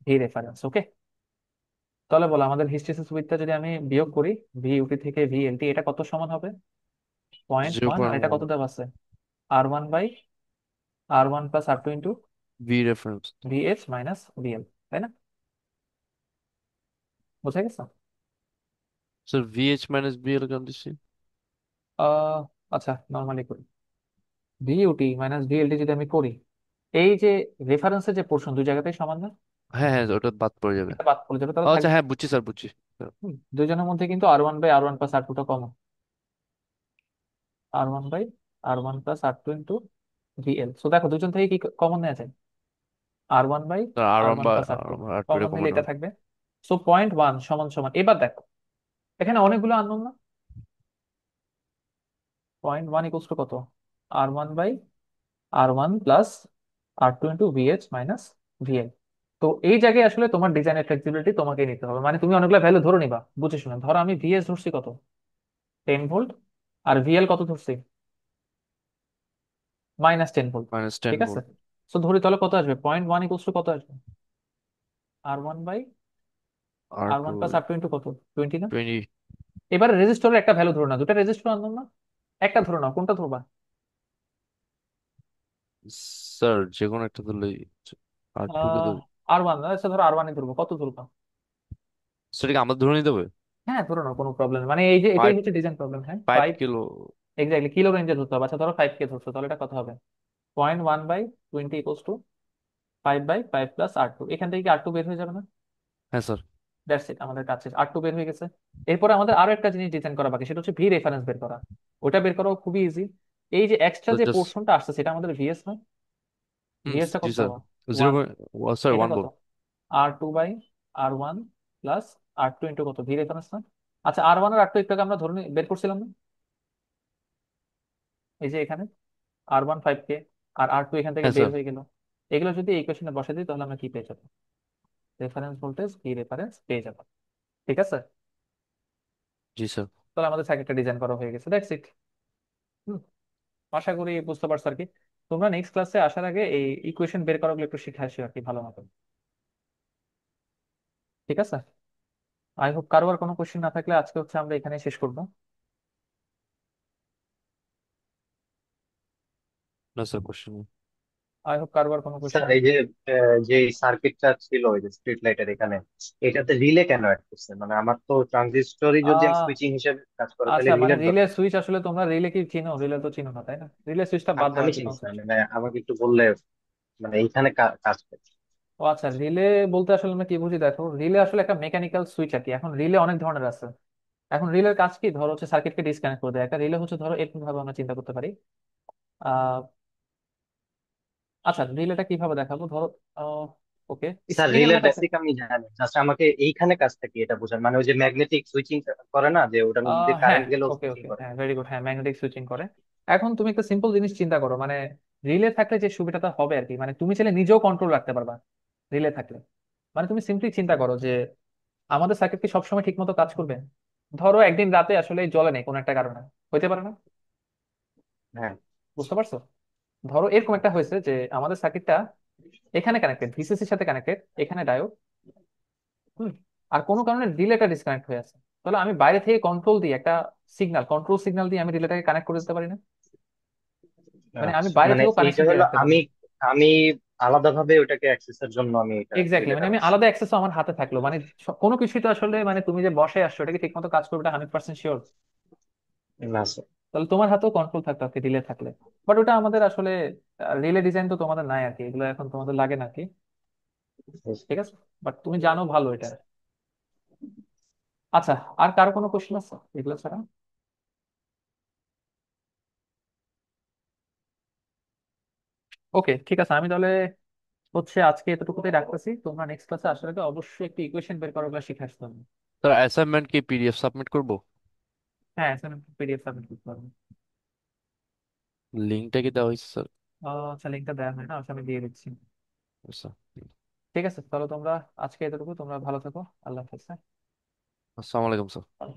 V reference, okay. তাহলে বলো আমাদের হিস্টেরিসিস উইথটা যদি আমি বিয়োগ করি ভি ইউটি থেকে ভি এলটি, এটা কত সমান হবে? পয়েন্ট জিরো ওয়ান, আর পয়েন্ট এটা ওয়ান কত দেওয়া আছে? R1/R1 plus R2 into V reference. VH minus VL, তাই না? বোঝা গেছে? স্যার ভিএইচ মাইনাস বিএল কেন দিচ্ছি? আচ্ছা, নর্মালি করি। ভিইউটি মাইনাস ভিএলটি যদি আমি করি, এই যে রেফারেন্সের যে পোর্শন দুই জায়গাতেই সমান না, হ্যাঁ হ্যাঁ, ওটা বাদ পড়ে যাবে। এটা বাদ পড়ে যাবে, তাহলে আচ্ছা থাকবে। হ্যাঁ, বুঝছি স্যার, বুঝছি। দুইজনের মধ্যে কিন্তু আর ওয়ান প্লাস আর টুটা কমন। আর one plus R two into VL. So দেখো দুজন থেকে কি কমন নেওয়া যায়? আর ওয়ান আর আর ওয়ান ওয়ান বা প্লাস আর টু আর টু, এটা কমন নিলে কমন এটা হবে। থাকবে। সো পয়েন্ট 1 সমান সমান, এবার দেখো এখানে অনেকগুলো আননোন না। পয়েন্ট 1 ইকুয়াল টু কত? R one by R one plus R two into VH minus VL. তো এই জায়গায় আসলে তোমার ডিজাইনের ফ্লেক্সিবিলিটি তোমাকে নিতে হবে, মানে তুমি অনেকগুলো ভ্যালু ধরে নিবা বুঝে শুনে। ধরো আমি ভিএস ধরছি কত, 10 ভোল্ট, আর ভিএল কত ধরছি, -10 ভোল্ট। মাইনাস টেন ঠিক আছে, ভোল্ট তো ধরি তাহলে কত আসবে, পয়েন্ট 1 ইকুয়াল টু কত আসবে, R one by R R two, one plus R two into কত, 20 না? 20। এবারে রেজিস্টরের একটা ভ্যালু ধরো না, দুটা রেজিস্টর আনলাম না, একটা ধরো না, কোনটা ধরবা? স্যার যে কোনো একটা ধরলেই, আর টু কে আহ ধরি। আর ওয়ান, আচ্ছা ধরো আর ওয়ানই ধরবো, কত ধরবা? সেটাকে আমাদের ধরে নিতে হবে। হ্যাঁ ধরো না, কোনো প্রবলেম, মানে এই যে এটাই ফাইভ হচ্ছে ডিজাইন প্রবলেম। হ্যাঁ, ফাইভ 5। কিলো এক্স্যাক্টলি কিলো রেঞ্জে ধরতে হবে। আচ্ছা ধরো 5 কে ধরছো, তাহলে এটা কত হবে? Point 1/20 equals to 5/5 plus R two. এখান থেকে কি আর টু বের হয়ে যাবে না? হ্যাঁ স্যার। দ্যাটস ইট, আমাদের কাছে আর টু বের হয়ে গেছে। এরপরে আমাদের আরো একটা জিনিস ডিজাইন করা বাকি, সেটা হচ্ছে ভি রেফারেন্স বের করা। ওটা বের করাও খুবই ইজি। এই যে এক্সট্রা তো যে জাস্ট, পোর্শনটা আসছে সেটা আমাদের ভিএস না? ভিএস টা জি কত? Sir, zero one. Point, sorry, এটা ওয়ান কত? Volt. আর2/আর1 plus R two into কত, ভি রেফারেন্স না? আচ্ছা, আর1 আর আর টু একটু আগে আমরা ধরে বের করছিলাম না, এই যে এখানে আর1 5 কে, আর আর টু এখান থেকে হ্যাঁ বের স্যার। হয়ে গেল। এগুলো যদি এই ইকুয়েশনে বসে দিই তাহলে আমরা কি পেয়ে যাবো? রেফারেন্স ভোল্টেজ ভি রেফারেন্স পেয়ে যাবো। ঠিক আছে, জি স্যার। তাহলে আমাদের সার্কিটটা ডিজাইন করা হয়ে গেছে, দ্যাটস ইট। আশা করি বুঝতে পারছো আর কি। তোমরা নেক্সট ক্লাসে আসার আগে এই ইকুয়েশন বের করাগুলো একটু শিখে আসিও আর কি, ভালো মতো। ঠিক আছে, আই হোপ কারো আর কোনো কোশ্চেন না থাকলে আজকে হচ্ছে আমরা এখানে শেষ করবো। না স্যার, কোশ্চেন। আই হোপ কারো আর কোনো স্যার কোশ্চেন। এই যে যে সার্কিটটা ছিল ওই যে স্ট্রিট লাইটের এখানে, এটাতে রিলে কেন অ্যাড করছেন? মানে আমার তো ট্রানজিস্টরই যদি আমি আহ সুইচিং হিসেবে কাজ করে আচ্ছা, তাহলে মানে রিলের রিলে দরকার। সুইচ আসলে তোমরা রিলে কি চিনো? রিলে তো চিনো না তাই না, রিলে সুইচটা বাদ দাও আমি আর কি চিনি স্যার, কনসেপ্ট। মানে আমাকে একটু বললে, মানে এইখানে কাজ করে। ও আচ্ছা, রিলে বলতে আসলে আমরা কি বুঝি দেখো, রিলে আসলে একটা মেকানিক্যাল সুইচ আর কি। এখন রিলে অনেক ধরনের আছে। এখন রিলের কাজ কি, ধরো হচ্ছে সার্কিটকে ডিসকানেক্ট করে দেয়। একটা রিলে হচ্ছে, ধরো এরকম ভাবে আমরা চিন্তা করতে পারি। আহ আচ্ছা, রিলেটা কিভাবে দেখাবো, ধরো ওকে, স্যার স্ক্রিনের রিলের মতো একটা। বেসিক আমি জানি, জাস্ট আমাকে এইখানে কাজটা কি এটা বোঝান, মানে ওই যে ম্যাগনেটিক সুইচিং করে না, যে ওটার মধ্যে দিয়ে হ্যাঁ, কারেন্ট গেলেও ওকে সুইচিং ওকে, করে। হ্যাঁ ভেরি গুড, হ্যাঁ ম্যাগনেটিক সুইচিং করে। এখন তুমি একটা সিম্পল জিনিস চিন্তা করো, মানে রিলে থাকলে যে সুবিধাটা হবে আর কি, মানে তুমি চাইলে নিজেও কন্ট্রোল রাখতে পারবা রিলে থাকলে। মানে তুমি সিম্পলি চিন্তা করো যে আমাদের সার্কিট কি সবসময় ঠিক মতো কাজ করবে? ধরো একদিন রাতে আসলে জ্বলে নেই কোনো একটা কারণে, হইতে পারে না? হ্যাঁ। বুঝতে পারছো? ধরো এরকম একটা হয়েছে যে আমাদের সার্কিটটা এখানে কানেক্টেড, ভিসিসির সাথে কানেক্টেড, এখানে ডায়োড। হুম, আর কোনো কারণে রিলেটা ডিসকানেক্ট হয়ে আছে, তাহলে আমি বাইরে থেকে কন্ট্রোল দিয়ে একটা সিগন্যাল, কন্ট্রোল সিগন্যাল দিয়ে আমি রিলেটাকে কানেক্ট করে দিতে পারি না? মানে আমি আচ্ছা, বাইরে মানে থেকেও এইটা কানেকশন দিয়ে হলো রাখতে পারি। আমি আমি আলাদাভাবে ওটাকে অ্যাক্সেসের জন্য আমি এটা এক্স্যাক্টলি, রিলেটা মানে আমি রাখছি। আলাদা অ্যাক্সেস আমার হাতে থাকলো, মানে কোনো কিছুই তো আসলে, মানে তুমি যে বসে আসছো এটা কি ঠিক মতো কাজ করবে, এটা 100% শিওর? না স্যার। তাহলে তোমার হাতেও কন্ট্রোল থাকতো আর কি রিলে থাকলে। বাট ওটা আমাদের আসলে, রিলে ডিজাইন তো তোমাদের নাই আর কি, এগুলো এখন তোমাদের লাগে না আর কি। ঠিক আছে, বাট তুমি জানো ভালো এটা। আচ্ছা, আর কারো কোনো কোশ্চেন আছে এগুলো ছাড়া? ওকে, ঠিক আছে, আমি তাহলে হচ্ছে আজকে এতটুকুতেই রাখতেছি। তোমরা নেক্সট ক্লাসে আসার আগে অবশ্যই একটি ইকুয়েশন বের করার শিখে আসতে হবে। স্যার অ্যাসাইনমেন্ট কি পিডিএফ সাবমিট করবো? হ্যাঁ, পিডিএফ সাবমিট করতে পারবে। লিঙ্কটা কি দেওয়া হয়েছে স্যার? আচ্ছা, লিঙ্কটা দেওয়া হয় না, আচ্ছা আমি দিয়ে দিচ্ছি। আচ্ছা। ঠিক আছে, তাহলে তোমরা আজকে এতটুকু, তোমরা ভালো থাকো, আল্লাহ হাফেজ। আসসালামু আলাইকুম স্যার। হ্যাঁ?